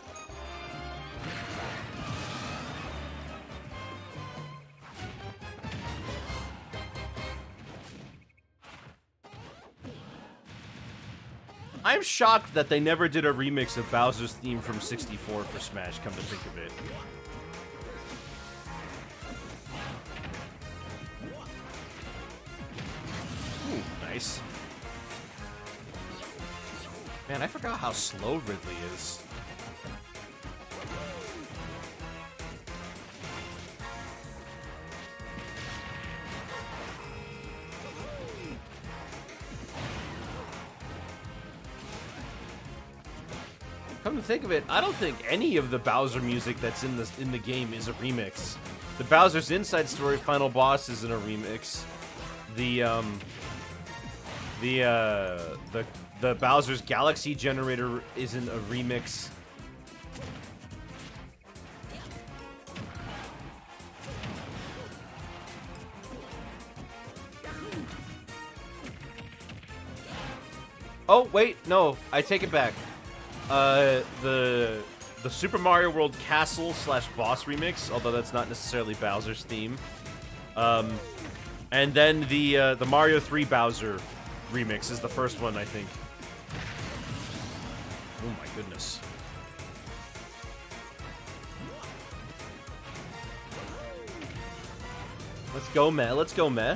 Speaker 1: I'm shocked that they never did a remix of Bowser's theme from 64 for Smash, come to think of it. Ooh, nice. Man, I forgot how slow Ridley is. Come to think of it, I don't think any of the Bowser music that's in the game is a remix. The Bowser's Inside Story final boss isn't a remix. The Bowser's Galaxy Generator isn't a remix. Oh, wait, no, I take it back. The Super Mario World Castle / Boss remix, although that's not necessarily Bowser's theme. And then the Mario 3 Bowser remix is the first one, I think. Oh my goodness. Let's go, meh. Let's go, meh.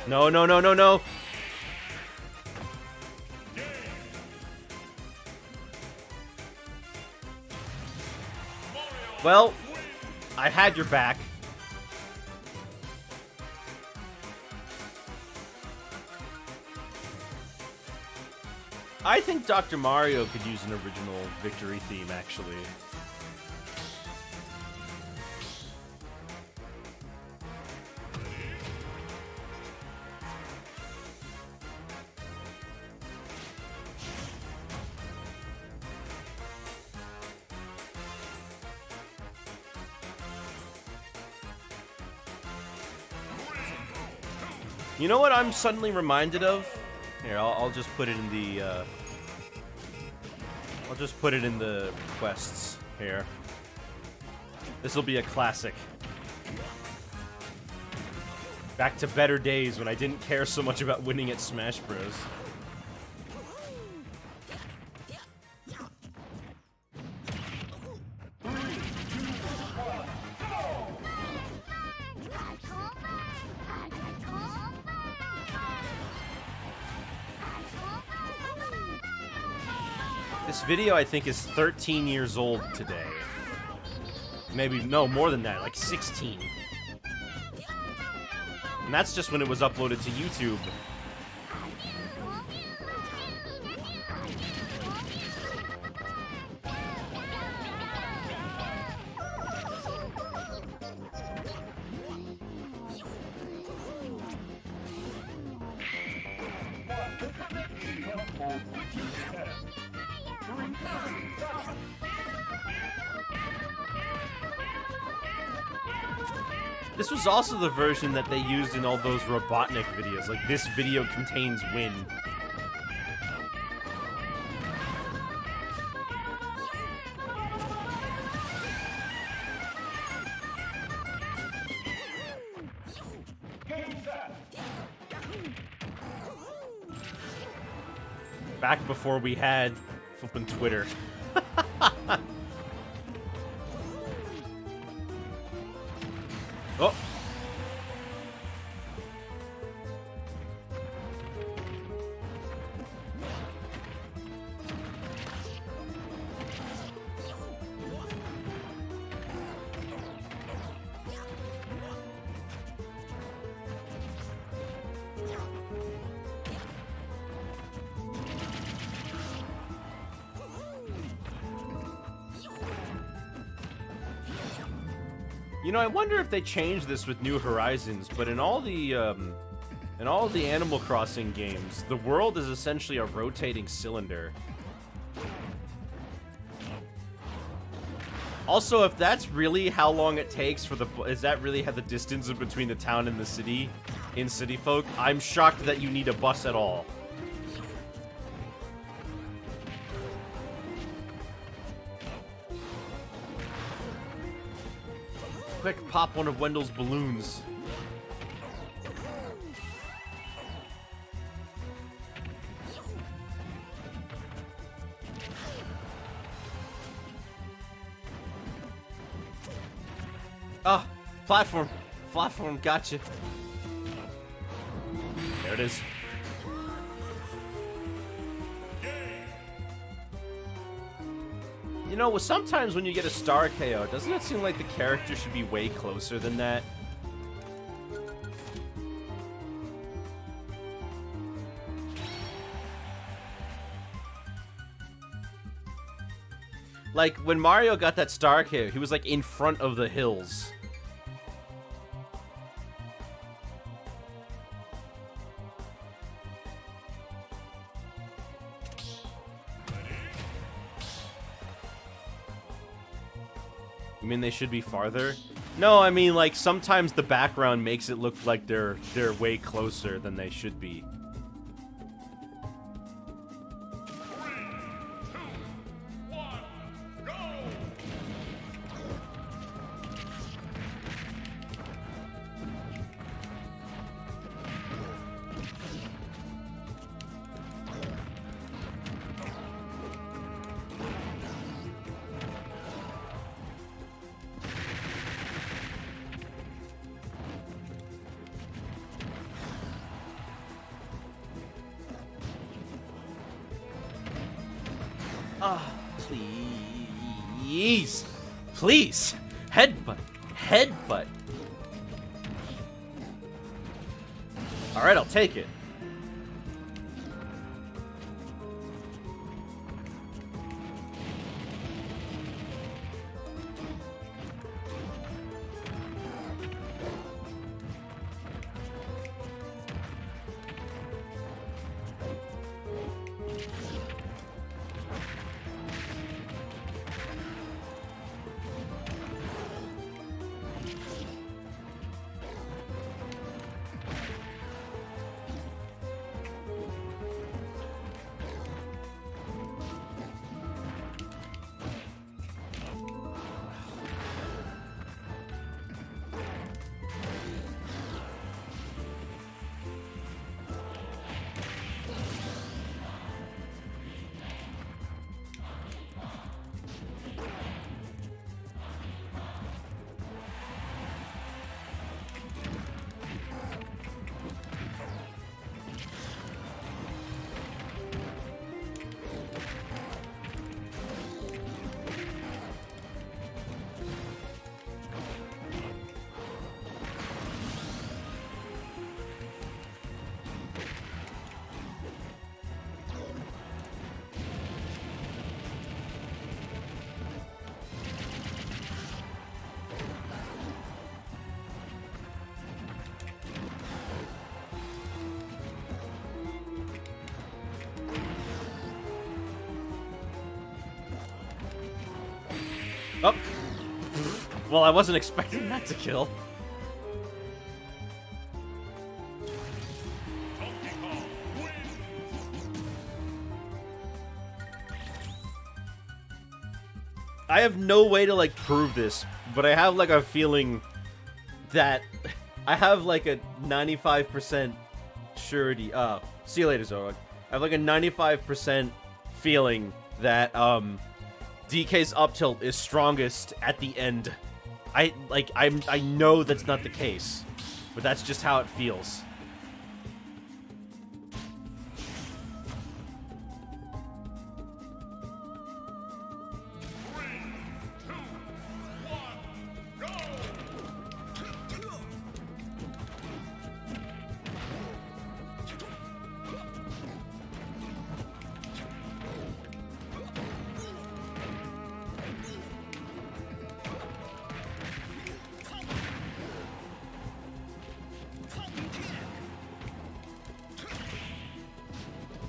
Speaker 1: No, no, no, no, no. Well, I had your back. I think Dr. Mario could use an original victory theme, actually. You know what I'm suddenly reminded of? Here, I'll just put it in the, I'll just put it in the quests here. This will be a classic. Back to better days when I didn't care so much about winning at Smash Bros. This video, I think, is 13 years old today. Maybe, no, more than that, like 16. And that's just when it was uploaded to YouTube. This was also the version that they used in all those Robotnik videos. Like, this video contains Win. Back before we had flipping Twitter. Oh. You know, I wonder if they changed this with New Horizons, but in all the Animal Crossing games, the world is essentially a rotating cylinder. Also, if that's really how long it takes for is that really how the distance between the town and the city in City Folk? I'm shocked that you need a bus at all. Quick, pop one of Wendell's balloons. Ah, platform. Platform, gotcha. There it is. You know, sometimes when you get a star KO, doesn't it seem like the character should be way closer than that? Like, when Mario got that star KO, he was like in front of the hills. You mean they should be farther? No, I mean, like, sometimes the background makes it look like they're way closer than they should be.
Speaker 2: 3, 2, 1, go!
Speaker 1: Ah, please. Please. Headbutt. Headbutt. Alright, I'll take it. Oh. Well, I wasn't expecting that to kill.
Speaker 2: Donkey Kong wins!
Speaker 1: I have no way to, like, prove this, but I have, like, a feeling that I have, like, a 95% surety. See you later, Zorog. I have, like, a 95% feeling that, DK's up tilt is strongest at the end. I know that's not the case, but that's just how it feels.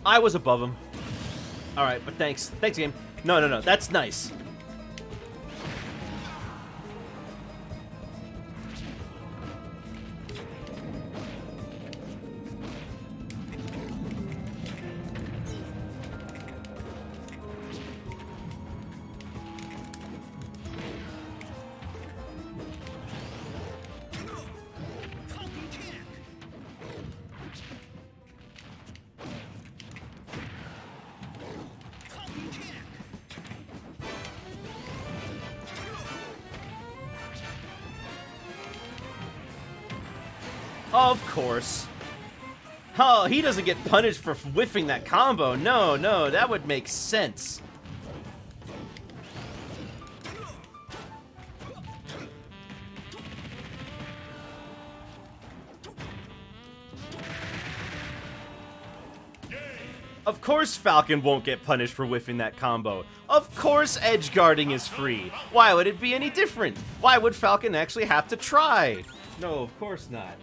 Speaker 1: I was above him. Alright, but thanks. Thanks, game. No. That's nice. Of course. Oh, he doesn't get punished for whiffing that combo. No, that would make sense. Of course Falcon won't get punished for whiffing that combo. Of course edge guarding is free. Why would it be any different? Why would Falcon actually have to try? No, of course not.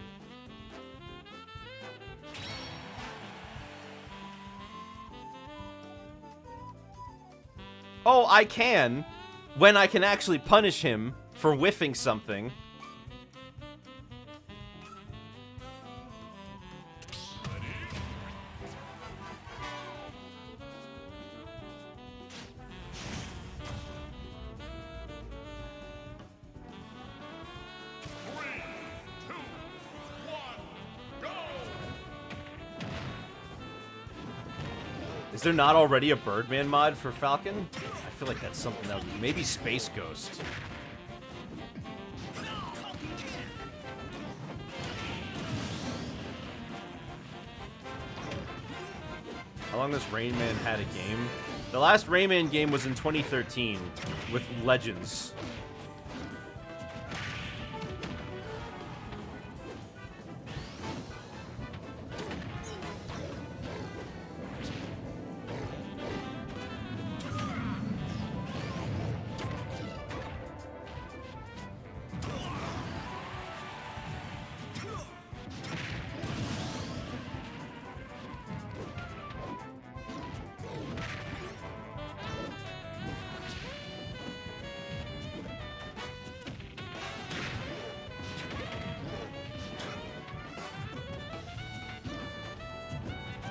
Speaker 1: Oh, I can. When I can actually punish him for whiffing something. Is there not already a Birdman mod for Falcon? I feel like that's something that would be... Maybe Space Ghost. How long has Rayman had a game? The last Rayman game was in 2013 with Legends.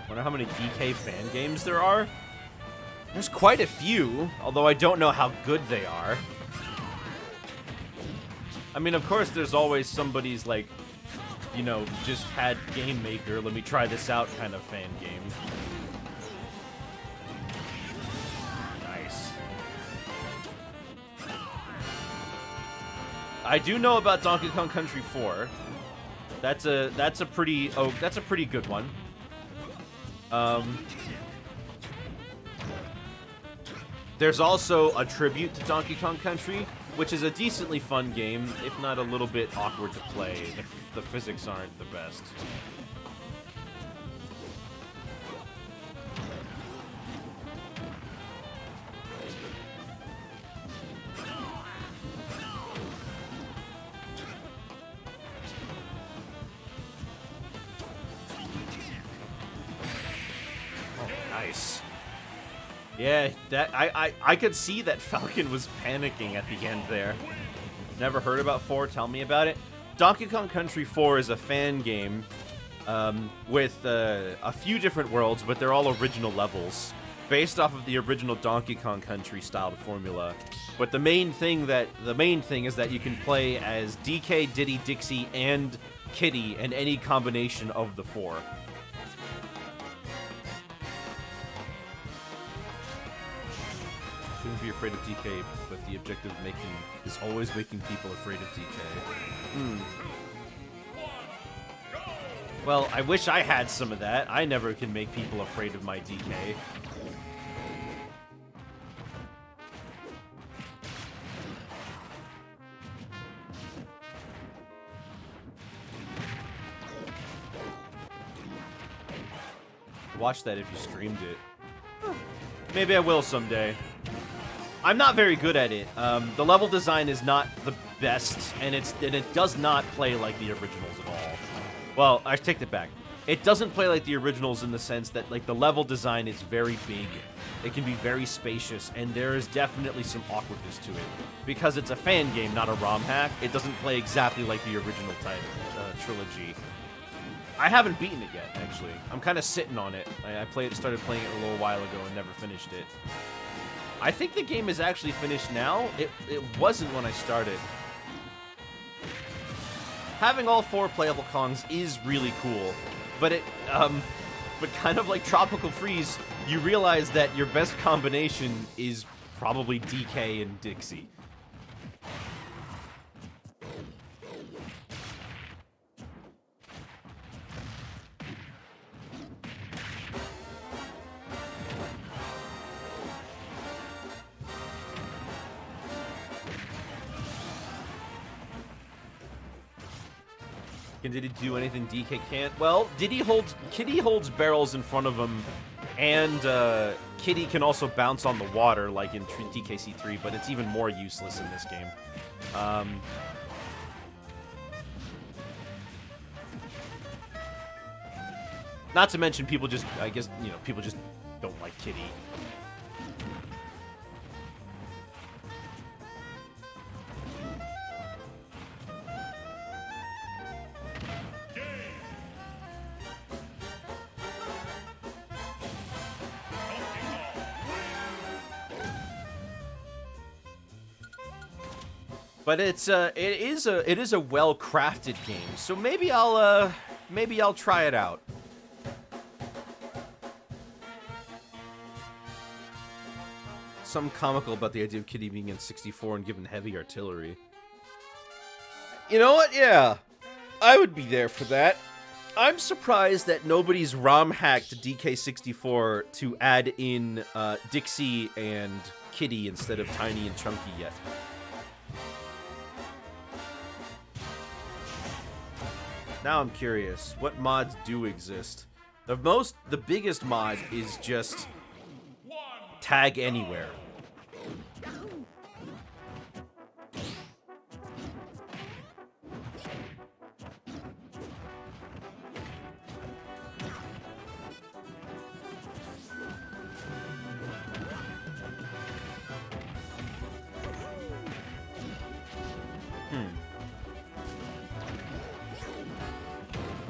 Speaker 1: Wonder how many DK fan games there are? There's quite a few, although I don't know how good they are. I mean, of course, there's always somebody's like, you know, just had Game Maker, let me try this out kind of fan game. Nice. I do know about Donkey Kong Country 4. That's a pretty good one. There's also a tribute to Donkey Kong Country, which is a decently fun game, if not a little bit awkward to play. The physics aren't the best. Nice. Yeah, that I could see that Falcon was panicking at the end there. Never heard about 4, tell me about it. Donkey Kong Country 4 is a fan game with a few different worlds, but they're all original levels, based off of the original Donkey Kong Country styled formula. But the main thing is that you can play as DK, Diddy, Dixie, and Kitty, and any combination of the 4. Shouldn't be afraid of DK, but the objective is always making people afraid of DK. Well, I wish I had some of that. I never can make people afraid of my DK. Watch that if you streamed it. Maybe I will someday. I'm not very good at it. The level design is not the best, and it does not play like the originals at all. Well, I take that back. It doesn't play like the originals in the sense that like the level design is very big. It can be very spacious, and there is definitely some awkwardness to it. Because it's a fan game, not a ROM hack, it doesn't play exactly like the original trilogy. I haven't beaten it yet, actually. I'm kind of sitting on it. I started playing it a little while ago and never finished it. I think the game is actually finished now. It wasn't when I started. Having all 4 playable Kongs is really cool, but but kind of like Tropical Freeze, you realize that your best combination is probably DK and Dixie. Can Diddy do anything DK can't? Well, Kitty holds barrels in front of him, and Kitty can also bounce on the water like in DKC3, but it's even more useless in this game. Not to mention people just, I guess, you know, people just don't like Kitty. But it is a well-crafted game, so maybe I'll try it out. Some comical about the idea of Kitty being in 64 and given heavy artillery. You know what? Yeah. I would be there for that. I'm surprised that nobody's ROM hacked DK64 to add in Dixie and Kitty instead of Tiny and Chunky yet. Now I'm curious, what mods do exist? The biggest mod is just tag anywhere.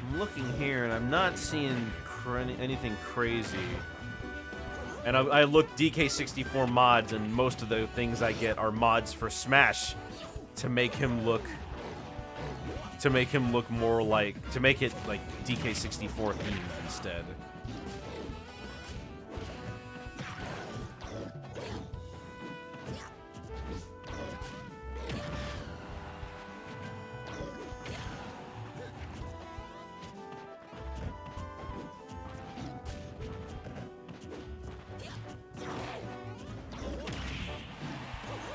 Speaker 1: I'm looking here and I'm not seeing anything crazy. And I look DK64 mods, and most of the things I get are mods for Smash to make him look more like, to make it like DK64 themed instead.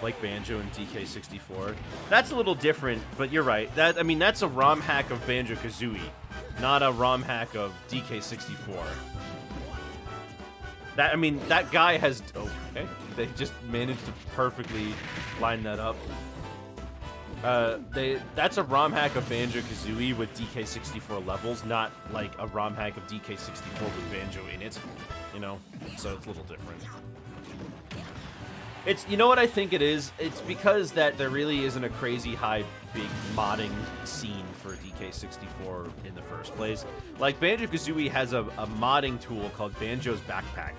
Speaker 1: Like Banjo and DK64. That's a little different, but you're right. That's a ROM hack of Banjo-Kazooie, not a ROM hack of DK64. That guy has... Oh, okay. They just managed to perfectly line that up. That's a ROM hack of Banjo-Kazooie with DK64 levels, not like a ROM hack of DK64 with Banjo in it. You know? So it's a little different. It's, you know what I think it is? It's because that there really isn't a crazy high big modding scene for DK64 in the first place. Like, Banjo-Kazooie has a modding tool called Banjo's Backpack,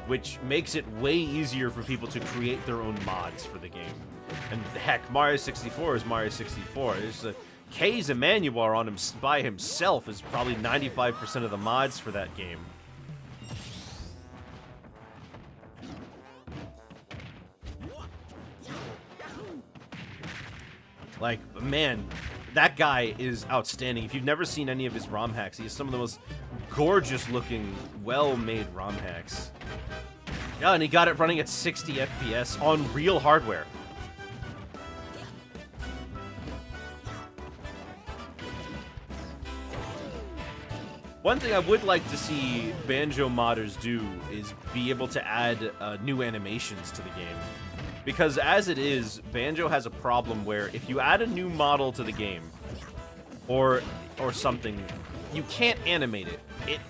Speaker 1: which makes it way easier for people to create their own mods for the game. And heck, Mario 64 is Mario 64. K's Emmanuel on him by himself is probably 95% of the mods for that game. Like, man, that guy is outstanding. If you've never seen any of his ROM hacks, he has some of the most gorgeous-looking, well-made ROM hacks. Yeah, and he got it running at 60 FPS on real hardware. One thing I would like to see Banjo modders do is be able to add new animations to the game. Because as it is, Banjo has a problem where if you add a new model to the game, or something, you can't animate it.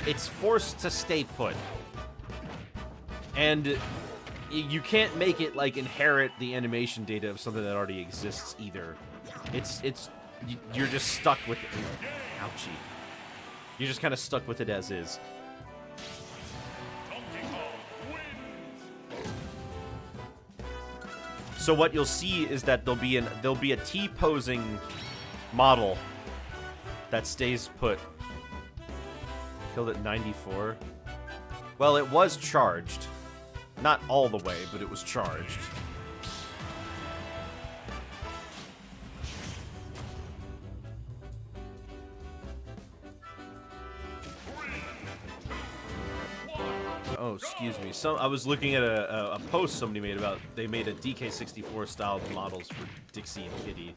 Speaker 1: It's forced to stay put. And you can't make it like inherit the animation data of something that already exists either. You're just stuck with it. Ouchie. You're just kind of stuck with it as is. So what you'll see is that there'll be a T-posing model that stays put. Killed at 94. Well, it was charged. Not all the way, but it was charged. Oh, excuse me. I was looking at a post somebody made about they made a DK64 style models for Dixie and Kitty.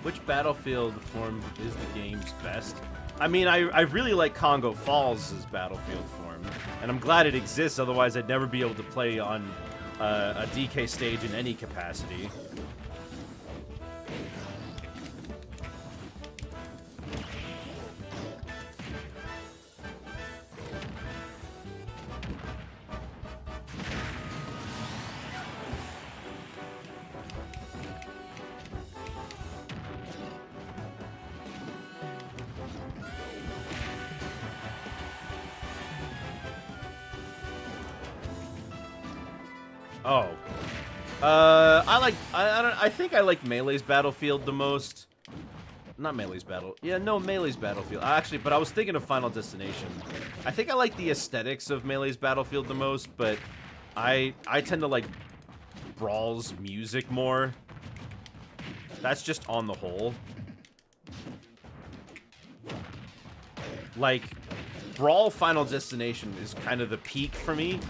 Speaker 1: Which Battlefield form is the game's best? I mean, I really like Congo Falls' Battlefield form, and I'm glad it exists, otherwise I'd never be able to play on a DK stage in any capacity. Oh. I think I like Melee's Battlefield the most. Not Melee's Melee's Battlefield. Actually, but I was thinking of Final Destination. I think I like the aesthetics of Melee's Battlefield the most, but I tend to like Brawl's music more. That's just on the whole. Like, Brawl Final Destination is kind of the peak for me.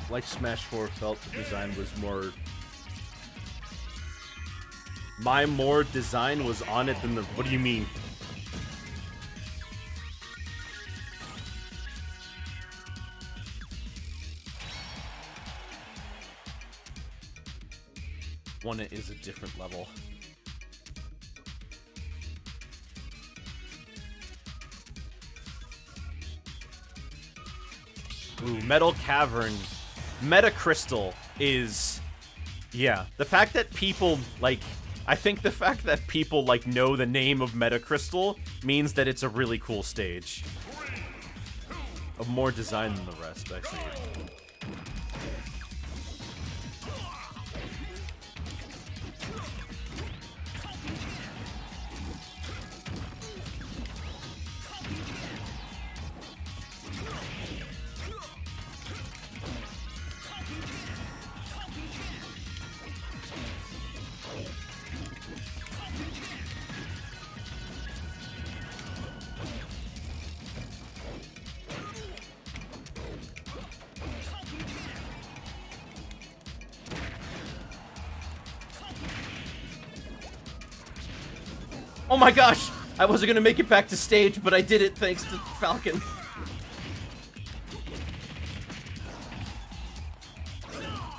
Speaker 1: Like Smash 4 felt the design was more... more design was on it than the... What do you mean? One is a different level. Ooh, Metal Cavern. Metacrystal is... Yeah. The fact that people, like... I think the fact that people, like, know the name of Metacrystal means that it's a really cool stage. Of more design than the rest, I see. Oh my gosh! I wasn't gonna make it back to stage, but I did it thanks to Falcon.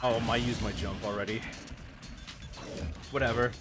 Speaker 1: Oh, I used my jump already. Whatever.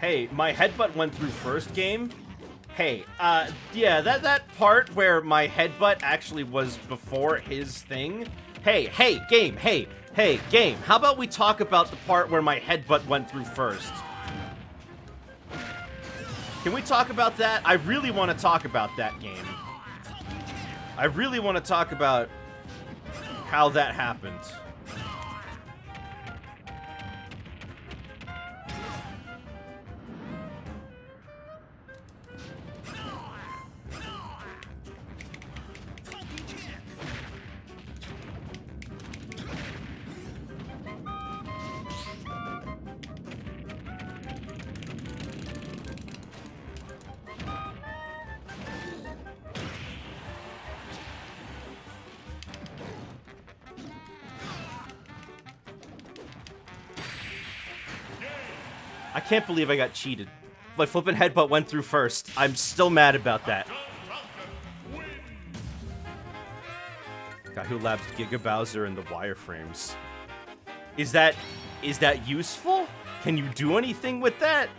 Speaker 1: Hey, my headbutt went through first game. Hey, yeah, that part where my headbutt actually was before his thing. Hey, game, game. How about we talk about the part where my headbutt went through first? Can we talk about that? I really want to talk about that game. I really want to talk about how that happened. I can't believe I got cheated. My flippin' headbutt went through first. I'm still mad about that. Guy who labs Giga Bowser in the wireframes. Is that useful? Can you do anything with that?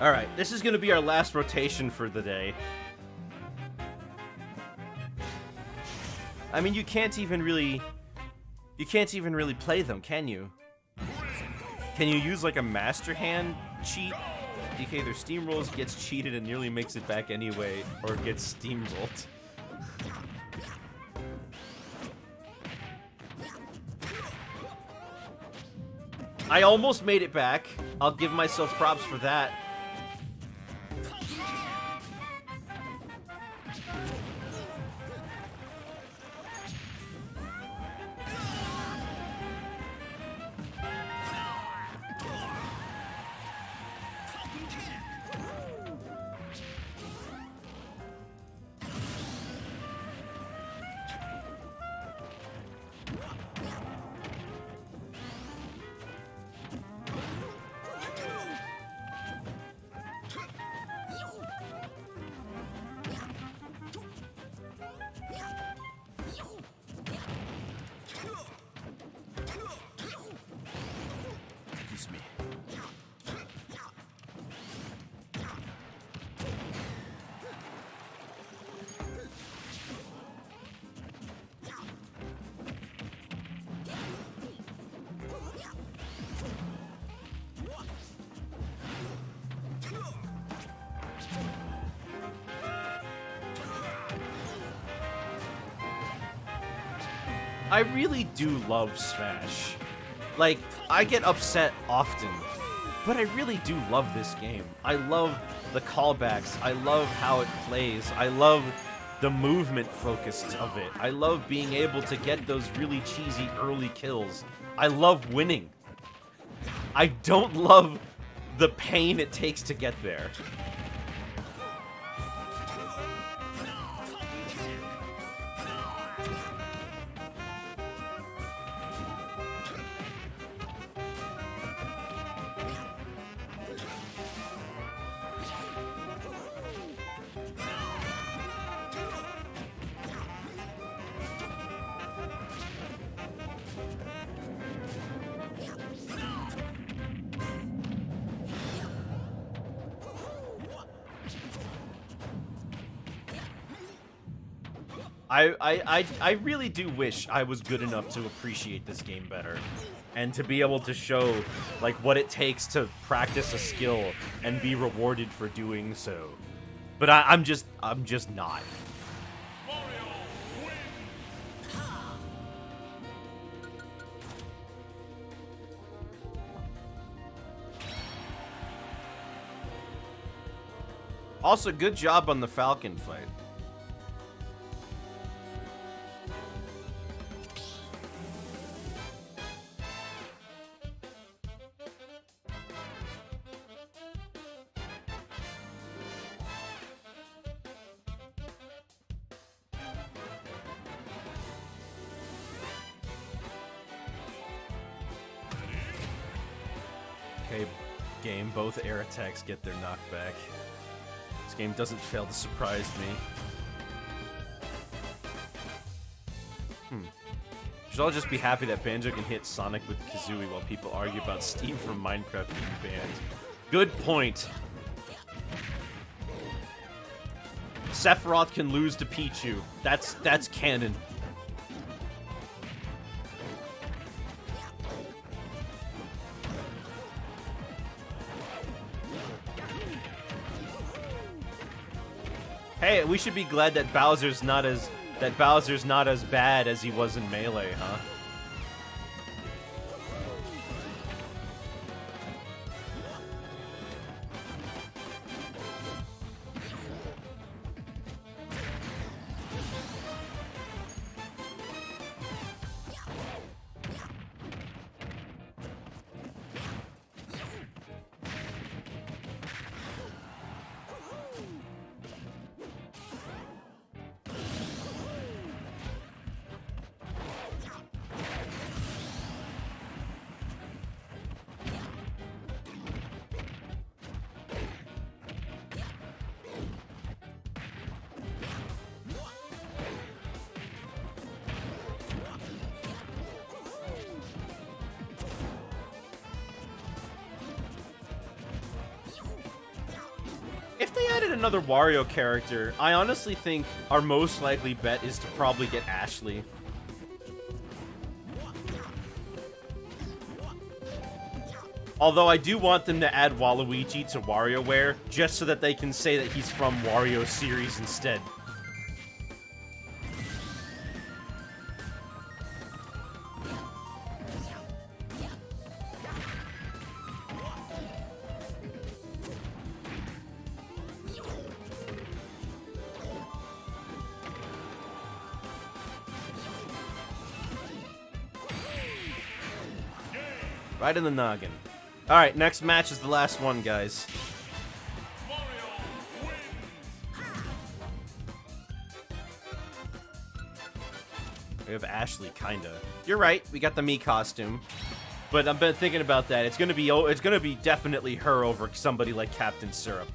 Speaker 1: Alright, this is gonna be our last rotation for the day. I mean, you can't even really play them, can you? Can you use like a master hand cheat? DK either steamrolls, gets cheated, and nearly makes it back anyway, or gets steamrolled. I almost made it back. I'll give myself props for that. Excuse me. I really do love Smash. Like, I get upset often, but I really do love this game. I love the callbacks. I love how it plays. I love the movement focus of it. I love being able to get those really cheesy early kills. I love winning. I don't love the pain it takes to get there. I really do wish I was good enough to appreciate this game better, and to be able to show like what it takes to practice a skill and be rewarded for doing so. But I'm just not. Also, good job on the Falcon fight. Okay, game, both air attacks get their knockback. This game doesn't fail to surprise me. Should all just be happy that Banjo can hit Sonic with Kazooie while people argue about Steve from Minecraft being banned. Good point. Sephiroth can lose to Pichu. That's canon. Hey, we should be glad that Bowser's not as bad as he was in Melee, huh? another Wario character, I honestly think our most likely bet is to probably get Ashley. Although I do want them to add Waluigi to WarioWare, just so that they can say that he's from Wario series instead. Right in the noggin. Alright, next match is the last one, guys.
Speaker 2: Mario wins.
Speaker 1: We have Ashley, kinda. You're right, we got the Mii costume. But I've been thinking about that. It's gonna be definitely her over somebody like Captain Syrup.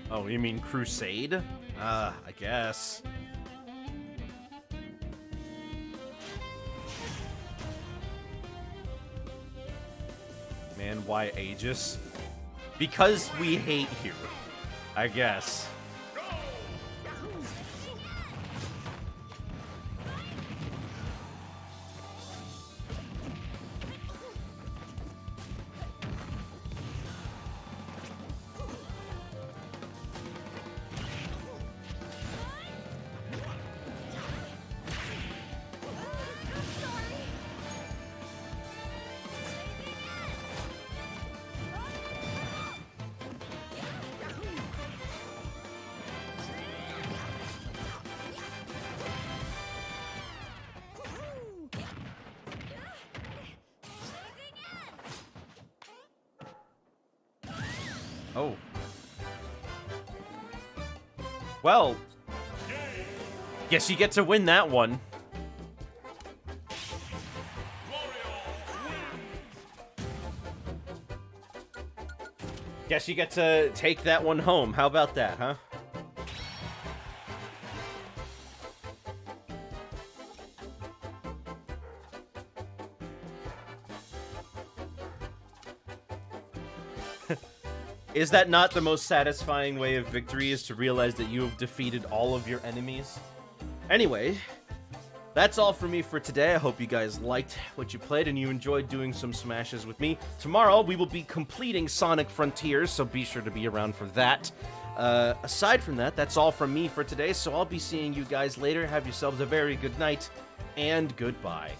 Speaker 1: Oh, you mean Crusade? I guess. Man, why Aegis? Because we hate you, I guess. Oh. Well, guess you get to win that one. Guess you get to take that one home. How about that, huh? Is that not the most satisfying way of victory, is to realize that you have defeated all of your enemies? Anyway, that's all for me for today. I hope you guys liked what you played and you enjoyed doing some smashes with me. Tomorrow, we will be completing Sonic Frontiers, so be sure to be around for that. Aside from that, that's all from me for today, so I'll be seeing you guys later. Have yourselves a very good night, and goodbye.